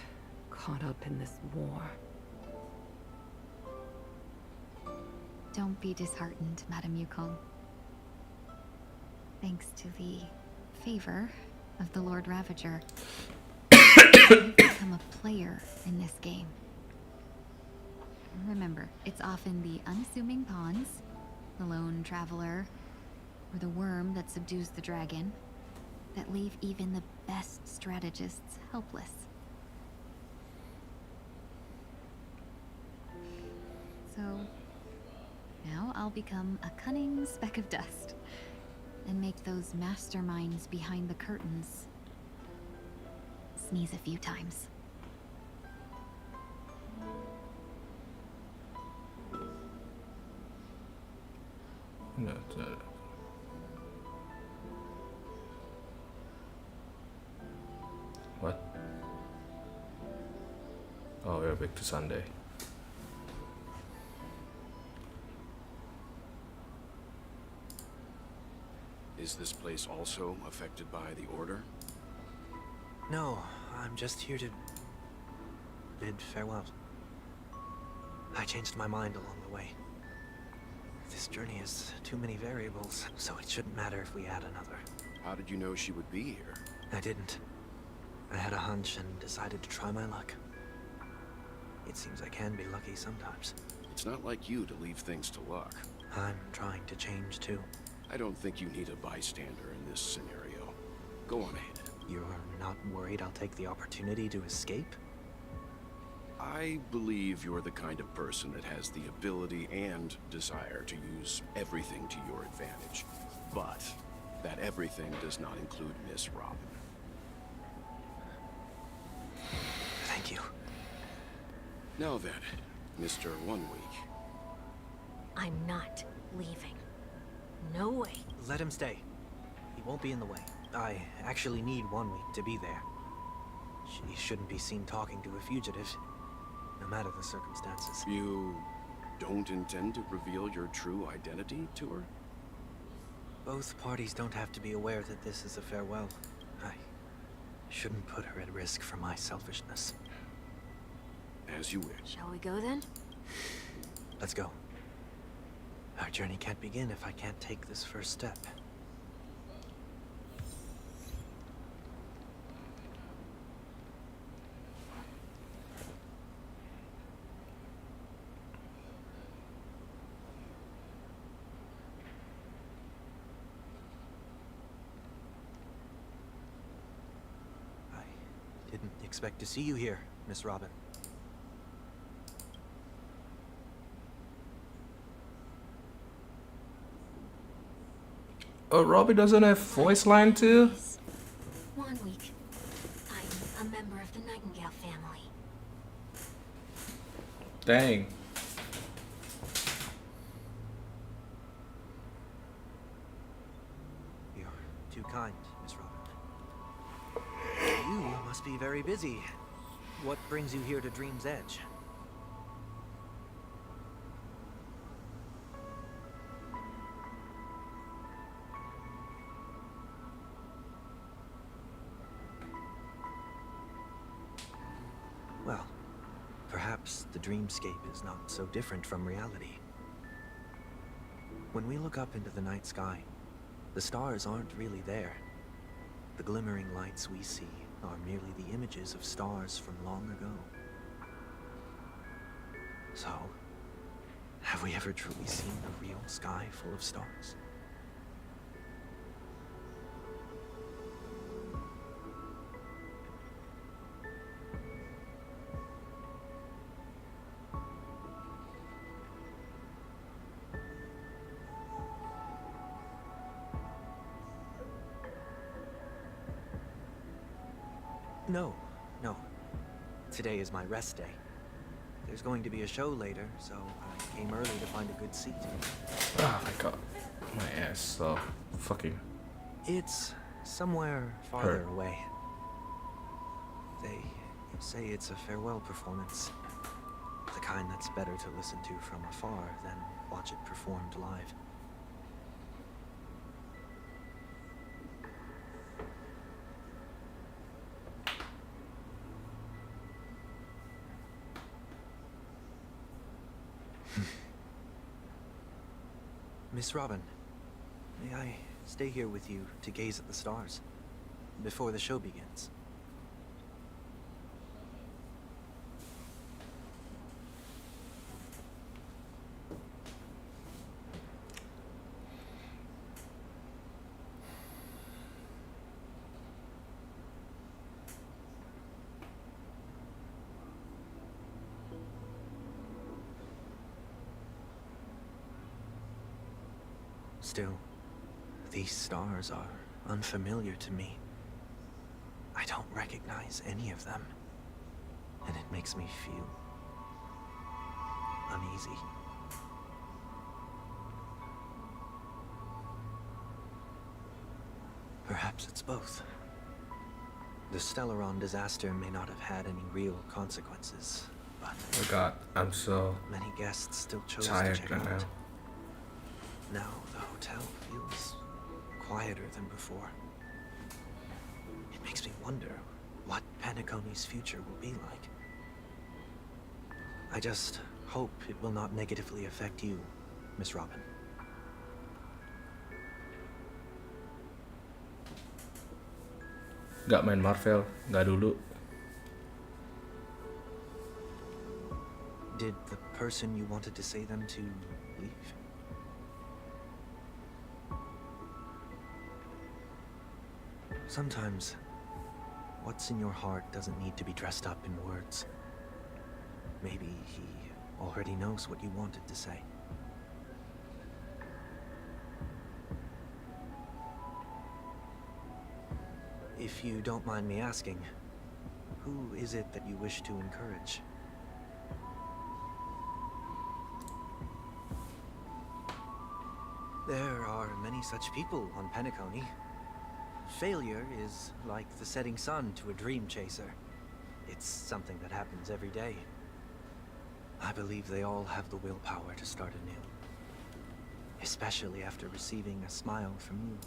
caught up in this war. Don't be disheartened, Madame Yukong. Thanks to the favor of the Lord Ravager, you've become a player in this game. Remember, it's often the unassuming pawns, the lone traveler, or the worm that subdues the dragon, that leave even the best strategists helpless. So, now I'll become a cunning speck of dust, and make those masterminds behind the curtains sneeze a few times. No, what? Oh, we're back to Sunday. Is this place also affected by the Order? No, I'm just here to bid farewell. I changed my mind along the way. This journey has too many variables, so it shouldn't matter if we add another. How did you know she would be here? I didn't. I had a hunch and decided to try my luck. It seems I can be lucky sometimes. It's not like you to leave things to luck. I'm trying to change too. I don't think you need a bystander in this scenario. Go on ahead. You're not worried I'll take the opportunity to escape? I believe you're the kind of person that has the ability and desire to use everything to your advantage. But that everything does not include Miss Robin. Thank you. Now then, Mr. 1 Week. I'm not leaving. No way. Let him stay. He won't be in the way. I actually need 1 week to be there. She shouldn't be seen talking to a fugitive, no matter the circumstances. You don't intend to reveal your true identity to her? Both parties don't have to be aware that this is a farewell. I shouldn't put her at risk for my selfishness. As you wish. Shall we go then? Let's go. Our journey can't begin if I can't take this first step. I didn't expect to see you here, Miss Robin. Oh, Robbie doesn't have voice line too? 1 week. A member of the Nightingale family. Dang. You're too kind, Miss Robin. You must be very busy. What brings you here to Dream's Edge? Well, perhaps the dreamscape is not so different from reality. When we look up into the night sky, the stars aren't really there. The glimmering lights we see are merely the images of stars from long ago. So, have we ever truly seen a real sky full of stars? No, no. Today is my rest day. There's going to be a show later, so I came early to find a good seat. Oh my god. My ass so fucking... It's somewhere farther away. They say it's a farewell performance. The kind that's better to listen to from afar than watch it performed live. Miss Robin, may I stay here with you to gaze at the stars before the show begins? Still, these stars are unfamiliar to me. I don't recognize any of them, and it makes me feel uneasy. Perhaps it's both. The Stellaron disaster may not have had any real consequences, but oh god, I'm so many guests still chose tired to check right out. now. Now the hotel feels quieter than before. It makes me wonder what Penacony's future will be like. I just hope it will not negatively affect you, Miss Robin. Gak main Marvel, gak dulu. Did the person you wanted to say them to leave? Sometimes, what's in your heart doesn't need to be dressed up in words. Maybe he already knows what you wanted to say. If you don't mind me asking, who is it that you wish to encourage? There are many such people on Penacony. Failure is like the setting sun to a dream chaser. It's something that happens every day. I believe they all have the willpower to start anew. Especially after receiving a smile from you,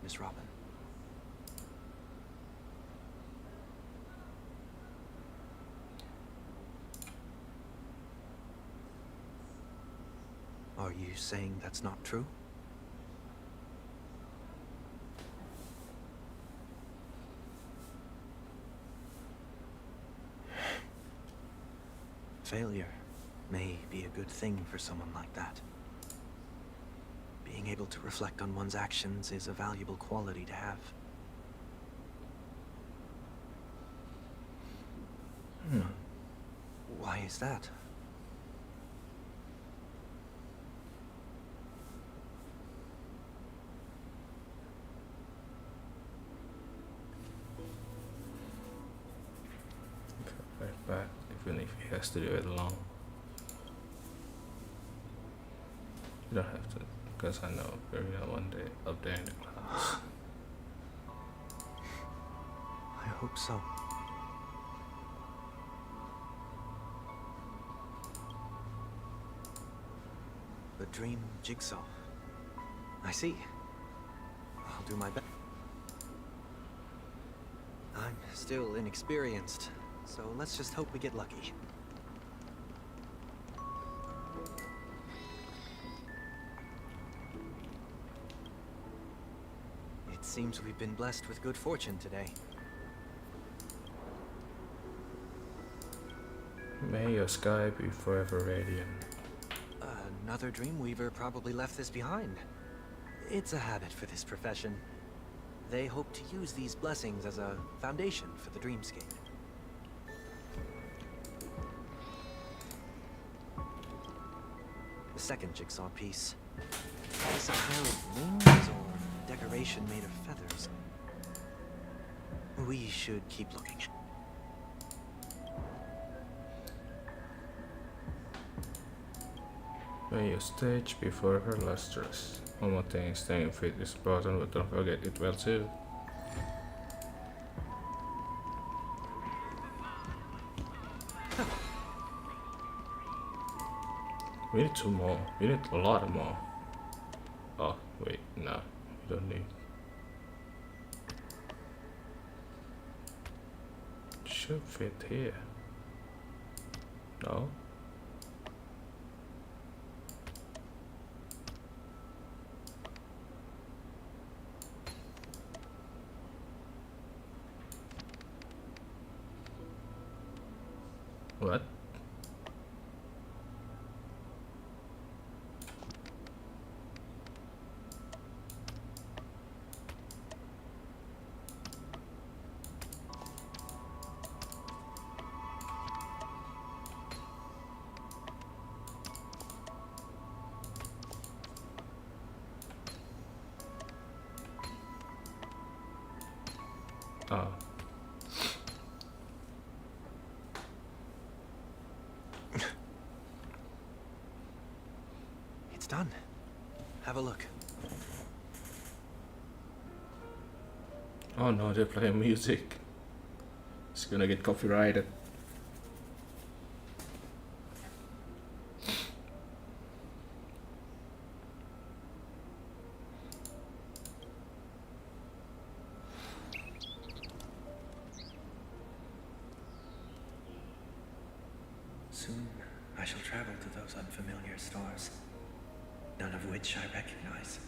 Miss Robin. Are you saying that's not true? Failure may be a good thing for someone like that. Being able to reflect on one's actions is a valuable quality to have. Why is that? But even if he has to do it alone, you don't have to, because I know we're gonna one day up there in the clouds. I hope so. The dream jigsaw. I see. I'll do my best. I'm still inexperienced, so let's just hope we get lucky. It seems we've been blessed with good fortune today. May your sky be forever radiant. Another Dreamweaver probably left this behind. It's a habit for this profession. They hope to use these blessings as a foundation for the dreamscape. The second jigsaw piece. Is a pair of wings or decoration made of feathers? We should keep looking. May your stage be forever lustrous. One more thing, staying fit is important, but don't forget it well too. We need 2 more. We need a lot more. Oh, wait, no. We don't need. Should fit here. No? What? Oh. It's done. Have a look. Oh no, they're playing music. It's gonna get copyrighted. Soon, I shall travel to those unfamiliar stars, none of which I recognize.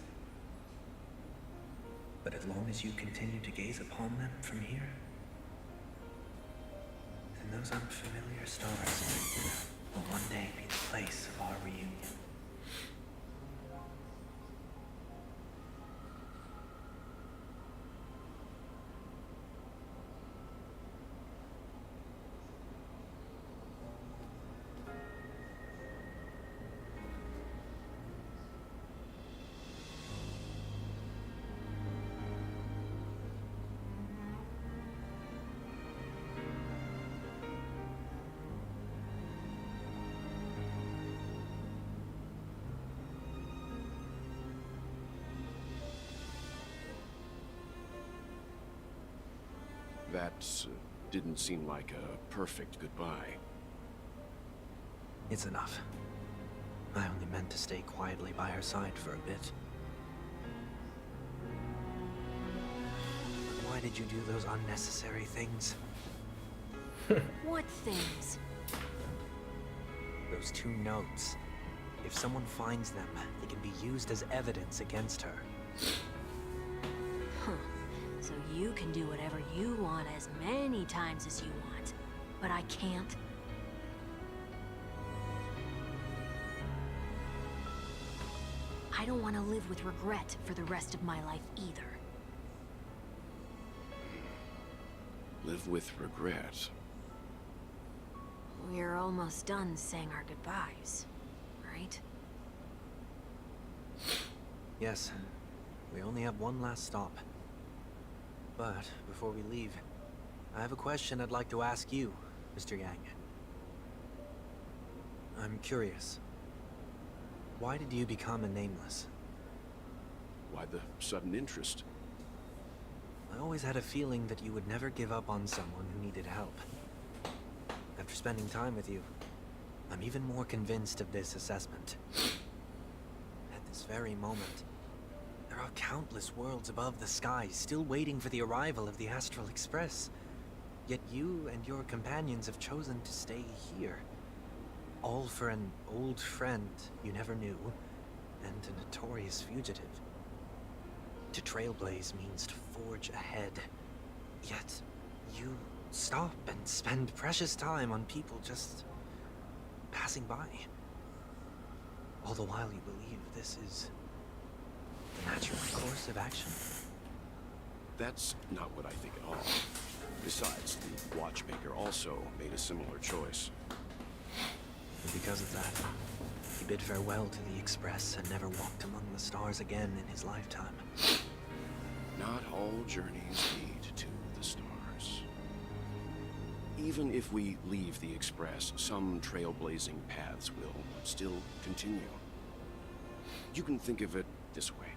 But as long as you continue to gaze upon them from here, then those unfamiliar stars will one day be the place of our reunion. That didn't seem like a perfect goodbye. It's enough. I only meant to stay quietly by her side for a bit. But why did you do those unnecessary things? What things? Those 2 notes. If someone finds them, they can be used as evidence against her. Huh. So you can do whatever you want as many times as you want, but I can't? I don't want to live with regret for the rest of my life either. Live with regret? We're almost done saying our goodbyes, right? Yes. We only have one last stop. But before we leave, I have a question I'd like to ask you, Mr. Yang. I'm curious. Why did you become a nameless? Why the sudden interest? I always had a feeling that you would never give up on someone who needed help. After spending time with you, I'm even more convinced of this assessment. At this very moment, there are countless worlds above the sky still waiting for the arrival of the Astral Express. Yet you and your companions have chosen to stay here. All for an old friend you never knew, and a notorious fugitive. To trailblaze means to forge ahead. Yet, you stop and spend precious time on people just passing by. All the while you believe this is the natural course of action. That's not what I think at all. Besides, the watchmaker also made a similar choice. And because of that, he bid farewell to the Express and never walked among the stars again in his lifetime. Not all journeys lead to the stars. Even if we leave the Express, some trailblazing paths will still continue. You can think of it this way.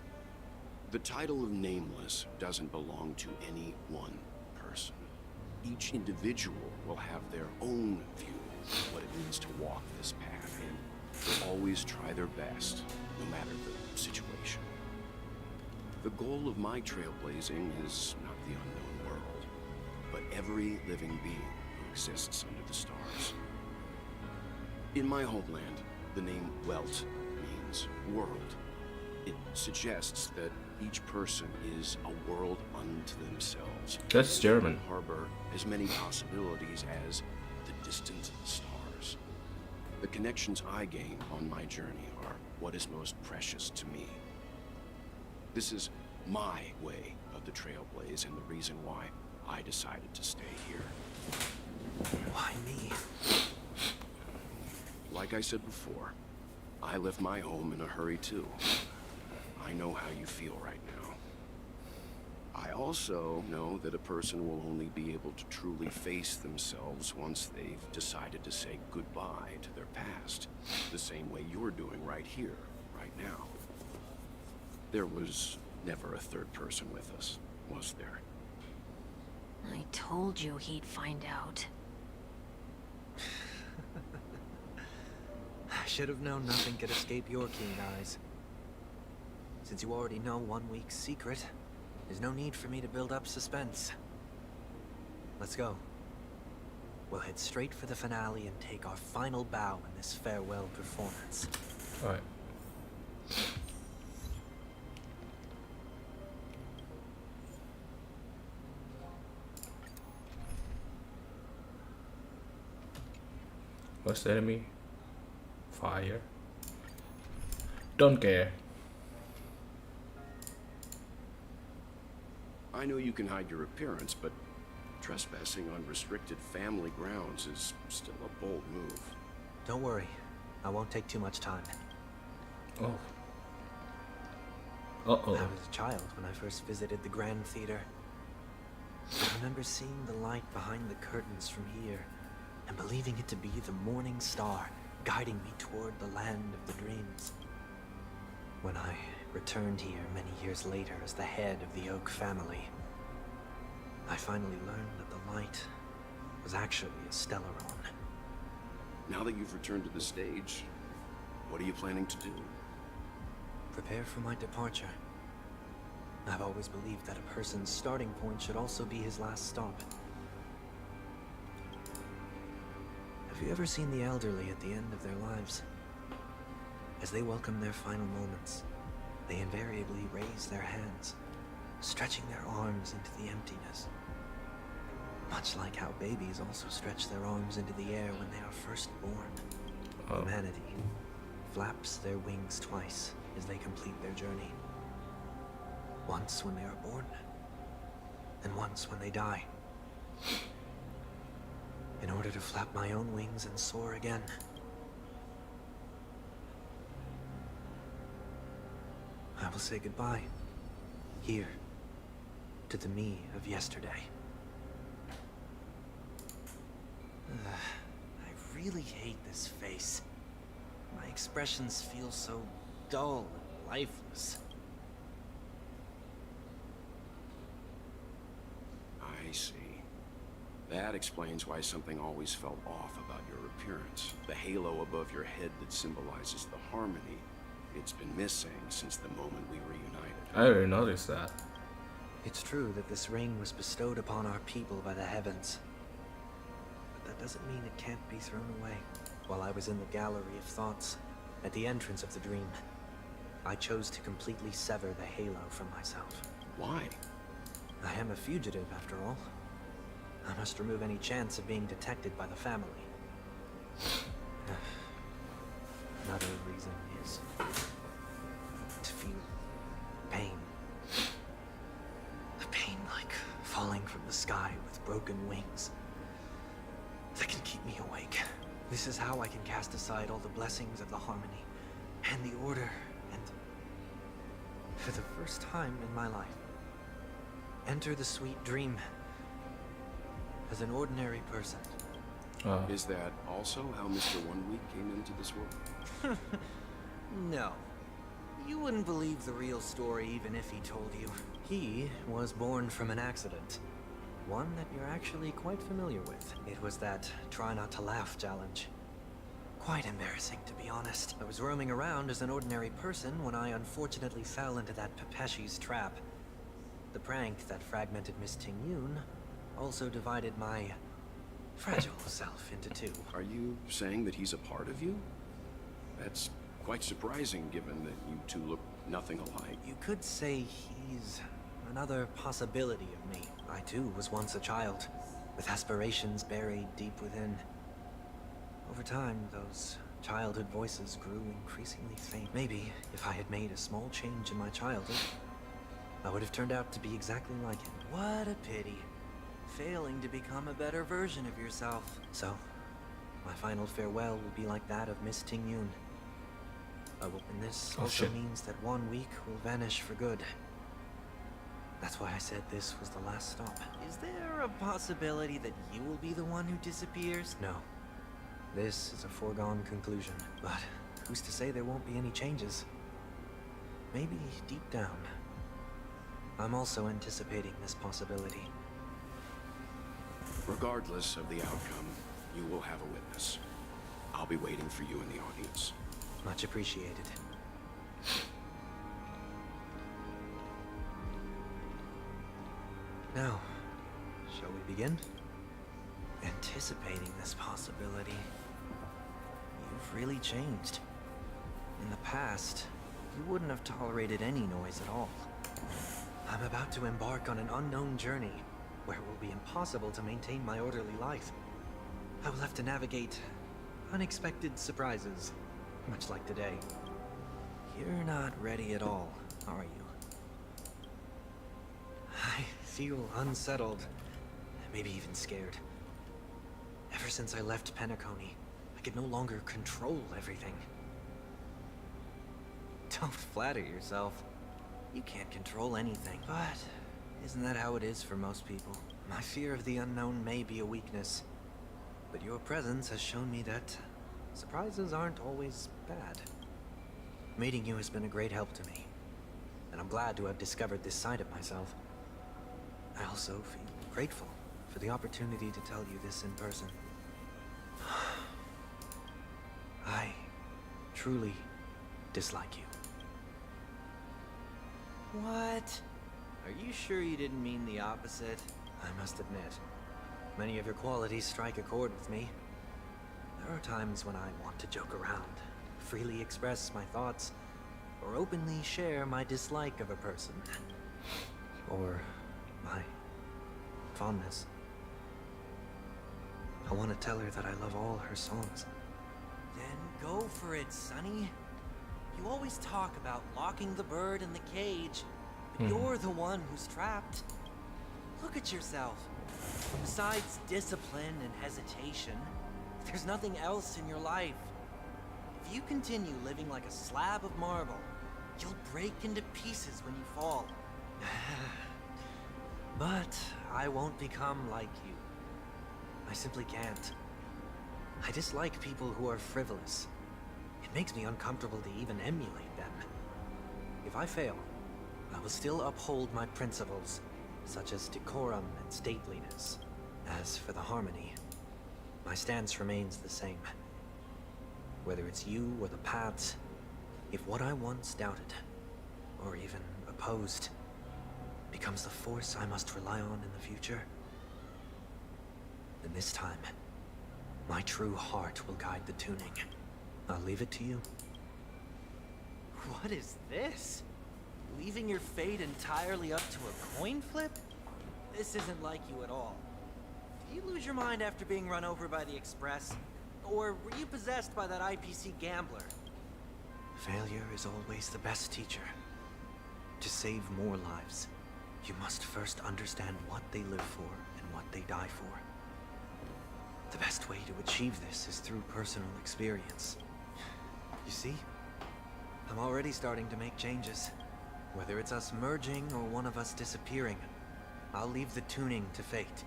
The title of Nameless doesn't belong to any one person. Each individual will have their own view of what it means to walk this path, and will always try their best, no matter the situation. The goal of my trailblazing is not the unknown world, but every living being who exists under the stars. In my homeland, the name Welt means world. It suggests that each person is a world unto themselves. That's German. Harbor as many possibilities as the distant stars. The connections I gain on my journey are what is most precious to me. This is my way of the trailblaze and the reason why I decided to stay here. Why me? Like I said before, I left my home in a hurry too. I know how you feel right now. I also know that a person will only be able to truly face themselves once they've decided to say goodbye to their past, the same way you're doing right here, right now. There was never a third person with us, was there? I told you he'd find out. I should have known nothing could escape your keen eyes. Since you already know 1 week's secret, there's no need for me to build up suspense. Let's go. We'll head straight for the finale and take our final bow in this farewell performance. Alright. What's the enemy? Fire. Don't care. I know you can hide your appearance, but trespassing on restricted family grounds is still a bold move. Don't worry. I won't take too much time. Oh. I was a child when I first visited the Grand Theater. I remember seeing the light behind the curtains from here and believing it to be the morning star guiding me toward the land of the dreams. When I returned here many years later as the head of the Oak family, I finally learned that the light was actually a Stellaron. Now that you've returned to the stage, what are you planning to do? Prepare for my departure. I've always believed that a person's starting point should also be his last stop. Have you ever seen the elderly at the end of their lives? As they welcome their final moments, they invariably raise their hands, stretching their arms into the emptiness. Much like how babies also stretch their arms into the air when they are first born. Humanity flaps their wings twice as they complete their journey. Once when they are born, and once when they die. In order to flap my own wings and soar again. I will say goodbye, here, to the me of yesterday. really hate this face. My expressions feel so dull and lifeless. I see. That explains why something always felt off about your appearance. The halo above your head that symbolizes the harmony. It's been missing since the moment we reunited. I already noticed that. It's true that this ring was bestowed upon our people by the heavens. But that doesn't mean it can't be thrown away. While I was in the gallery of thoughts, at the entrance of the dream, I chose to completely sever the halo from myself. Why? I am a fugitive, after all. I must remove any chance of being detected by the family. Another reason is to feel pain. A pain like falling from the sky with broken wings that can keep me awake. This is how I can cast aside all the blessings of the harmony and the order, and for the first time in my life, enter the sweet dream as an ordinary person. Is that also how Mr. 1 Week came into this world? No. You wouldn't believe the real story even if he told you. He was born from an accident. One that you're actually quite familiar with. It was that try not to laugh challenge. Quite embarrassing, to be honest. I was roaming around as an ordinary person when I unfortunately fell into that Pepeshi's trap. The prank that fragmented Miss Ting-Yun also divided my fragile self into two. Are you saying that he's a part of you? That's quite surprising given that you two look nothing alike. You could say he's another possibility of me. I too was once a child, with aspirations buried deep within. Over time, those childhood voices grew increasingly faint. Maybe if I had made a small change in my childhood, I would have turned out to be exactly like him. What a pity. Failing to become a better version of yourself. So, my final farewell will be like that of Miss Ting-Yun. And this also means that 1 week will vanish for good. That's why I said this was the last stop. Is there a possibility that you will be the one who disappears? No. This is a foregone conclusion. But who's to say there won't be any changes? Maybe deep down, I'm also anticipating this possibility. Regardless of the outcome, you will have a witness. I'll be waiting for you in the audience. Much appreciated. Now, shall we begin? Anticipating this possibility. You've really changed. In the past, you wouldn't have tolerated any noise at all. I'm about to embark on an unknown journey where it will be impossible to maintain my orderly life. I will have to navigate unexpected surprises, much like today. You're not ready at all, are you? I feel unsettled, maybe even scared. Ever since I left Penacony, I could no longer control everything. Don't flatter yourself. You can't control anything. But isn't that how it is for most people? My fear of the unknown may be a weakness, but your presence has shown me that surprises aren't always bad. Meeting you has been a great help to me, and I'm glad to have discovered this side of myself. I also feel grateful for the opportunity to tell you this in person. I truly dislike you. What? Are you sure you didn't mean the opposite? I must admit, many of your qualities strike a chord with me. There are times when I want to joke around, freely express my thoughts, or openly share my dislike of a person. Or my fondness. I want to tell her that I love all her songs. Then go for it, Sonny. You always talk about locking the bird in the cage, but you're the one who's trapped. Look at yourself. Besides discipline and hesitation, there's nothing else in your life. If you continue living like a slab of marble, you'll break into pieces when you fall. But I won't become like you. I simply can't. I dislike people who are frivolous. It makes me uncomfortable to even emulate them. If I fail, I will still uphold my principles, such as decorum and stateliness. As for the harmony, my stance remains the same. Whether it's you or the paths, if what I once doubted, or even opposed, becomes the force I must rely on in the future, then this time, my true heart will guide the tuning. I'll leave it to you. What is this? Leaving your fate entirely up to a coin flip? This isn't like you at all. Did you lose your mind after being run over by the Express? Or were you possessed by that IPC gambler? Failure is always the best teacher. To save more lives, you must first understand what they live for and what they die for. The best way to achieve this is through personal experience. You see? I'm already starting to make changes. Whether it's us merging or one of us disappearing, I'll leave the tuning to fate.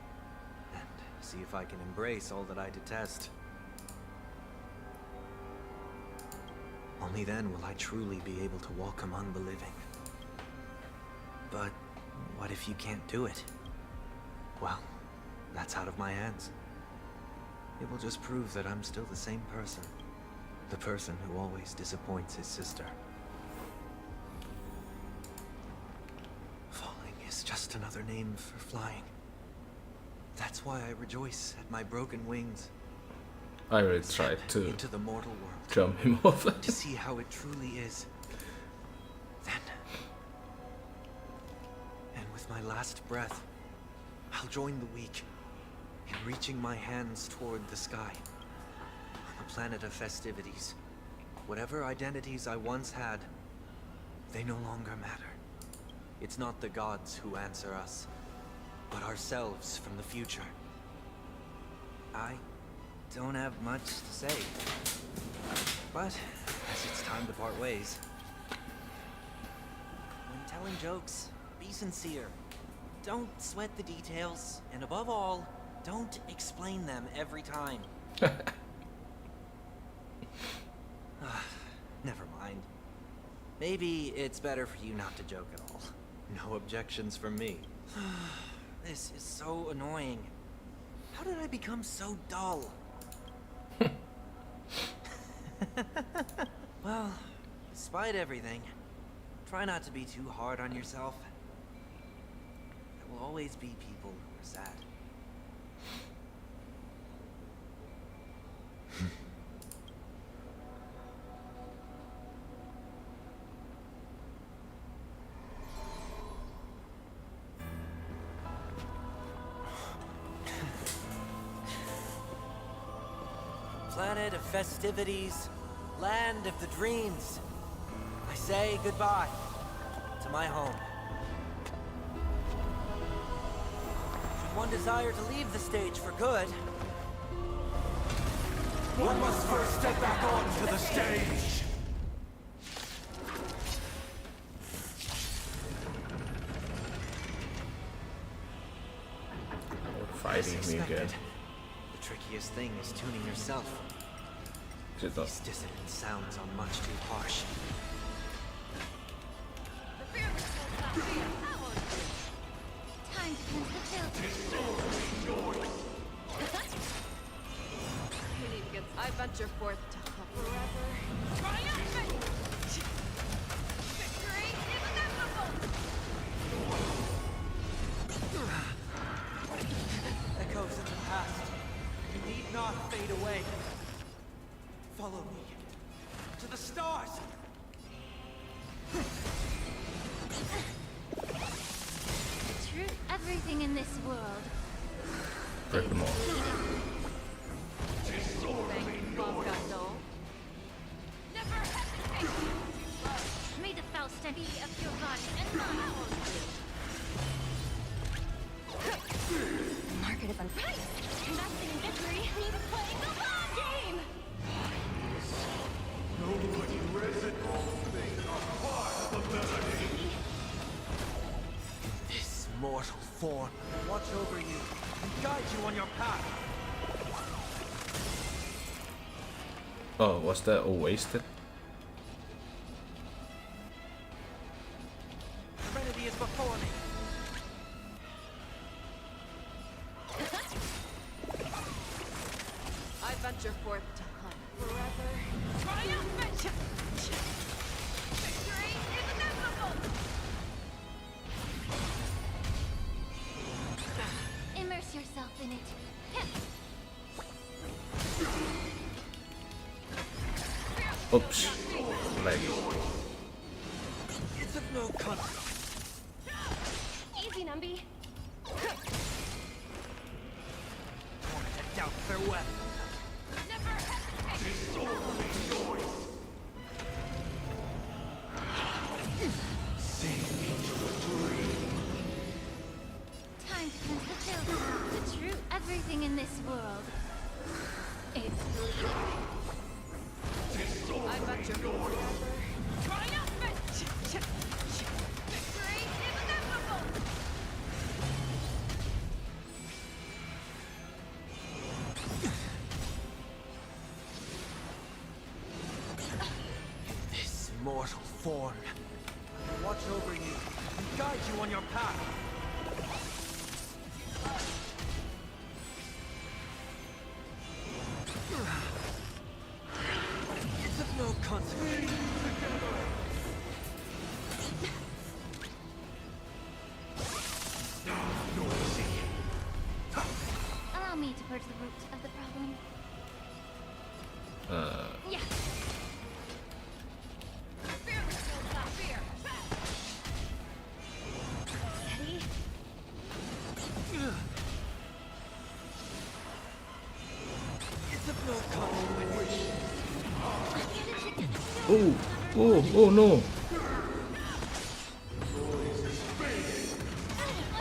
And see if I can embrace all that I detest. Only then will I truly be able to walk among the living. But what if you can't do it? Well, that's out of my hands. It will just prove that I'm still the same person. The person who always disappoints his sister. Falling is just another name for flying. That's why I rejoice at my broken wings. I really tried to into the mortal world, jump him off. to see how it truly is. Then, and with my last breath, I'll join the weak in reaching my hands toward the sky. On the planet of festivities, whatever identities I once had, they no longer matter. It's not the gods who answer us, but ourselves from the future. I don't have much to say, but as it's time to part ways. When telling jokes, be sincere. Don't sweat the details, and above all, don't explain them every time. Never mind. Maybe it's better for you not to joke at all. No objections from me. This is so annoying. How did I become so dull? Well, despite everything, try not to be too hard on yourself. There will always be people who are sad. Planet of festivities, land of the dreams. I say goodbye to my home. Should one desire to leave the stage for good, One must first step back onto the stage. Fighting me again. The trickiest thing is tuning yourself. These dissonant sounds are much too harsh. Time to cleanse the filter. I venture forth to forever. Triumphant! Victory is inevitable! Echoes of the past need not fade away. Follow me to the stars. Everything in this world. Break them all. Never hesitate. May the Faust be of your body and mine. Market of unprice. Investing in victory means playing the long game. Nobody resin all things are part of the melody. This mortal form will watch over you and guide you on your path. Oh, was that all wasted? Serenity is before me. I venture forth to hunt forever. Triumphant! Victory is inevitable! Immerse yourself in it. Oops. Leg. It's of no consequence. Easy, Numby. Want to doubt their weapon. Never hesitate. Time to cleanse the filth. The truth. Everything in this world is bleeding. I venture forth. Triumphant! Victory is inevitable! This mortal form will watch over you and guide you on your path. It's of no consequence. Allow me to purge the root of the problem. Yeah. Fear the soul, not fear. Steady. It's of no consequence. Oh, oh no.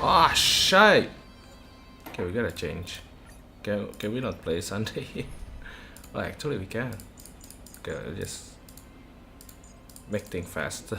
Ah, shit. Okay, we gotta change. Can we not play Sunday? Well, actually we can. Okay, I'll just make things fast.